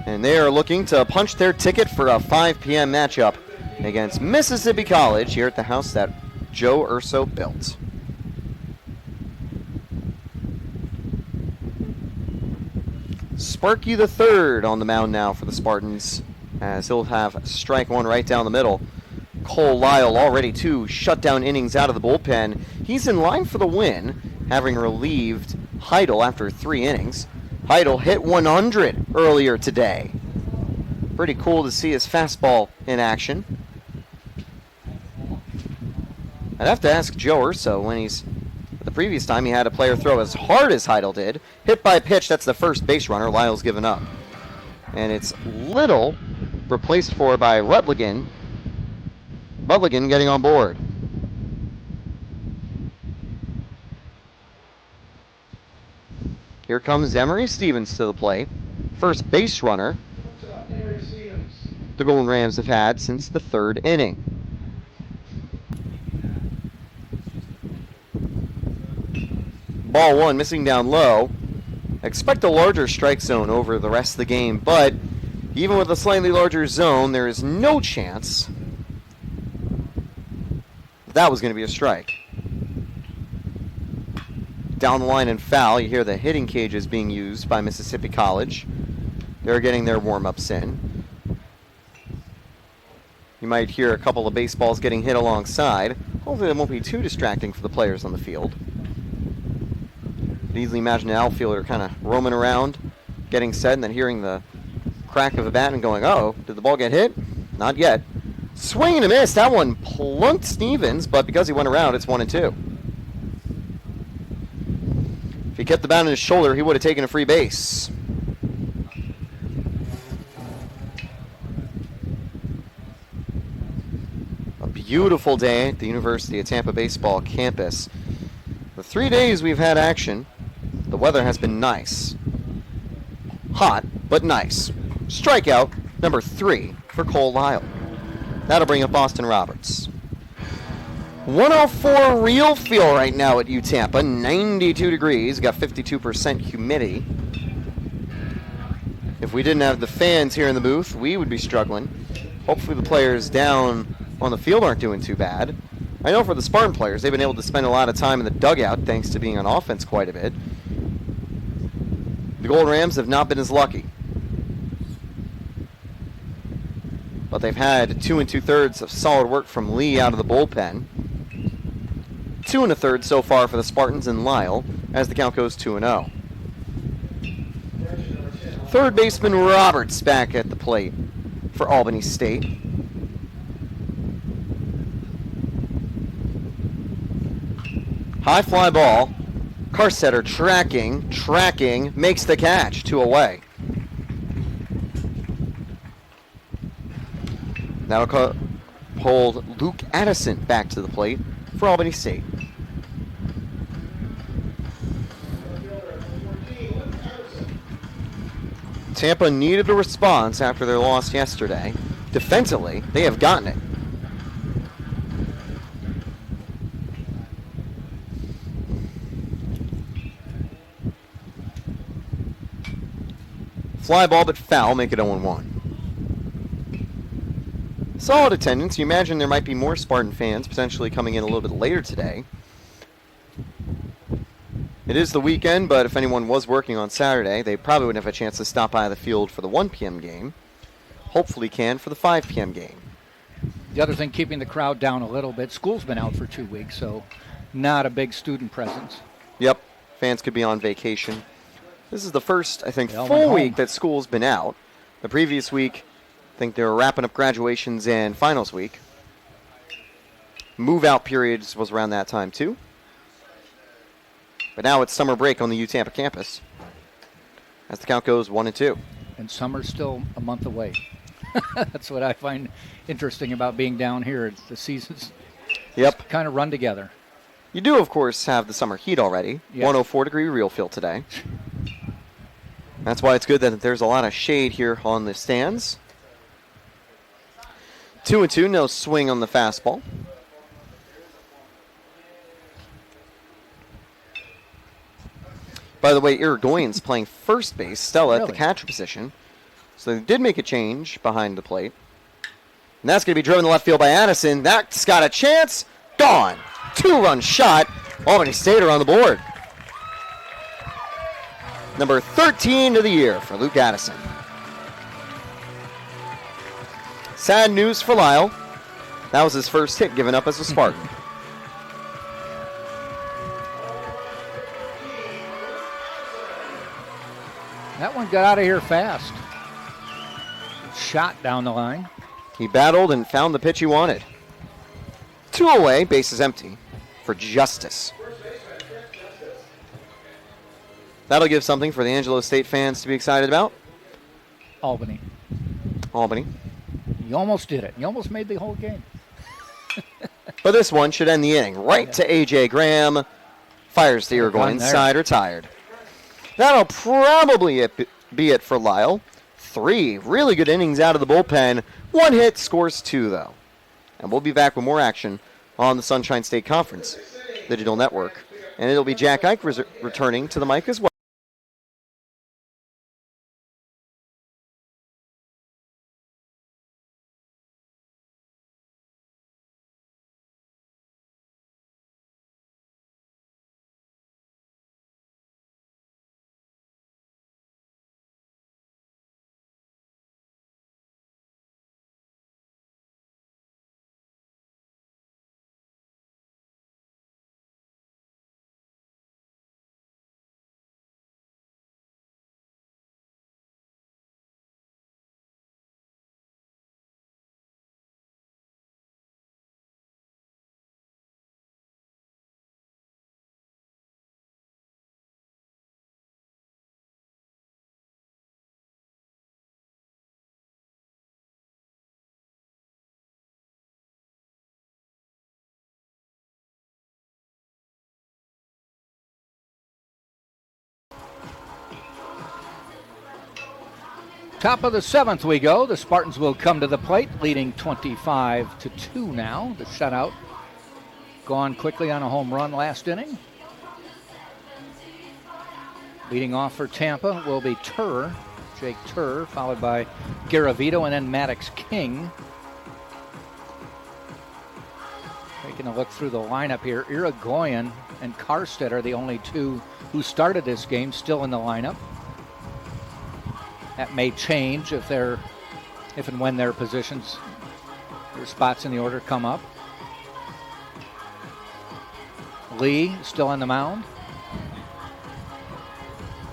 and they are looking to punch their ticket for a 5 p.m. matchup against Mississippi College here at the house that Joe Urso built. Sparky the third on the mound now for the Spartans, as he'll have strike one right down the middle. Cole Lyle already 2 shutdown innings out of the bullpen. He's in line for the win, having relieved Heidel after 3 innings. Heidel hit 100 earlier today. Pretty cool to see his fastball in action. I'd have to ask Joe Urso when the previous time he had a player throw as hard as Heidel did. Hit by pitch, that's the first base runner. Lyle's given up. And it's Little replaced for by Rutligan. Rutligan getting on board. Here comes Emery Stevens to the plate. First base runner the Golden Rams have had since the 3rd inning. Ball 1 missing down low. Expect a larger strike zone over the rest of the game, but even with a slightly larger zone, there is no chance that was going to be a strike. Down the line and foul, you hear the hitting cages being used by Mississippi College. They're getting their warm-ups in. You might hear a couple of baseballs getting hit alongside. Hopefully it won't be too distracting for the players on the field. You could easily imagine an outfielder kind of roaming around, getting set, and then hearing the crack of a bat and going, oh, did the ball get hit? Not yet. Swing and a miss. That one plunked Stevens, but because he went around, it's 1-2. If he kept the bat on his shoulder, he would have taken a free base. A beautiful day at the University of Tampa baseball campus. The 3 days we've had action, the weather has been nice. Hot, but nice. Strikeout number 3 for Cole Lyle. That'll bring up Austin Roberts. 104 real feel right now at UTampa, 92 degrees, got 52% humidity. If we didn't have the fans here in the booth, we would be struggling. Hopefully the players down on the field aren't doing too bad. I know for the Spartan players, they've been able to spend a lot of time in the dugout thanks to being on offense quite a bit. The Gold Rams have not been as lucky. But they've had 2 2/3 of solid work from Lee out of the bullpen. 2 1/3 so far for the Spartans and Lyle as the count goes 2-0. Third baseman Roberts back at the plate for Albany State. High fly ball. Carsetter tracking, makes the catch, 2 away. That'll hold Luke Addison back to the plate for Albany State. Tampa needed a response after their loss yesterday. Defensively, they have gotten it. Fly ball but foul, make it 0-1. Solid attendance. You imagine there might be more Spartan fans potentially coming in a little bit later today. It is the weekend, but if anyone was working on Saturday, they probably wouldn't have a chance to stop by the field for the 1 p.m. game. Hopefully can for the 5 p.m. game. The other thing, keeping the crowd down a little bit. School's been out for 2 weeks, so not a big student presence. Yep, fans could be on vacation. This is the first, I think, They all full went home. week that school's been out. The previous week, I think they were wrapping up graduations and finals week. Move-out periods was around that time, too. But now it's summer break on the U-Tampa campus as the count goes 1-2. And summer's still a month away. That's what I find interesting about being down here. It's the seasons kind of run together. You do, of course, have the summer heat already. Yep. 104-degree real feel today. That's why it's good that there's a lot of shade here on the stands. 2-2, no swing on the fastball. By the way, Irigoyen's playing first base, Stella at the catcher position. So they did make a change behind the plate. And that's going to be driven to left field by Addison. That's got a chance. Gone. 2-run shot. Albany State are on the board. Number 13 of the year for Luke Addison. Sad news for Lyle. That was his first hit given up as a Spartan. That one got out of here fast. Shot down the line. He battled and found the pitch he wanted. 2 away, base is empty for Justice. That'll give something for the Angelo State fans to be excited about. Albany. You almost did it. You almost made the whole game. But this one should end the inning. Right to A.J. Graham. Fires the Irigoyen, side retired. That'll probably be it for Lyle. 3 really good innings out of the bullpen. 1 hit, scores 2, though. And we'll be back with more action on the Sunshine State Conference Digital Network. And it'll be Jack Ike returning to the mic as well. Top of the 7th we go. The Spartans will come to the plate, leading 25-2 now. The shutout gone quickly on a home run last inning. Leading off for Tampa will be Jake Turr, followed by Garavito and then Maddox King. Taking a look through the lineup here, Irigoyen and Karstedt are the only two who started this game still in the lineup. That may change if and when their positions, their spots in the order come up. Lee still on the mound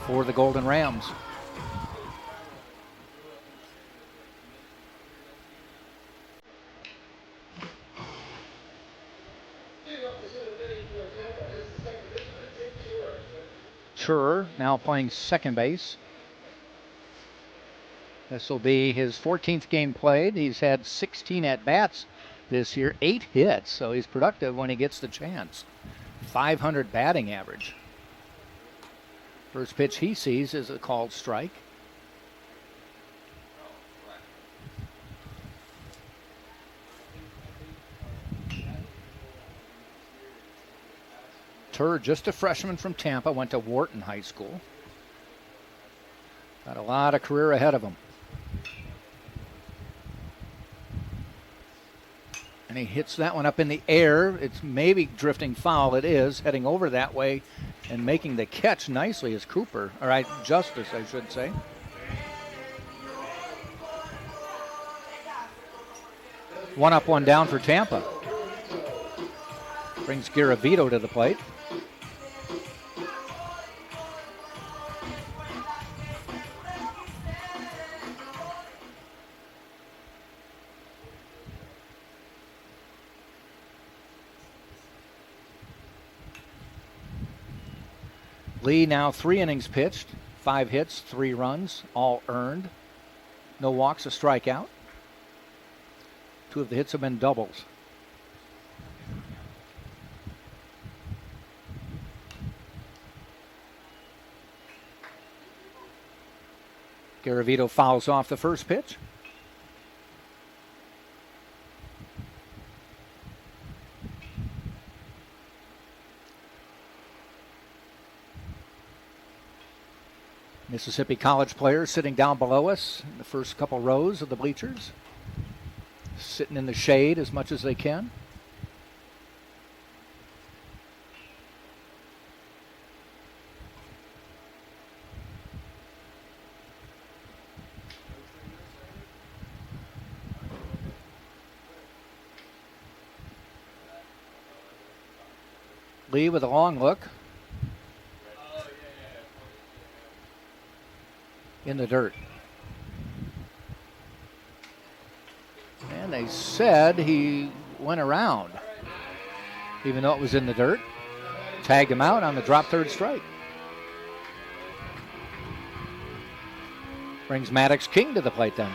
for the Golden Rams. Schur now playing second base. This will be his 14th game played. He's had 16 at-bats this year, 8 hits, so he's productive when he gets the chance. 500 batting average. First pitch he sees is a called strike. Tur, just a freshman from Tampa, went to Wharton High School. Got a lot of career ahead of him. And he hits that one up in the air. It's maybe drifting foul. It is, heading over that way and making the catch nicely is Cooper. All right, Justice, I should say. One up, one down for Tampa. Brings Garavito to the plate. Lee now 3 innings pitched, 5 hits, 3 runs, all earned. No walks, a strikeout. 2 of the hits have been doubles. Garavito fouls off the first pitch. Mississippi College players sitting down below us in the first couple rows of the bleachers, sitting in the shade as much as they can. Lee with a long look. In the dirt. And they said he went around, even though it was in the dirt. Tagged him out on the drop third strike. Brings Maddox King to the plate then.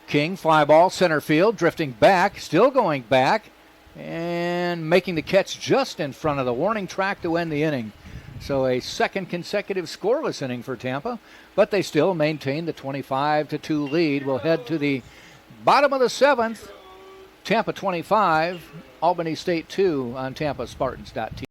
King, fly ball, center field, drifting back, still going back, and making the catch just in front of the warning track to end the inning. So a second consecutive scoreless inning for Tampa, but they still maintain the 25-2 lead. We'll head to the bottom of the 7th. Tampa 25, Albany State 2 on TampaSpartans.tv.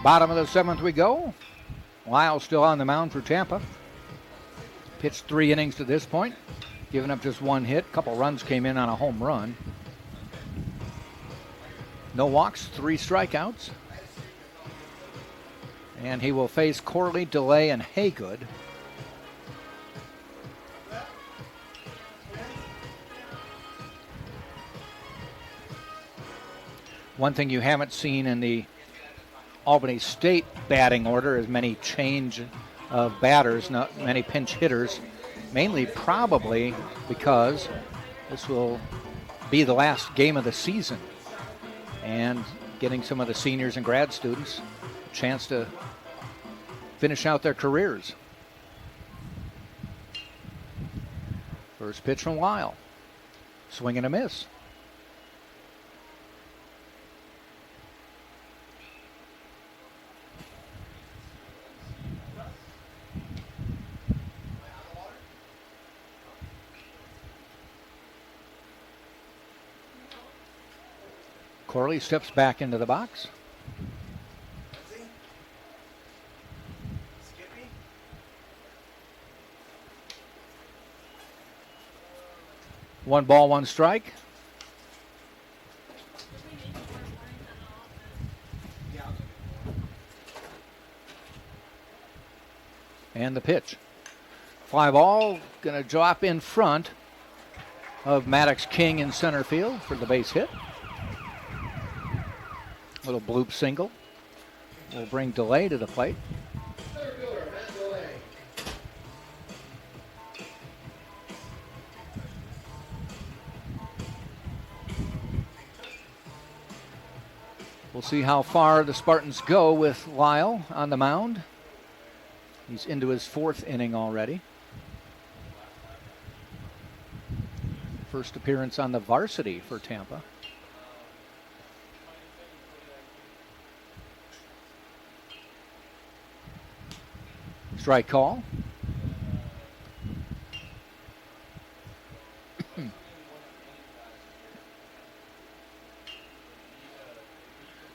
Bottom of the 7th we go. Lyle still on the mound for Tampa. Pitched 3 innings to this point, giving up just 1 hit. A couple runs came in on a home run. No walks, 3 strikeouts. And he will face Corley, DeLay, and Haygood. One thing you haven't seen in the Albany State batting order is many change of batters, not many pinch hitters, mainly probably because this will be the last game of the season and getting some of the seniors and grad students a chance to finish out their careers. First pitch from Lyle. Swing and a miss. Corley steps back into the box. One ball, one strike. And the pitch. Fly ball, going to drop in front of Maddox King in center field for the base hit. Little bloop single will bring DeLay to the plate. We'll see how far the Spartans go with Lyle on the mound. He's into his 4th inning already. First appearance on the varsity for Tampa. Strike call.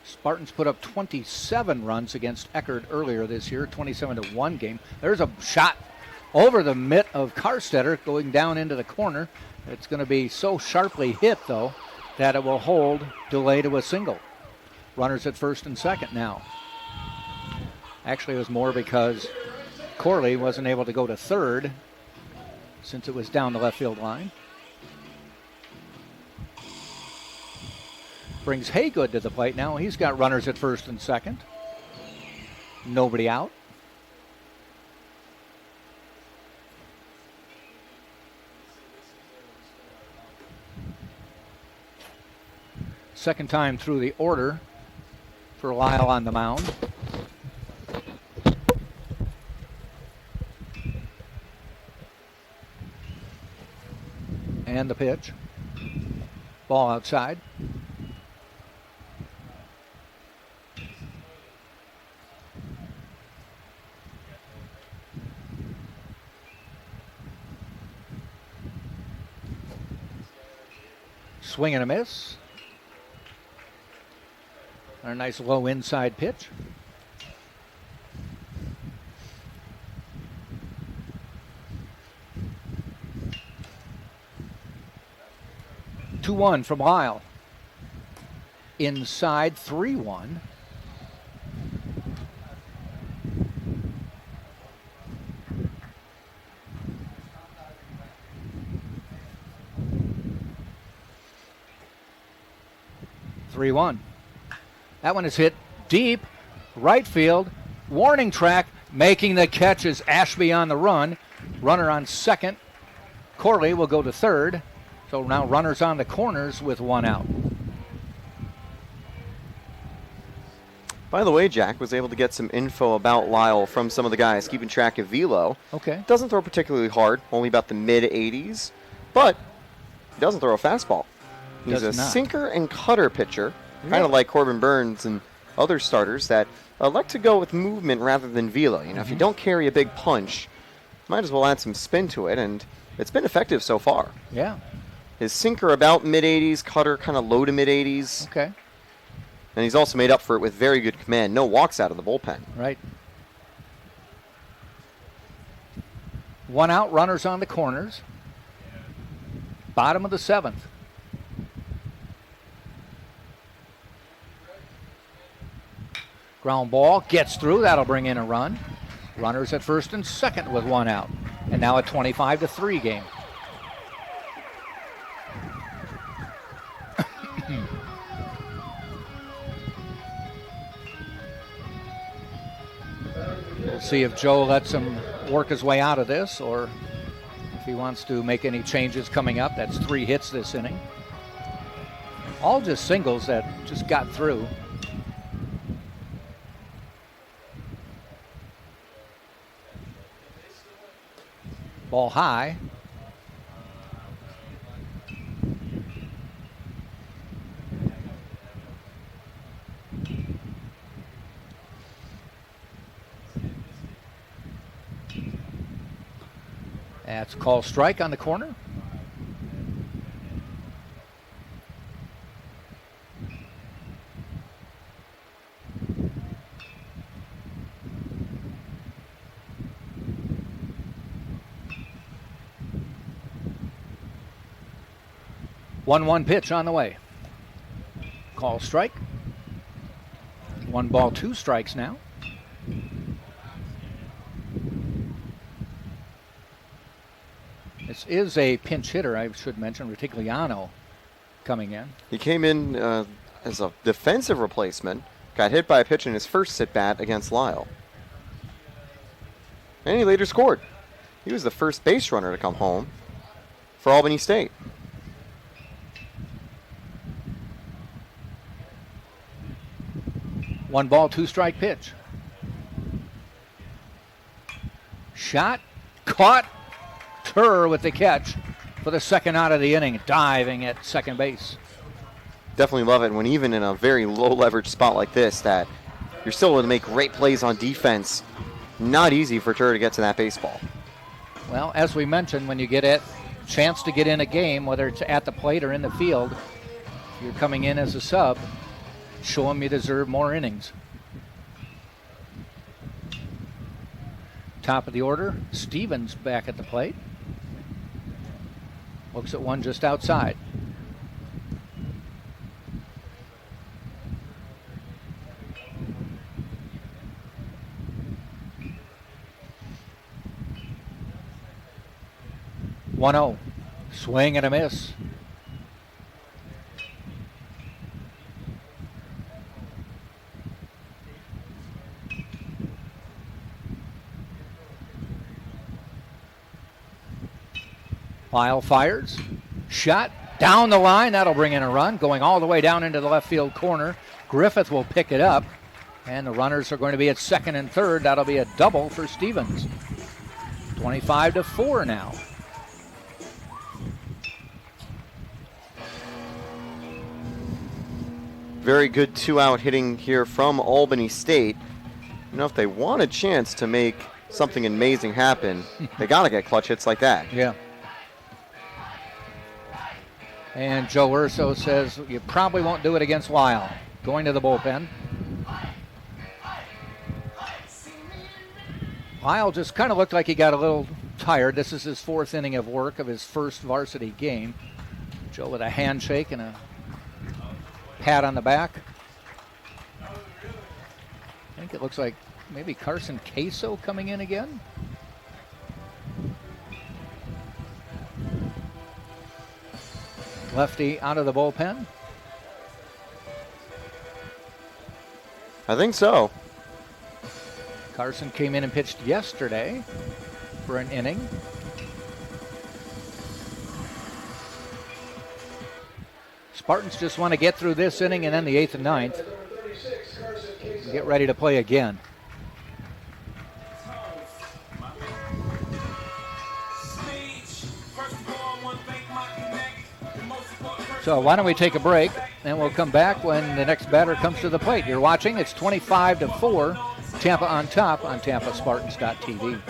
Spartans put up 27 runs against Eckerd earlier this year, 27-1 game. There's a shot over the mitt of Karstetter going down into the corner. It's going to be so sharply hit, though, that it will hold DeLay to a single. Runners at first and second now. Actually, it was more because Corley wasn't able to go to third since it was down the left field line. Brings Haygood to the plate now. He's got runners at first and second. Nobody out. Second time through the order for Lyle on the mound. And the pitch. Ball outside. Swing and a miss. A nice low inside pitch. Two one from Lyle. Inside 3-1. That one is hit deep, right field, warning track. Making the catch is Ashby on the run. Runner on second. Corley will go to third. So now runners on the corners with one out. By the way, Jack was able to get some info about Lyle from some of the guys keeping track of velo. Okay. Doesn't throw particularly hard, only about the mid-80s, but he doesn't throw a fastball. He's a sinker and cutter pitcher, kind of like Corbin Burns and other starters that like to go with movement rather than velo. You know, if you don't carry a big punch, might as well add some spin to it, and it's been effective so far. Yeah. His sinker about mid-80s, cutter kind of low to mid-80s. Okay. And he's also made up for it with very good command. No walks out of the bullpen. Right. One out, runners on the corners. Bottom of the 7th. Ground ball gets through. That'll bring in a run. Runners at first and second with one out. And now a 25-3 game. We'll see if Joe lets him work his way out of this or if he wants to make any changes coming up. That's 3 hits this inning. All just singles that just got through. Ball high. That's a call strike on the corner. One pitch on the way. Call strike. 1 ball, 2 strikes now. This is a pinch hitter, I should mention, Rutigliano coming in. He came in as a defensive replacement, got hit by a pitch in his first at-bat against Lyle. And he later scored. He was the first base runner to come home for Albany State. One ball, 2 strike pitch. Shot, caught. Turr with the catch for the second out of the inning, diving at second base. Definitely love it when even in a very low leverage spot like this that you're still able to make great plays on defense. Not easy for Turr to get to that baseball. Well, as we mentioned, when you get a chance to get in a game, whether it's at the plate or in the field, if you're coming in as a sub, show them you deserve more innings. Top of the order, Stevens back at the plate. Looks at one just outside. One-0. Swing and a miss. Lyle fires. Shot down the line. That'll bring in a run. Going all the way down into the left field corner. Griffith will pick it up. And the runners are going to be at second and third. That'll be a double for Stevens. 25-4 now. Very good 2-out hitting here from Albany State. You know, if they want a chance to make something amazing happen, they got to get clutch hits like that. Yeah. And Joe Urso says you probably won't do it against Lyle. Going to the bullpen. Lyle just kind of looked like he got a little tired. This is his 4th inning of work of his first varsity game. Joe with a handshake and a pat on the back. I think it looks like maybe Carson Queso coming in again. Lefty out of the bullpen. I think so. Carson came in and pitched yesterday for an inning. Spartans just want to get through this inning and then the 8th and 9th. Get ready to play again. So why don't we take a break, and we'll come back when the next batter comes to the plate. You're watching. It's 25-4, Tampa on top on TampaSpartans.tv.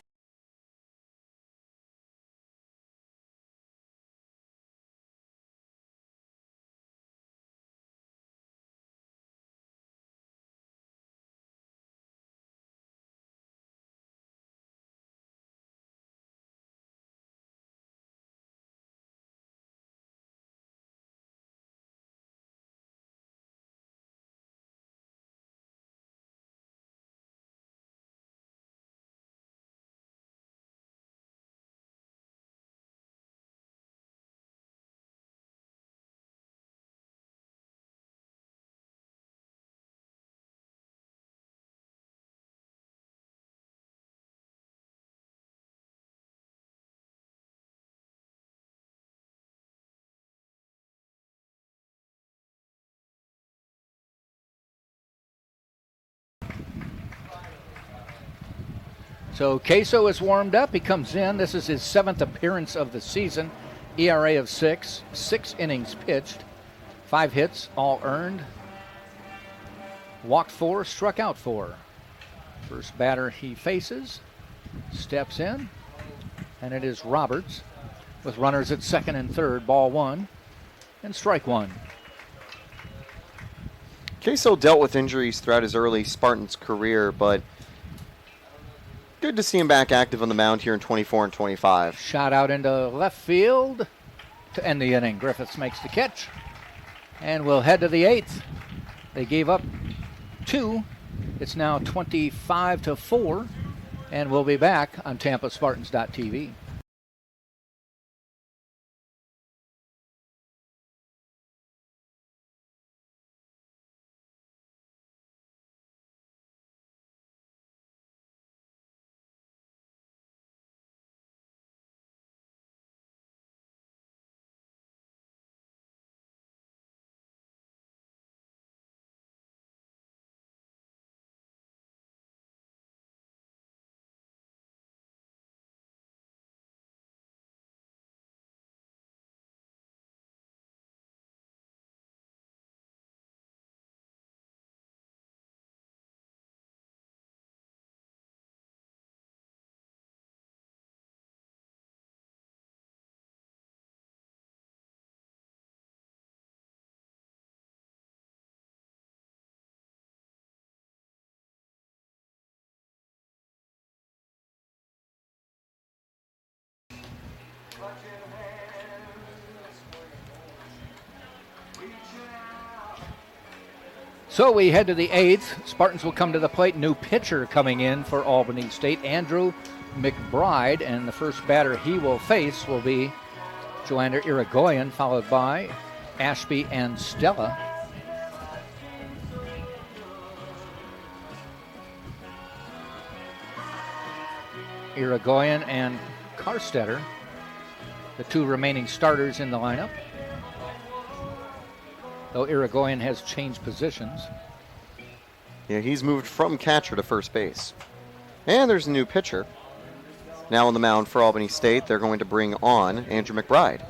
So Queso is warmed up. He comes in. This is his 7th appearance of the season. ERA of 6, 6 innings pitched, 5 hits, all earned. Walked 4, struck out 4. First batter he faces, steps in, and it is Roberts with runners at second and third, ball 1, and strike 1. Queso dealt with injuries throughout his early Spartans career, but good to see him back active on the mound here in 24 and 25. Shot out into left field to end the inning. Griffiths makes the catch, and we'll head to the 8th. They gave up 2. It's now 25-4, and we'll be back on TampaSpartans.tv. So we head to the 8th. Spartans will come to the plate. New pitcher coming in for Albany State, Andrew McBride, and the first batter he will face will be Joander Irigoyen, followed by Ashby and Stella. Irigoyen and Karstetter, the 2 remaining starters in the lineup, though Irigoyen has changed positions. Yeah, he's moved from catcher to first base. And there's a new pitcher. Now on the mound for Albany State, they're going to bring on Andrew McBride. I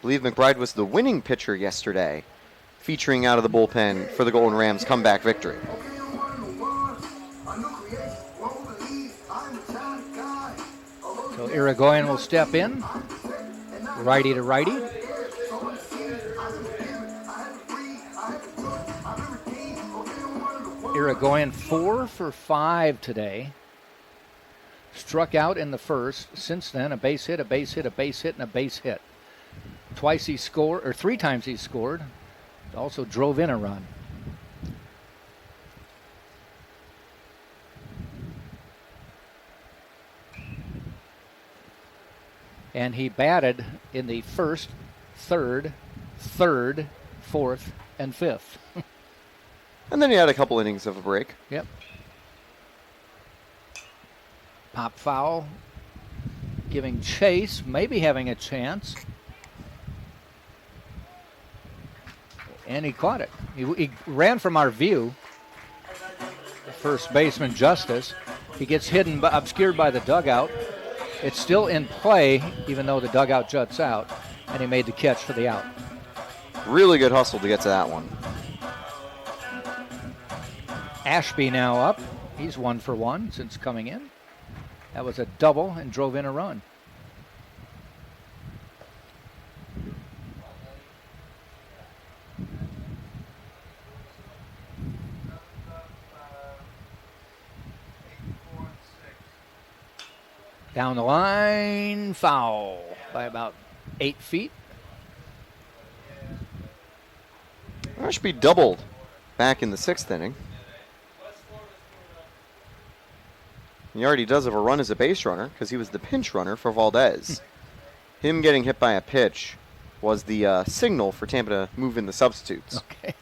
believe McBride was the winning pitcher yesterday, featuring out of the bullpen for the Golden Rams' comeback victory. So Irigoyen will step in, righty to righty. Irigoyen 4 for 5 today. Struck out in the first. Since then, a base hit, a base hit, a base hit, and a base hit. Twice he scored, or 3 times he scored. Also drove in a run. And he batted in the first, third, fourth, and fifth. And then he had a couple innings of a break. Yep. Pop foul. Giving chase, maybe having a chance. And he caught it. He ran from our view. The first baseman, Justice. He gets hidden, obscured by the dugout. It's still in play, even though the dugout juts out, and he made the catch for the out. Really good hustle to get to that one. Ashby now up. He's 1 for 1 since coming in. That was a double and drove in a run. Down the line, foul by about 8 feet. Ashby doubled back in the 6th inning. He already does have a run as a base runner because he was the pinch runner for Valdez. Him getting hit by a pitch was the signal for Tampa to move in the substitutes. Okay.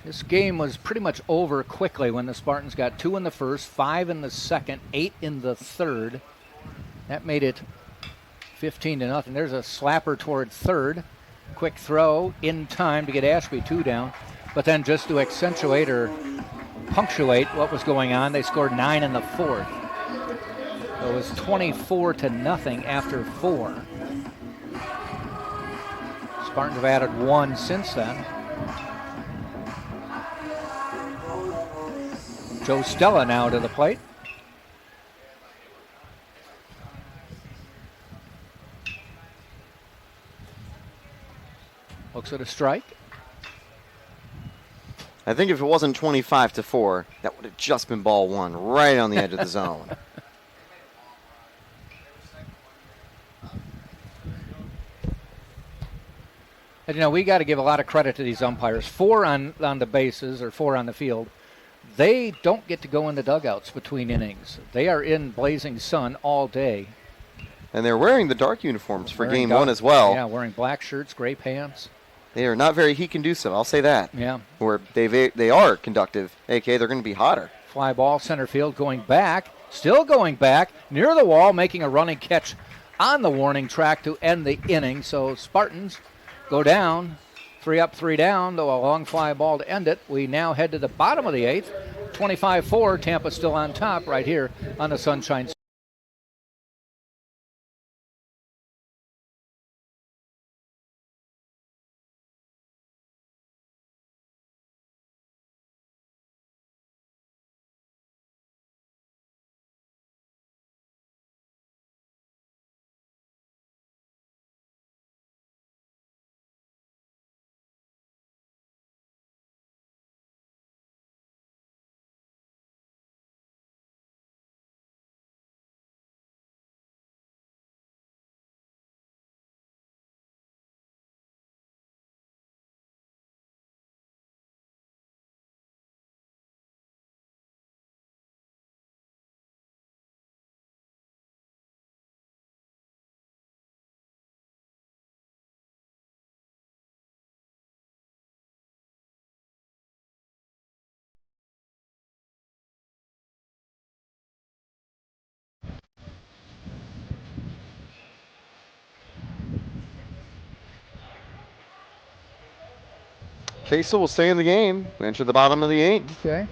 This game was pretty much over quickly when the Spartans got 2 in the first, 5 in the second, 8 in the third. That made it 15-0. There's a slapper toward third. Quick throw in time to get Ashby 2 down. But then just to accentuate or punctuate what was going on, they scored 9 in the fourth. So it was 24-0 after 4. Spartans have added 1 since then. Joe Stella now to the plate. Looks at a strike. I think if it wasn't 25-4, that would have just been ball 1, right on the edge of the zone. And, we got to give a lot of credit to these umpires. 4 on the bases or 4 on the field. They don't get to go in the dugouts between innings. They are in blazing sun all day. And they're wearing the dark uniforms for game 1 as well. Yeah, wearing black shirts, gray pants. They are not very heat conducive, I'll say that. Yeah. Or they are conductive, a.k.a. they're going to be hotter. Fly ball center field going back, still going back, near the wall, making a running catch on the warning track to end the inning. So Spartans go down, 3 up, 3 down, though a long fly ball to end it. We now head to the bottom of the 8th, 25-4, Tampa still on top right here on the Sunshine. Casey will stay in the game. We enter the bottom of the 8th. Okay.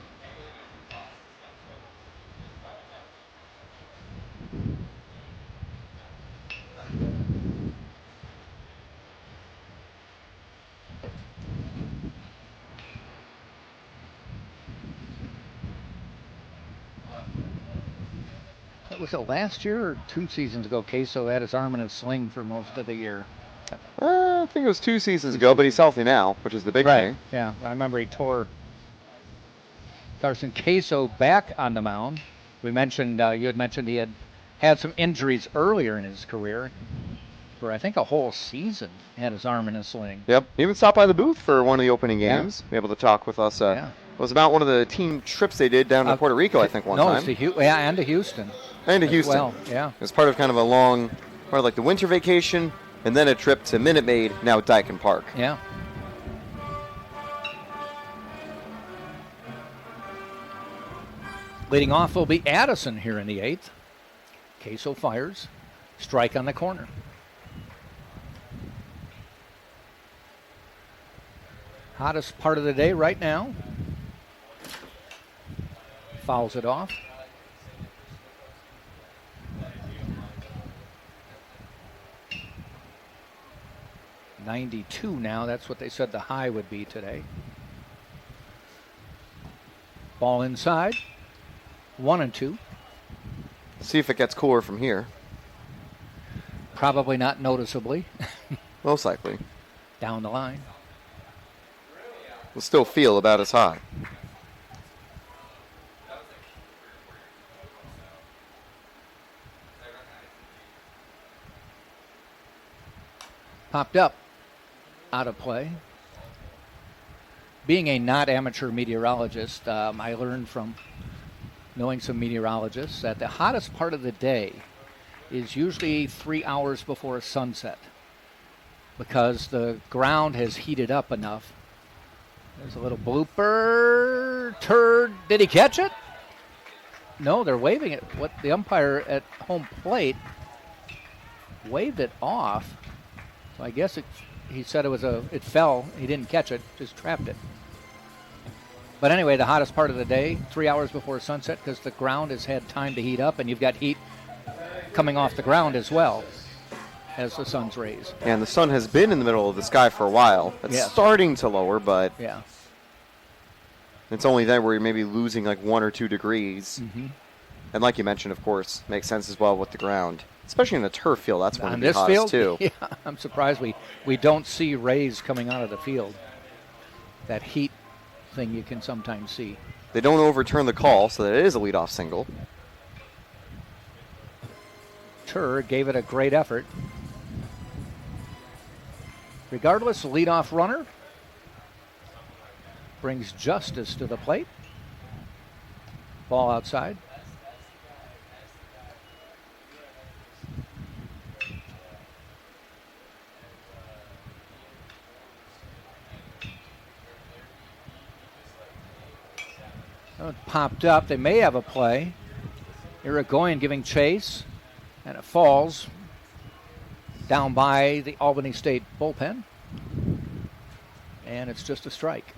Was it last year or 2 seasons ago? Queso had his arm in a sling for most of the year. I think it was 2 seasons ago, but he's healthy now, which is the big thing. Yeah, I remember he tore Carson Queso back on the mound. We mentioned, you had mentioned he had some injuries earlier in his career. For I think a whole season, had his arm in a sling. Yep, he even stopped by the booth for one of the opening games. Be able to talk with us. It was about one of the team trips they did down to Puerto Rico, I think, one time. And to Houston. And to Houston. Well, yeah. It was part of kind of a long, part of like the winter vacation, and then a trip to Minute Maid, now Dyken Park. Yeah. Leading off will be Addison here in the 8th. Queso fires. Strike on the corner. Hottest part of the day right now. Fouls it off. .92 now. That's what they said the high would be today. Ball inside. 1-2. See if it gets cooler from here. Probably not noticeably. Most likely. Down the line. Will still feel about as hot. Popped up. Out of play. Being a not amateur meteorologist, I learned from knowing some meteorologists that the hottest part of the day is usually 3 hours before sunset because the ground has heated up enough. There's a little blooper. Turd. Did he catch it? No, they're waving it. What the umpire at home plate waved it off. So I guess he said it fell. He didn't catch it, just trapped it. But anyway, the hottest part of the day, 3 hours before sunset, because the ground has had time to heat up, and you've got heat coming off the ground as well as the sun's rays. And the sun has been in the middle of the sky for a while. It's starting to lower, but it's only then where you're maybe losing like 1 or 2 degrees. Mm-hmm. And like you mentioned, of course, makes sense as well with the ground. Especially in a turf field, that's when on it'd be this field too. Yeah, I'm surprised we don't see rays coming out of the field. That heat thing you can sometimes see. They don't overturn the call, so that it is a leadoff single. Tur gave it a great effort. Regardless, leadoff runner brings justice to the plate. Ball outside. It popped up. They may have a play. Irigoyen giving chase, and it falls down by the Albany State bullpen. And it's just a strike.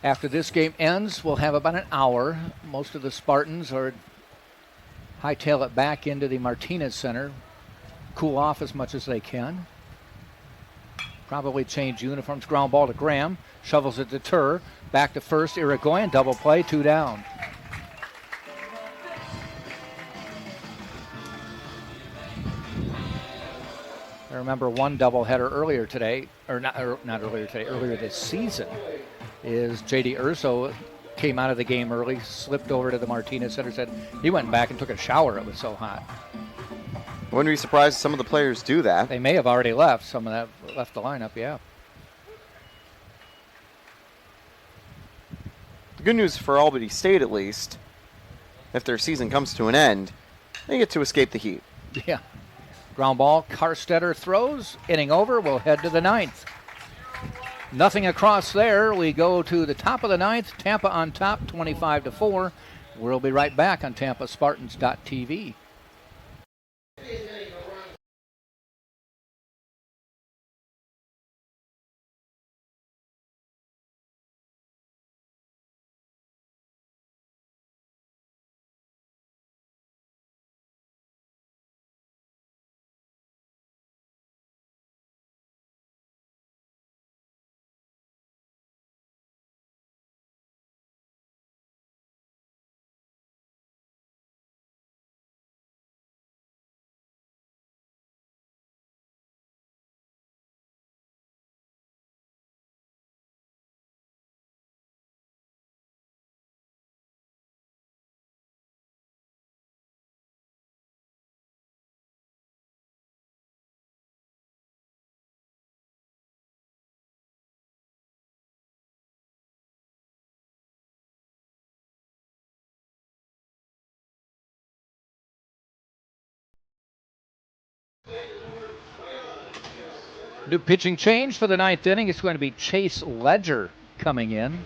After this game ends, we'll have about an hour. Most of the Spartans are hightail it back into the Martinez Center, cool off as much as they can. Probably change uniforms. Ground ball to Graham, shovels it to Tur, back to first. Irigoyen, double play, 2 down. I remember one doubleheader earlier today, earlier this season, is J.D. Urso came out of the game early, slipped over to the Martinez Center, said he went back and took a shower. It was so hot. I wouldn't be surprised if some of the players do that. They may have already left. Some of that left the lineup, yeah. The good news for Albany State, at least, if their season comes to an end, they get to escape the heat. Yeah. Ground ball, Karstetter throws, inning over, we'll head to the 9th. Nothing across there. We go to the top of the 9th. Tampa on top, 25-4. We'll be right back on TampaSpartans.tv. New pitching change for the 9th inning. It's going to be Chase Ledger coming in.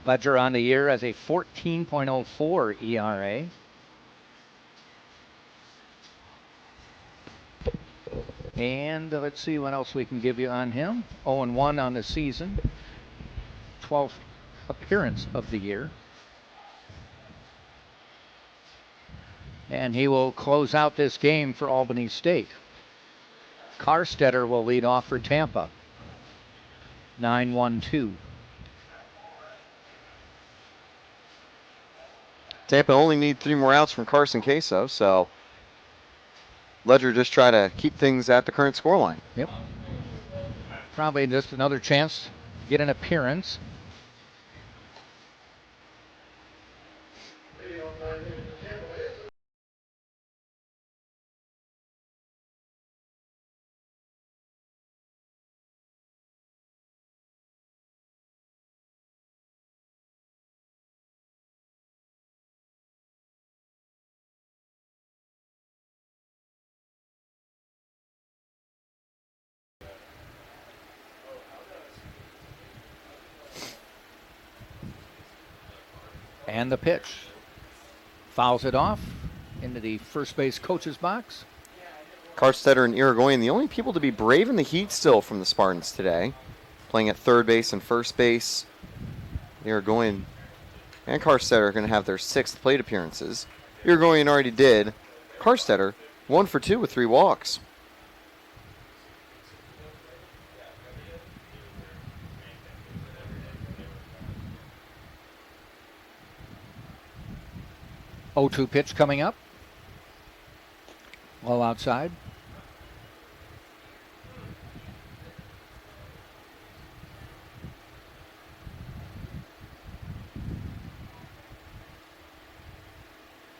Ledger on the year as a 14.04 ERA. And let's see what else we can give you on him. 0-1 on the season. 12th appearance of the year. And he will close out this game for Albany State. Karstetter will lead off for Tampa. 9-1-2. Tampa only need 3 more outs from Carson Queso, so Ledger just try to keep things at the current scoreline. Yep. Probably just another chance to get an appearance. And the pitch. Fouls it off into the first base coach's box. Carstetter and Irigoyen, the only people to be brave in the heat still from the Spartans today. Playing at third base and first base. Irigoyen and Carstetter are going to have their 6th plate appearances. Irigoyen already did. Carstetter, 1 for 2 with 3 walks. O2 pitch coming up. Low outside.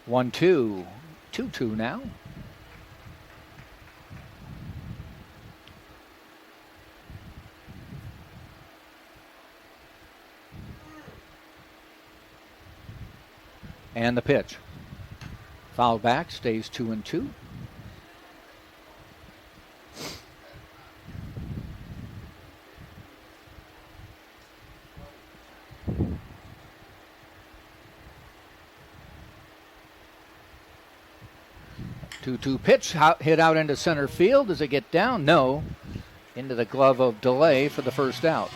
One, two. 2-2 now. And the pitch. Foul back, stays 2-2. Two pitch hit out into center field. Does it get down? No. Into the glove of Delay for the first out.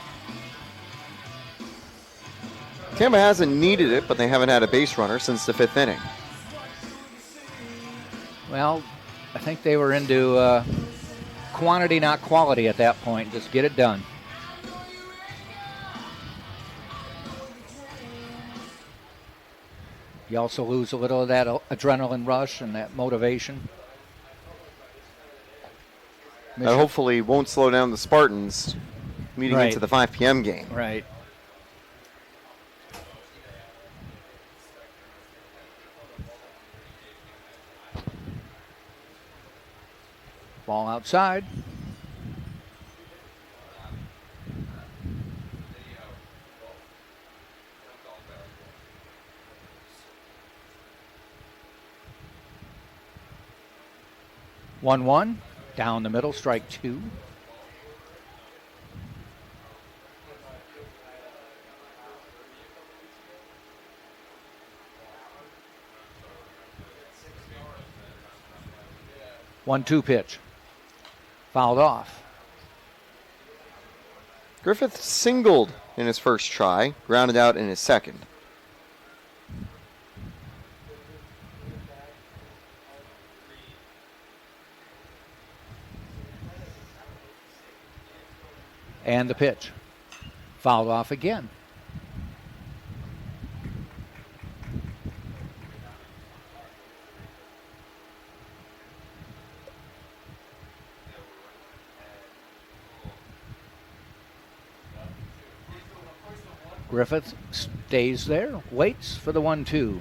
Tampa hasn't needed it, but they haven't had a base runner since the 5th inning. Well, I think they were into quantity, not quality at that point. Just get it done. You also lose a little of that adrenaline rush and that motivation. That hopefully won't slow down the Spartans meeting into the 5 p.m. game. Right. Ball outside. One, down the middle, strike 2. One-two pitch. Fouled off. Griffith singled in his first try, grounded out in his second. And the pitch. Fouled off again. Griffith stays there, waits for the 1-2.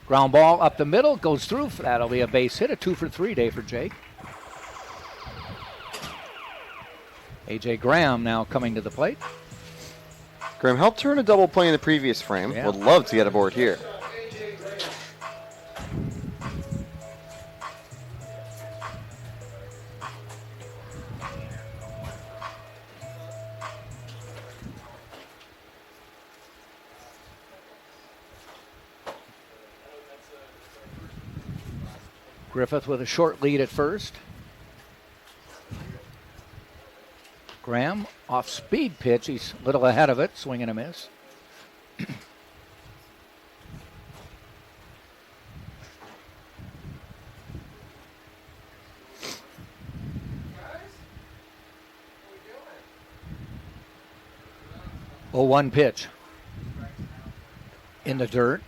Ground ball up the middle, goes through. That'll be a base hit, a 2-for-3 day for Jake. A.J. Graham now coming to the plate. Graham helped turn a double play in the previous frame. Yeah. Would love to get aboard here. Griffith with a short lead at first. Graham off speed pitch. He's a little ahead of it. Swing and a miss. Oh, 1 pitch. In the dirt.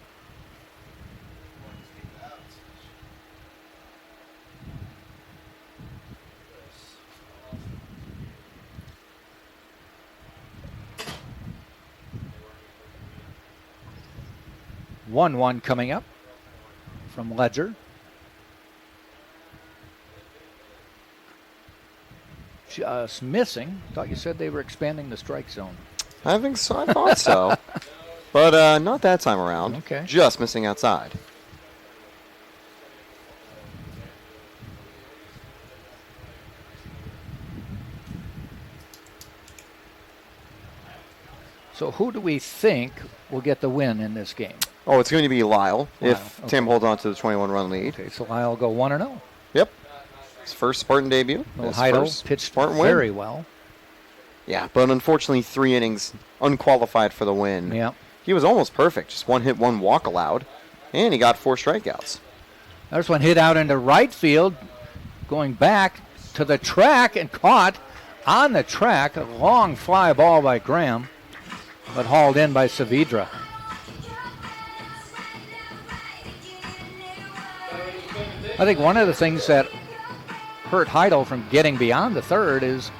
One coming up from Ledger. Just missing. Thought you said they were expanding the strike zone. I think so. I thought so. But not that time around. Okay. Just missing outside. So who do we think will get the win in this game? Oh, it's going to be Lyle if Okay. Tampa holds on to the 21-run lead. Okay, so Lyle will go 1-0. Yep. His first Spartan debut. His Heidel first pitched Spartan win. very well. Yeah, but unfortunately 3 innings, unqualified for the win. Yeah. He was almost perfect. Just 1 hit, 1 walk allowed. And he got 4 strikeouts. There's one hit out into right field, going back to the track and caught on the track. A long fly ball by Graham, but hauled in by Saavedra. I think one of the things that hurt Heidel from getting beyond the third is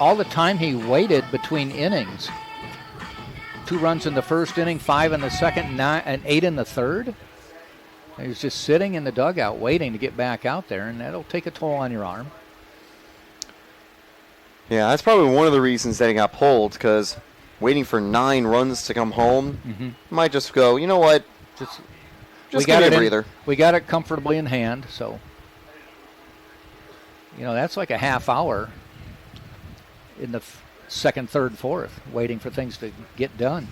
all the time he waited between innings. 2 runs in the first inning, 5 in the second, 9 and 8 in the third. He was just sitting in the dugout waiting to get back out there, and that'll take a toll on your arm. Yeah, that's probably one of the reasons that he got pulled, because waiting for 9 runs to come home, might just go, you know what, Just give me a breather. We got it comfortably in hand, so that's like a half hour in the second, third, fourth, waiting for things to get done.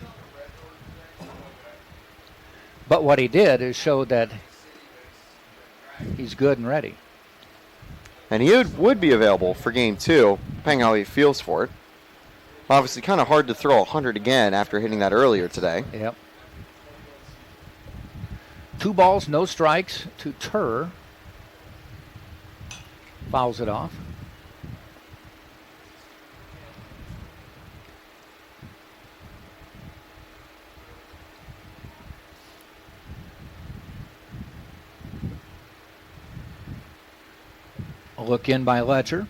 But what he did is showed that he's good and ready. And he would be available for game 2, depending how he feels for it. Obviously, kind of hard to throw 100 again after hitting that earlier today. Yep. 2 balls, no strikes to Tur. Fouls it off. A look in by Ledger.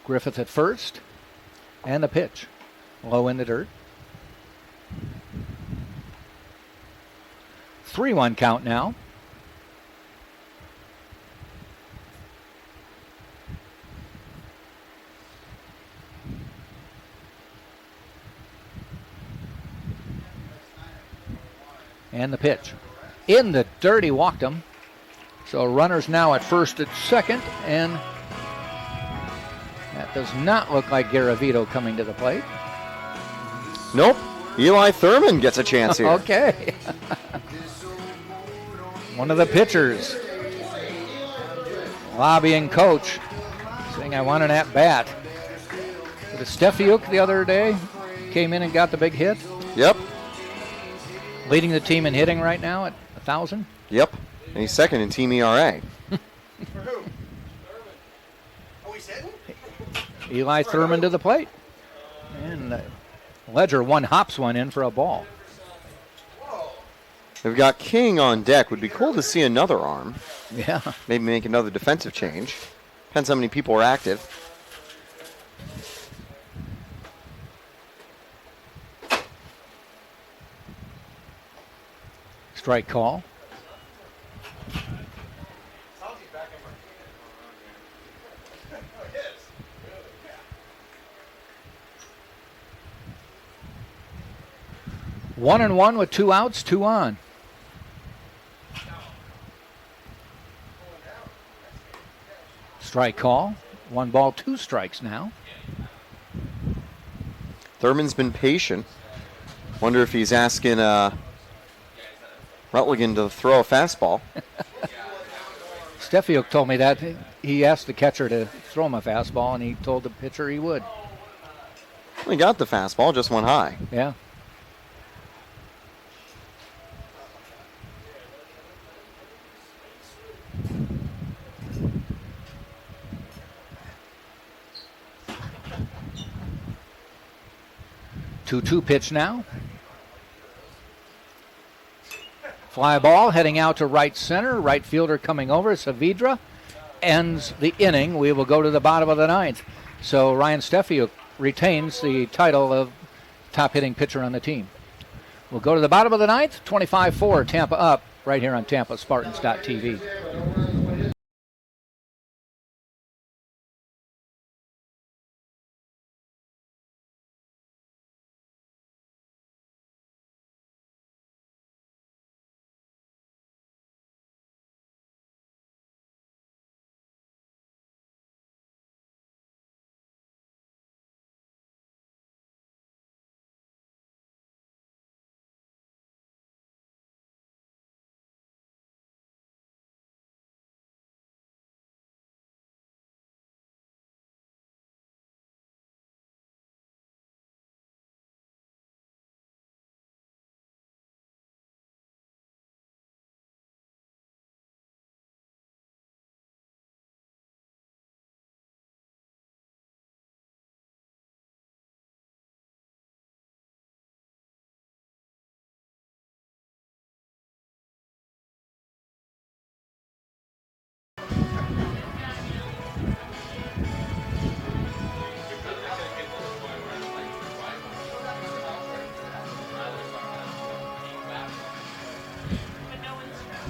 Griffith at first. And the pitch. Low in the dirt. 3-1 count now. And the pitch. In the dirt, he walked him. So runners now at first and second, and that does not look like Garavito coming to the plate. Nope. Eli Thurman gets a chance here. Okay. One of the pitchers lobbying coach, saying, I want an at-bat. The Stefiuk the other day came in and got the big hit. Yep. Leading the team in hitting right now at 1,000. Yep. And he's second in team ERA. For who? Are we sitting? Eli Thurman to the plate. And Ledger hops one in for a ball. We've got King on deck. Would be cool to see another arm. Yeah. Maybe make another defensive change. Depends how many people are active. Strike call. One and one with 2 outs, 2 on. Strike call. 1 ball, 2 strikes now. Thurman's been patient. Wonder if he's asking Rutligan to throw a fastball. Stefiuk told me that. He asked the catcher to throw him a fastball, and he told the pitcher he would. He got the fastball, just went high. Yeah. Two-two pitch now. Fly ball heading out to right center. Right fielder coming over. Saavedra ends the inning. We will go to the bottom of the 9th. So Ryan Stefiuk retains the title of top hitting pitcher on the team. We'll go to the bottom of the 9th. 25-4 Tampa up right here on TampaSpartans.tv.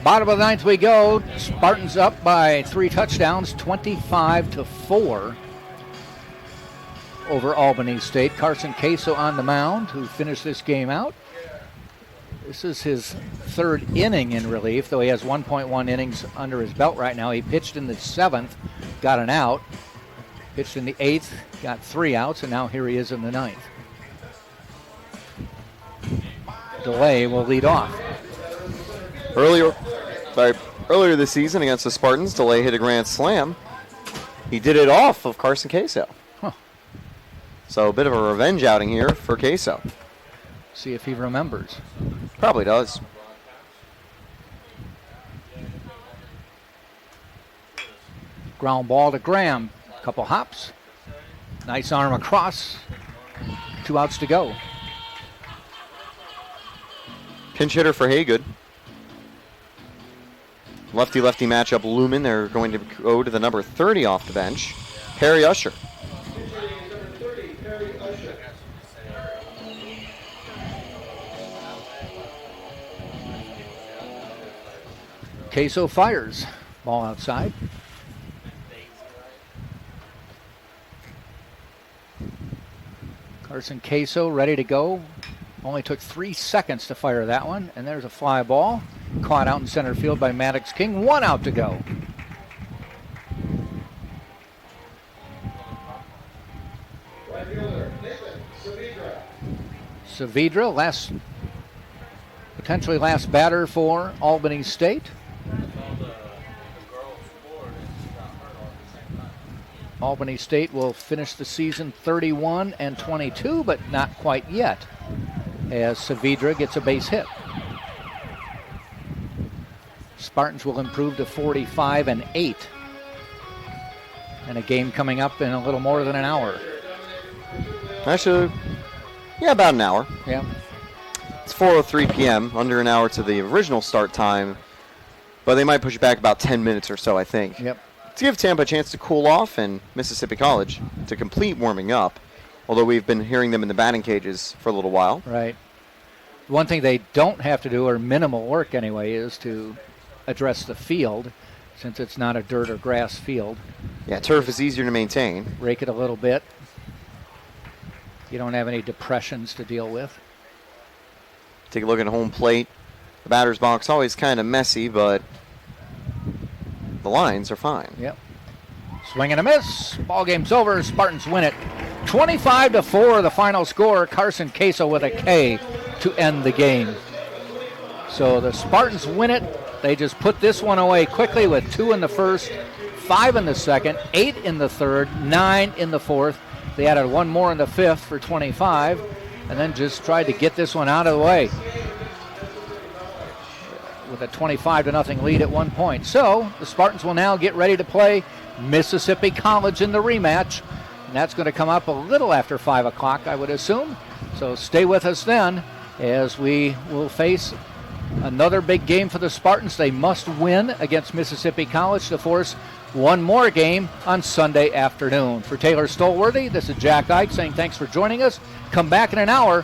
Bottom of the ninth we go. Spartans up by 3 touchdowns, 25-4 over Albany State. Carson Queso on the mound, who finished this game out. This is his 3rd inning in relief, though he has 1.1 innings under his belt right now. He pitched in the 7th, got an out. Pitched in the 8th, got 3 outs, and now here he is in the 9th. Delay will lead off. Earlier this season against the Spartans, Delay hit a grand slam. He did it off of Carson Queso. Huh. So a bit of a revenge outing here for Queso. See if he remembers. Probably does. Ground ball to Graham. Couple hops. Nice arm across. 2 outs to go. Pinch hitter for Haygood. Lefty-lefty matchup looming. They're going to go to the number 30 off the bench, Perry Usher. Queso fires. Ball outside. Carson Queso ready to go. Only took 3 seconds to fire that one. And there's a fly ball. Caught out in center field by Maddox King. 1 out to go. Saavedra, potentially last batter for Albany State. Albany State will finish the season 31-22, but not quite yet, as Saavedra gets a base hit. Spartans will improve to 45-8. And a game coming up in a little more than an hour. Actually, yeah, about an hour. Yeah. It's 4:03 p.m., under an hour to the original start time, but they might push it back about 10 minutes or so, I think. Yep. To give Tampa a chance to cool off and Mississippi College to complete warming up, although we've been hearing them in the batting cages for a little while. Right. One thing they don't have to do, or minimal work anyway, is to address the field, since it's not a dirt or grass field. Yeah, turf is easier to maintain. Rake it a little bit. You don't have any depressions to deal with. Take a look at home plate. The batter's box always kind of messy, but the lines are fine. Yep. Swing and a miss. Ball game's over. Spartans win it. 25-4 the final score. Carson Queso with a K to end the game. So the Spartans win it. They just put this one away quickly with 2 in the first, 5 in the second, 8 in the third, 9 in the fourth. They added 1 more in the fifth for 25, and then just tried to get this one out of the way with a 25-0 lead at one point. So the Spartans will now get ready to play Mississippi College in the rematch, and that's going to come up a little after 5 o'clock, I would assume. So stay with us then as we will face another big game for the Spartans. They must win against Mississippi College to force one more game on Sunday afternoon. For Taylor Stolworthy, this is Jack Ike saying thanks for joining us. Come back in an hour.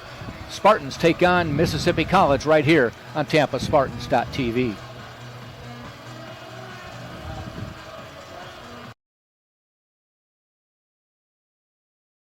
Spartans take on Mississippi College right here on TampaSpartans.tv.